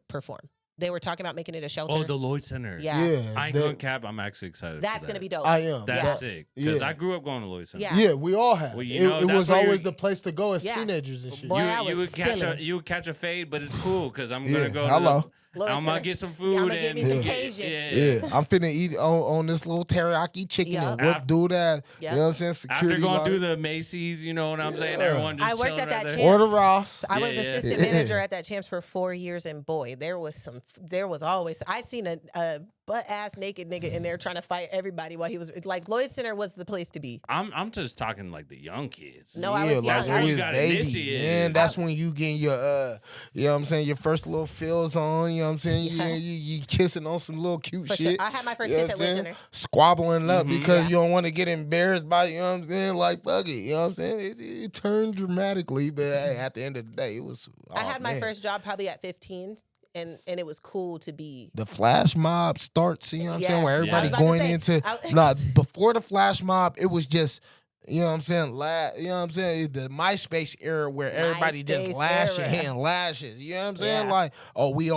perform. They were talking about making it a shelter. Oh, the Lloyd Center. Yeah. Yeah, I ain't they- going cap. I'm actually excited. That's for gonna that. be dope. I am. That's Yeah. sick. Because Yeah. I grew up going to Lloyd Center. Yeah. Yeah, we all have. Well, you know, it that's was where always you're- the place to go as Yeah. teenagers and shit. Boy, I was You would catch skillet. you would catch a fade, but it's cool because I'm Yeah, gonna go. hello. Lloyd I'm Center. gonna get some food. I'ma get me and some get- Cajun. Yeah, I'm finna eat on this little teriyaki chicken Yup. and whoop do that. Yep. You know what I'm saying? Security After going guard. through the Macy's, you know what I'm saying? Yeah. Everyone just I worked chilling at that right there. Champs. Order Ross. I was Yeah, yeah. assistant Yeah. manager at that Champs for 4 years, and boy, there was always I'd seen a butt ass naked nigga in there trying to fight everybody while he was like Lloyd Center was the place to be. I'm just talking like the young kids. No, I Yeah, was like young. when you you got baby, initiated. man. That's when you getting your you know what I'm saying, your first little feels on. You know what I'm saying? Yeah. You kissing on some little cute For sure. shit. I had my first You know kiss what at I'm Lloyd saying? Center. Squabbling up because Yeah. you don't want to get embarrassed by, you know what I'm saying? Like, fuck it. You know what I'm saying? It turned dramatically, but hey, at the end of the day, it was. I had my man. first job probably at 15, and it was cool to be. The flash mob starts, you know what I'm Yeah. saying? Where Yeah. everybody I was about going to say, into. Nah, before the flash mob, it was just. You know what I'm saying? You know what I'm saying? The MySpace era where everybody just MySpace lashing era. and lashes. You know what I'm saying? Yeah. Like, oh, we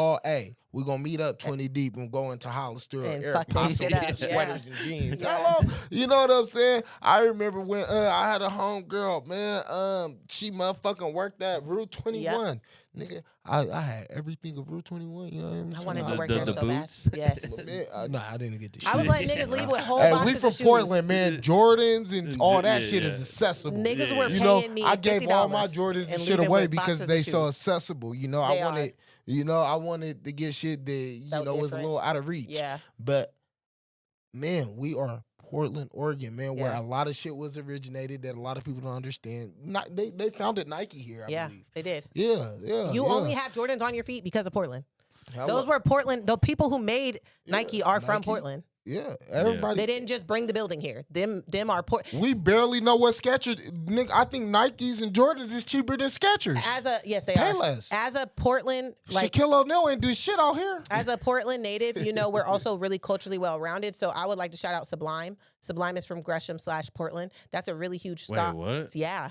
gonna meet up 20 deep and go into Hollister And or fuck that shit up, sweaters and jeans. Yeah. Hello? You know what I'm saying? I remember when I had a homegirl, man. She motherfucking worked at Route 21. Nigga, I had everything of Route 21. You know what I'm saying? I wanted to The- work the- there the so boots? bad. Yes. No, I didn't get the shit. I was letting niggas leave with whole Hey, boxes we from of shoes. Portland, man. Jordans and all that Yeah, shit yeah. is accessible. Niggas Yeah. were You paying know, me I gave all my $50 Jordans and and shit leaving away with because boxes they of so shoes. accessible. You know, They I wanted, are. I wanted to get shit that you Felt know was a different. little out of reach. Yeah. But man, we are Portland, Oregon, man, where Yeah. a lot of shit was originated that a lot of people don't understand. They founded Nike here, I Yeah, believe. they did. Yeah. You yeah. only have Jordans on your feet because of Portland. Hello. Those were Portland. The people who made Nike are from Nike. Portland. Yeah, everybody. They didn't just bring the building here. Them are We barely know what Skechers. Nigga, I think Nikes and Jordans is cheaper than Skechers. yes, they Pay are. less. As a Portland Shaquille O'Neal ain't do shit out here. as a Portland native, you know, we're also really culturally well rounded. So I would like to shout out Sublime. Sublime is from Gresham/Portland. That's a really huge Wait, ska. what? Yeah.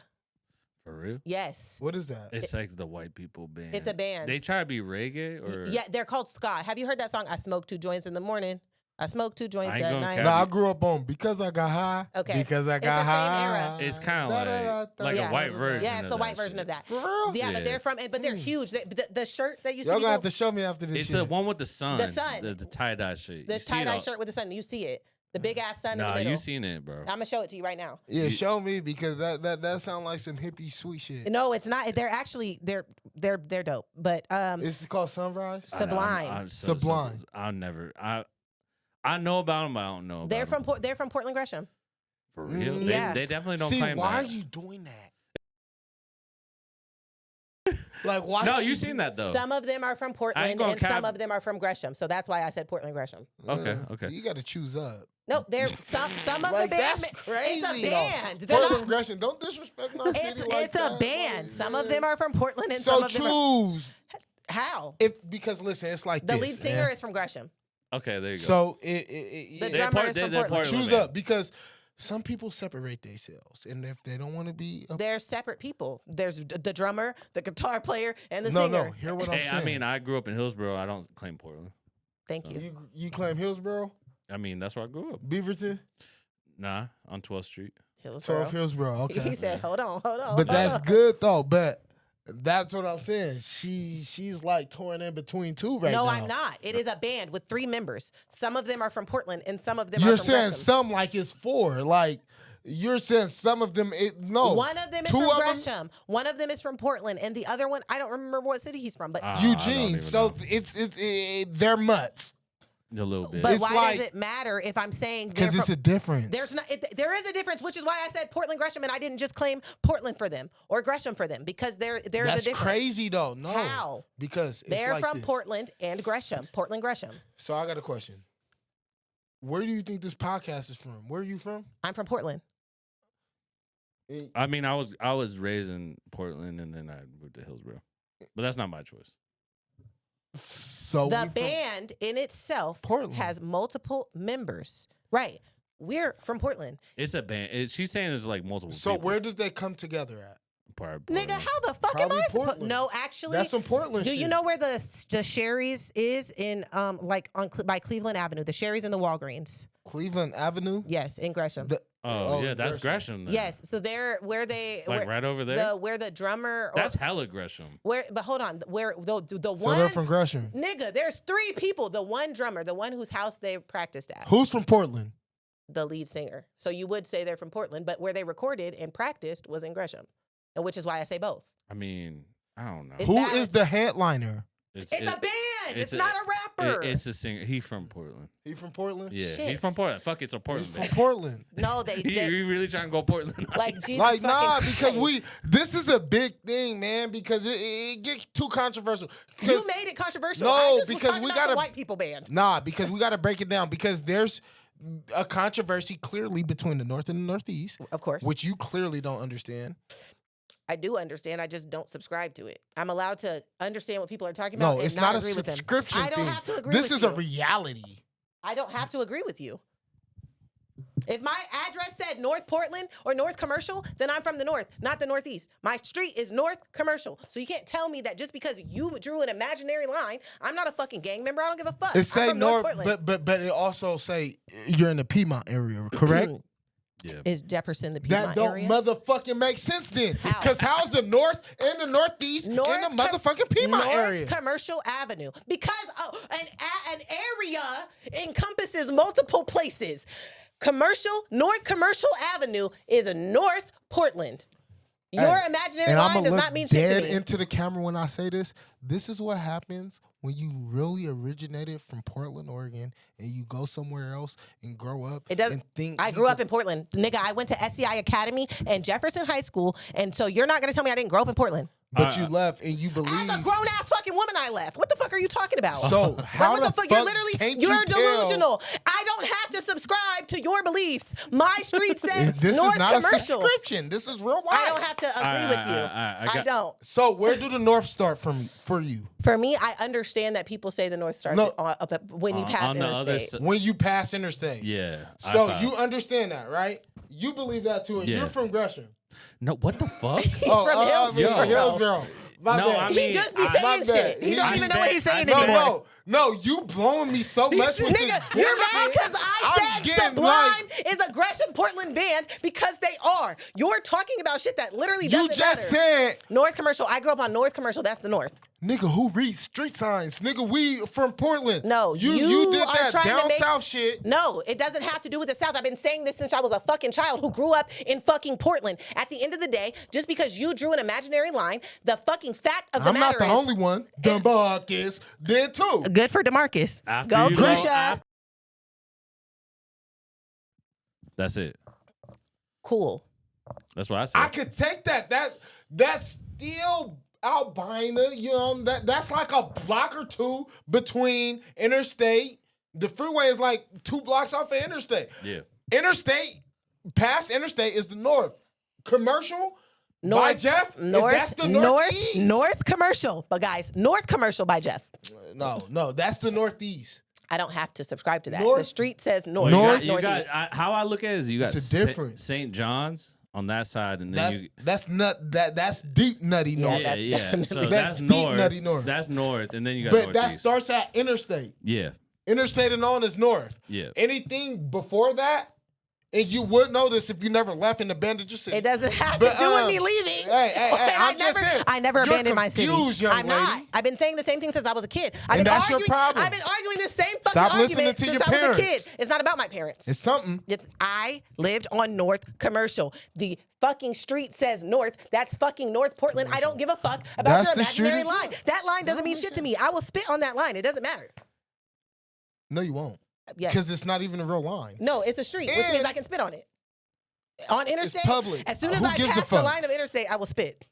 For real? Yes. What is that? It's like the white people band. It's a band. They try to be reggae or Yeah, they're called ska. Have you heard that song? I smoke 2 joints in the morning. I smoke 2 joints I ain't at gonna night. cap Nah, I grew up on Because I Got High. Okay. Because I It's Got the same high. era. It's kind of like Yeah. a white version. Yeah, it's of the white that version shit. of that. For real? Yeah, Yeah. but they're huge. The shirt that you see Y'all people, gonna have to show me after this It's shit. the one with the sun. The sun. The tie-dye shit. the You see it tie-dye all- shirt with the sun. You see it. The big ass sun in the Nah, middle. you seen it, bro. I'm gonna show it to you right now. Yeah, show me because that sound like some hippie sweet shit. No, it's not. They're actually they're dope. But It's called Sunrise. Sublime. I'm Sublime. I'll never. I know about them, but I don't know. About they're them. from Portland Gresham. For real. Yeah. They definitely don't See, claim why that. are you doing that? Like, why? No, she you seen that though. Some of them are from Portland gonna and some cap- of them are from Gresham. So that's why I said Portland Gresham. Okay, okay. You got to choose up. No, they're some of Like, the band. that's crazy. It's a though. band. They're Portland not- Gresham, don't disrespect my city like it's a that. band. Like, Some of man. them are from Portland and So some of them are choose. how? Because listen, it's like The this, lead singer man. is from Gresham. Okay, there you go. So The yeah. drummer is from they're Portland. choose band. up because some people separate themselves, and if they don't want to be, They're separate people. There's the drummer, the guitar player, and the no, singer. no. Hear what I'm Hey, saying. I mean, I grew up in Hillsborough. I don't claim Portland. Thank you. You claim Hillsborough, I mean, that's where I grew up. Beaverton, Nah, on 12th Street. 12 Hillsborough. Hillsborough. Okay, He said, "Hold on." but that's good though. But that's what I'm saying. She's like torn in between two right now. No, I'm not. It is a band with 3 members. Some of them are from Portland, and some of them You're are from saying Gresham. some like it's 4. Like you're saying some of them. No, One of them is 2 from of them- Gresham. One of them is from Portland, and the other one, I don't remember what city he's from. But I don't Eugene. even So know. it's they're mutts A little bit. but it's why like- does it matter if I'm saying they're because it's from, a difference. There's not. There is a difference, which is why I said Portland Gresham, and I didn't just claim Portland for them or Gresham for them because there's a That's difference. crazy though. No, How? because it's They're like from this. Portland and Gresham. Portland Gresham. So I got a question. Where do you think this podcast is from? Where are you from? I'm from Portland. I mean, I was raised in Portland and then I moved to Hillsborough, but that's not my choice. So The we from- band in itself Portland. has multiple members. Right. We're from Portland. It's a band. She's saying it's like multiple. So people. where did they come together at? Part of Nigga, Portland. how the fuck Probably am I supposed? Portland. No, actually, That's some Portland do shit. you know where the Sherry's is in by Cleveland Avenue? The Sherry's and the Walgreens. Cleveland Avenue? Yes, in Gresham. Oh, yeah, that's Gresham. Then. Yes, so they're where they right over there. where the drummer. That's hella Gresham. But hold on, where the So one they're from Gresham. nigga. There's 3 people. The one drummer, the one whose house they practiced at, Who's from Portland? the lead singer. So you would say they're from Portland, but where they recorded and practiced was in Gresham, and which is why I say both. I mean, I don't know. It's Who valid. is the headliner? It's a band. It's not a rapper. It's a singer. He from Portland. He from Portland? Yeah, Shit. he's from Portland. Fuck, it's a Portland. He's from band. Portland. No, they You really trying to go Portland? like Jesus. Like, nah, fucking because Christ. this is a big thing, man, because it gets too controversial. 'Cause- You made it controversial. No, I just because was we talking about gotta- the white people band. Nah, because we got to break it down, because there's a controversy clearly between the North and the Northeast, Of course, which you clearly don't understand. I do understand. I just don't subscribe to it. I'm allowed to understand what people are talking about. No, and it's not not a agree with them. subscription I don't thing. have to agree This with is you. a reality. I don't have to agree with you. If my address said North Portland or North Commercial, then I'm from the North, not the Northeast. My street is North Commercial. So you can't tell me that just because you drew an imaginary line, I'm not a fucking gang member. I don't give a fuck. It I'm say from North North, Portland. but it also say you're in the Piedmont area, correct? Yeah. Is Jefferson the That Piedmont don't area? motherfucking make sense then. How? Because how's the North and the Northeast in the motherfucking Piedmont North area? Commercial Avenue. Because an area encompasses multiple places. North Commercial Avenue is a North Portland. Your imaginary And line I'ma does look not mean shit dead to me. into the camera when I say this. This is what happens when you really originated from Portland, Oregon, and you go somewhere else and grow up. It does. And think I you grew up can- in Portland, nigga. I went to SCI Academy and Jefferson High School, and so you're not gonna tell me I didn't grow up in Portland. But you left and you As believe. a grown ass fucking woman, I left. What the fuck are you talking about? So how what the fuck? fuck You're literally can't you're you tell- delusional. I don't have to subscribe to your beliefs. My street says This North is not Commercial. a subscription. This is real life. I don't have to agree with you. I don't. So where do the North start for you? For me, I understand that people say the North Stars No. when you pass on the other interstate. side. When you pass interstate. Yeah. So I- you understand that, right? You believe that too, and Yeah. you're from Gresham. No, what the fuck? He's from Hillsborough. Hillsborough. My No, bad. I He mean, just be I- saying my shit. bad. He don't I even know what he's saying bet- anymore. No, you blowing me so much with this. Nigga, you're mad because I'm I said getting Sublime is a Gresham Portland band because they are. You're talking about shit that literally You doesn't just matter. said, North Commercial. I grew up on North Commercial. That's the North. nigga, who reads street signs? Nigga, we from Portland. No, you are did that trying down to make south shit. No, it doesn't have to do with the South. I've been saying this since I was a fucking child who grew up in fucking Portland. At the end of the day, just because you drew an imaginary line, the fucking fact of the I'm matter not the is, only one. DeMarcus did too. good for DeMarcus. After Go you Krisha. That's it. Cool. That's what I said. I could take that. That's still albina. You know, that's like a block or two between interstate. The freeway is like 2 blocks off of interstate. Yeah. Interstate, past interstate is the north. Commercial, by Jeff, that's the northeast. North Commercial. But guys, North Commercial by Jeff. No, that's the northeast. I don't have to subscribe to that. North- The street says North, Well, not you got, Northeast. how I look at it is you got It's a difference. St. John's on that side, and then That's deep nutty north. that's yeah. definitely- So That's that's deep north. nutty north. That's north, and then you got But that northeast. starts at interstate. Yeah. Interstate and on is north. Yeah. Anything before that, and you would know this if you never left and abandoned your city. It doesn't have to do with me leaving. Hey, And I'm I never you're abandoned my city. confused, young I'm not. lady. I've been saying the same thing since I was a kid. And that's your problem. I've been arguing the same fucking Stop listening argument to since your I was a parents. kid. It's not about my parents. It's something. I lived on North Commercial. The fucking street says North. That's fucking North Portland. I don't give a fuck about That's your the street imaginary it line. is. That line doesn't mean shit to me. I will spit on that line. It doesn't matter. No, you won't. Yes. Because it's not even a real line. No, it's a street, which And- means I can spit on it. On interstate, public. as soon as Who I gives a pass the fuck? line of interstate, I will spit.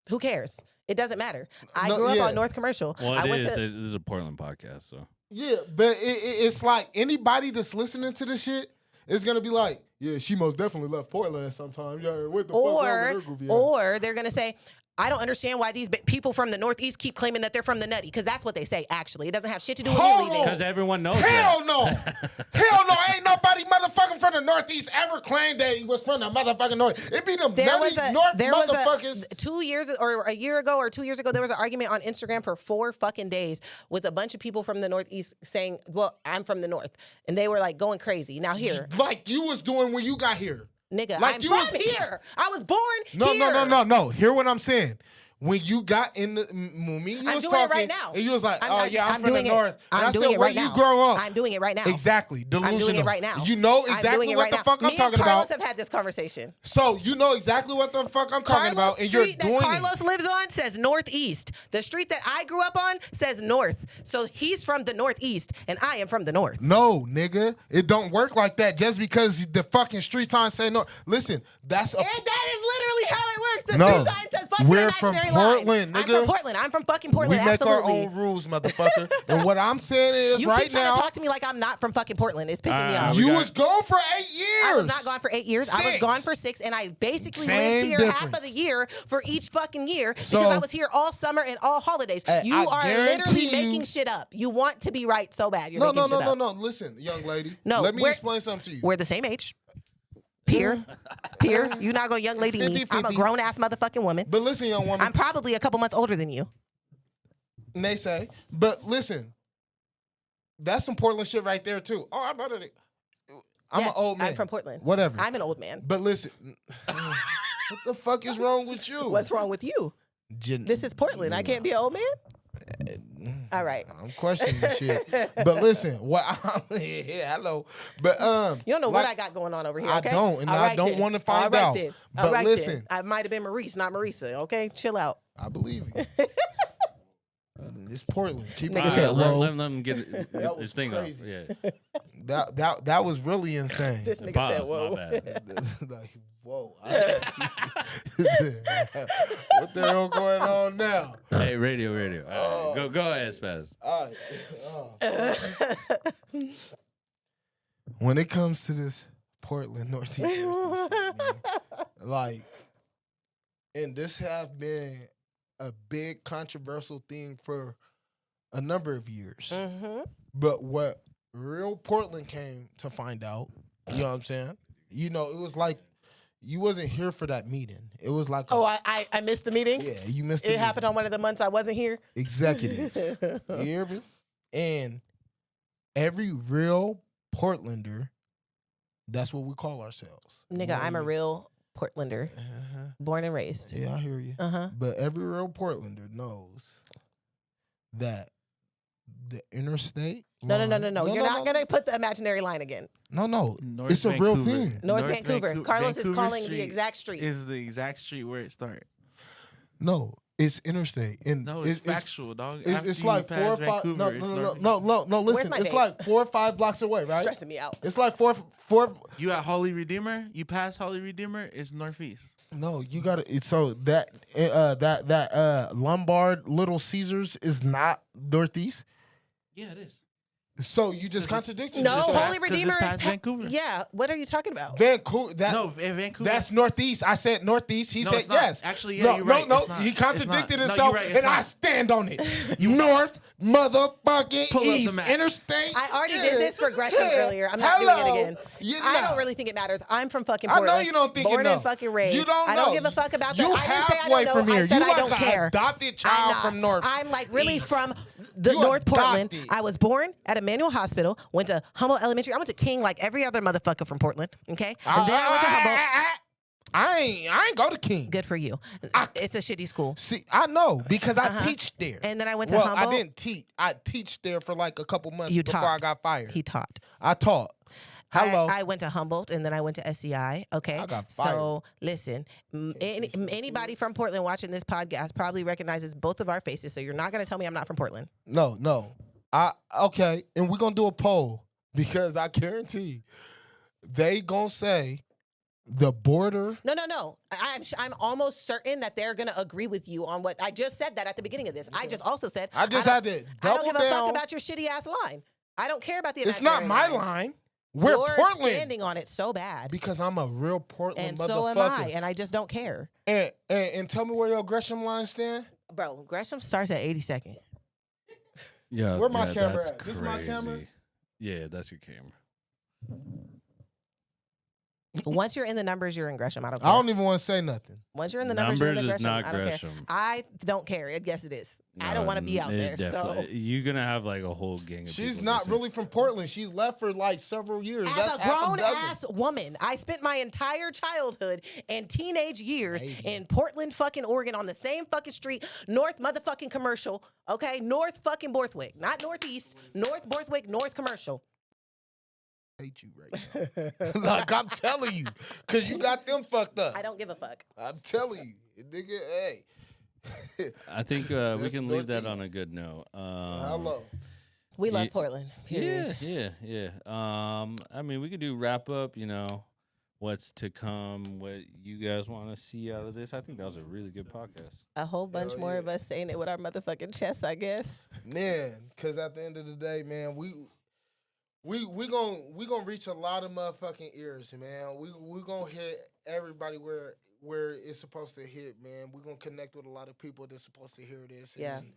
Who cares? It doesn't matter. I No, grew up yeah. on North Commercial. Well, I it went is. to This is a Portland podcast, so Yeah, but it's like anybody that's listening to this shit is going to be like, yeah, she most definitely left Portland at some time. Yeah, what the fuck wrong with her goofy ass? or they're gonna say, I don't understand why these people from the Northeast keep claiming that they're from the nutty, because that's what they say, actually. It doesn't have shit to do with Hold you leaving. on. Because everyone knows Hell that. no. Hell no. Ain't nobody motherfucking from the Northeast ever claimed that he was from the motherfucking North. It be them nutty North motherfuckers. 2 years or a year ago or 2 years ago, there was an argument on Instagram for 4 fucking days with a bunch of people from the Northeast saying, well, I'm from the North. And they were like going crazy. Now here. Like you was doing when you got here. Nigga, Like I'm you from was- here. I was born here. No. Hear what I'm saying. When you got in the, when me and you I'm was doing it talking, right now. and you was like, I'm I'm from the doing it. North. And I'm I doing said, it where right you now. grow up? I'm doing it right now. Exactly. Delusional. I'm doing it right now. You know I'm exactly doing it what right the now. fuck I'm Me talking and Carlos about. have had this conversation. So you know exactly what the fuck I'm talking about, and you're Street doing that Carlos it. lives on says Northeast. The street that I grew up on says North. So he's from the Northeast, and I am from the North. No, nigga, it don't work like that. Just because the fucking street sign say no. Listen, that's a. And that is literally how it works. The No. street sign says fucking We're from imaginary Portland, line. nigga. I'm from Portland. I'm from fucking Portland. We make Absolutely. our own rules, motherfucker. And what I'm saying is, You right keep trying now, to talk to me like I'm not from fucking Portland. It's pissing me off. you was gone for 8 years. I was not gone for 8 years. I was 6. gone for 6, and I basically Same lived here half of difference. the year for each fucking year So- because I was here all summer and all holidays. You I are guarantee literally you- making shit up. You want to be right so bad. You're No. making shit up. Listen, young lady. No, let me we're- explain something to you. We're the same age. Peer. You're not gonna young lady me. I'm a 50-50. grown ass motherfucking woman. But listen, young woman. I'm probably a couple months older than you. And they say, but listen, that's some Portland shit right there too. Oh, I'm better than. I'm Yes, an old man. I'm from Portland. Whatever. I'm an old man. But listen, what the fuck is wrong with you? What's wrong with you? This is Portland. I can't be an old man? All right. I'm questioning this shit. But listen, hello. But You don't know what like, I got going on over here, I okay? don't, and All I right don't then. want to find All right out. then. But All right listen, then. I might have been Maurice, not Marisa, okay? Chill out. I believe you. It's Portland. Keep Nigga it said, real, let, bro. let him get That his was thing crazy. off. Yeah. That was really insane. This nigga Pause, said, my whoa. bad. Like, whoa. What the hell going on now? Hey, radio. All right. Go ahead, Spazz. All right. When it comes to this Portland, Northeast, like, and this have been a big controversial thing for a number of years. Mm-hmm. But what real Portland came to find out, you know what I'm saying? You know, it was like you wasn't here for that meeting. It was like, Oh, I missed the meeting? yeah, you missed It happened on one of the months I wasn't here? executives. You hear me? And every real Portlander, that's what we call ourselves. Nigga, I'm a real Portlander, Uh-huh. born and raised. Yeah, I hear you. Uh-huh. But every real Portlander knows that the interstate. No. line- You're not going to put the imaginary line again. No. North It's a real Vancouver. thing. North Vancouver. Carlos is Vancouver calling the Street exact street. Is the exact street where it started. No, it's interstate. And No, it's factual, dog. It's After you like 4 or pass 5. Vancouver, it's North- No. Where's Listen, my it's date? like 4 or 5 blocks away, right? Stressing me out. It's like four. You at Holy Redeemer, you pass Holy Redeemer, it's Northeast. No, you got to. So that Lombard Little Caesars is not Northeast. Yeah, it is. So you just contradicted No, yourself. Holy 'cause it's Redeemer is past Vancouver. Yeah, what are you talking about? Vancouver. No, in Vancouver. That's Northeast. I said Northeast. He No, said it's not. yes. Actually, yeah, no, you're no, right. No, It's not. he It's contradicted not. No, himself, you're right. It's and I not. stand on it. North motherfucking Pull up the East map. Interstate. I already did this regression Yeah. earlier. I'm not Hello. doing it again. You I know. don't really think it matters. I'm from fucking I Portland. know you don't think born you know. and fucking raised. You don't know. I don't give a fuck about that. You I didn't say I halfway don't know. from here. I said You I like don't an care. adopted child I'm not. from North I'm like really East. from the You North Portland. adopted. I was born at Emmanuel Hospital, went to Humboldt Elementary. I went to King like every other motherfucker from Portland. Okay, and then I went to Humboldt. I ain't go to King. Good for you. It's a shitty school. See, I know because I teach there. And then I went to well, Humboldt. I didn't teach. I teach there for like a couple months You before taught. I got fired. He taught. I taught. Hello. I went to Humboldt and then I went to SEI. Okay. I got So listen, anybody from Portland watching this podcast probably recognizes both of our faces. So you're not going to tell me I'm not from Portland. No. Okay, and we're gonna do a poll because I guarantee they gonna say the border. No. I'm almost certain that they're going to agree with you on what I just said. That at the beginning of this, I just also said I just don't- had to I don't double give a down. fuck about your shitty ass line. I don't care about the. It's not imaginary my line. We're You're Portland. standing on it so bad. Because I'm a real Portland And motherfucker. so am I, and I just don't care. And tell me where your Gresham line stand. Bro, Gresham starts at 82nd. Yeah, Where my camera that's at? This my camera? crazy. Yeah, that's your camera. Once you're in the numbers, you're in Gresham. I don't care. I don't even want to say nothing. Once you're in the numbers, you're in the Numbers is Gresham. not I don't Gresham. care. I don't care. Yes, it is. I don't want to be out there. So You're gonna have like a whole gang of She's people not listening. really from Portland. She left for like several years. as That's a half grown dozen. ass woman, I spent my entire childhood and teenage years Maybe. in Portland, fucking Oregon, on the same fucking street, North motherfucking Commercial. Okay, North fucking Borthwick, not Northeast. North Borthwick, North Commercial. Hate you right now. Like I'm telling you, because you got them fucked up. I don't give a fuck. I'm telling you, nigga. Hey, I think we That's can leave that Northeast. on a good note. hello. We love Yeah. Portland. Period. Yeah. I mean, we could do wrap up. You know, what's to come, what you guys want to see out of this. I think that was a really good podcast. A whole bunch Hell more yeah. of us saying it with our motherfucking chests, I guess. Man, because at the end of the day, man, we gonna reach a lot of motherfucking ears, man. We gonna hit everybody where it's supposed to hit, man. We gonna connect with a lot of people that's supposed to hear this. Yeah. And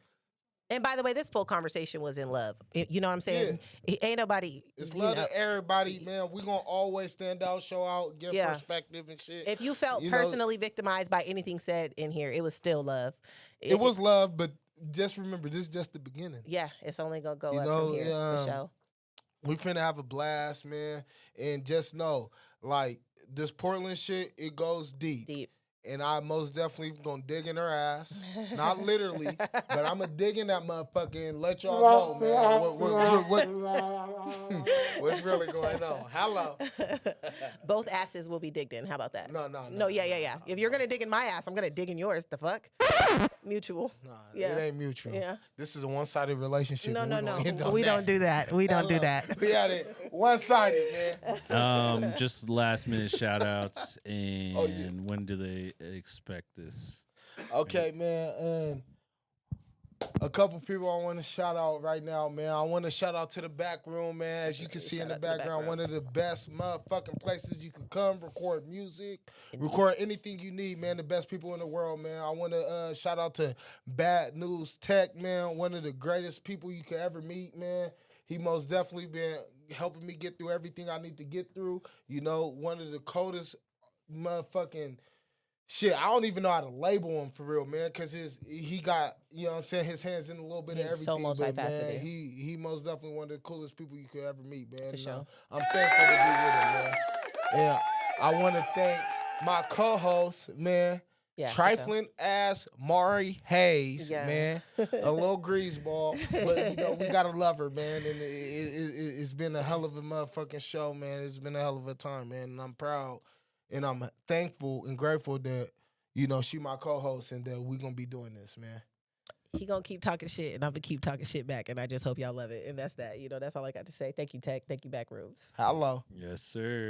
And by the way, this full conversation was in love. You know what I'm saying? Ain't nobody. it's you love know, to everybody, man. We gonna always stand out, show out, give Yeah. perspective and shit. If you felt You know, personally victimized by anything said in here, it was still love. it was love, but just remember, this is just the beginning. Yeah, it's only gonna go You up know, from here for sure. We finna have a blast, man. And just know, like, this Portland shit, it goes deep. Deep. And I most definitely gonna dig in her ass. Not literally, but I'm gonna dig in that motherfucker and let y'all know, man, what's really going on. Hello. Both asses will be digged in. How about that? No, Yeah. If you're gonna dig in my ass, I'm gonna dig in yours. The fuck? Mutual. Nah, Yeah. it ain't mutual. Yeah. This is a one-sided relationship. No. and we gonna end on We that. don't do that. We don't do Hello. that. We had it one-sided, man. Just last minute shout outs. And Oh, yeah. when do they expect this? Okay, man. And a couple people I want to shout out right now, man. I want to shout out to the back room, man. As you can see in Shout the out to the back background, one of rooms. the best motherfucking places you can come record music, record anything you need, man. The best people in the world, man. I want to shout out to Bad News Tech, man. One of the greatest people you could ever meet, man. He most definitely been helping me get through everything I need to get through. You know, one of the coldest motherfucking shit. I don't even know how to label him for real, man, because he got, you know what I'm saying, his hands in a little bit of He's everything. so but, man, multifaceted. he most definitely one of the coolest people you could ever meet, man. And, sure. I'm thankful to be with him, man. Yeah, I want to thank my co-host, man. Yeah, for Trifling ass Mauri Haze, Yeah. man. A little greaseball, but you know we gotta love her, man. And it's been a hell of a motherfucking show, man. It's been a hell of a time, man. And I'm proud and I'm thankful and grateful that you know she my co-host and that we gonna be doing this, man. He gonna keep talking shit, and I'm gonna keep talking shit back, and I just hope y'all love it. And that's that. You know, that's all I got to say. Thank you, Tech. Thank you, Backrooms. Hello. Yes, sir.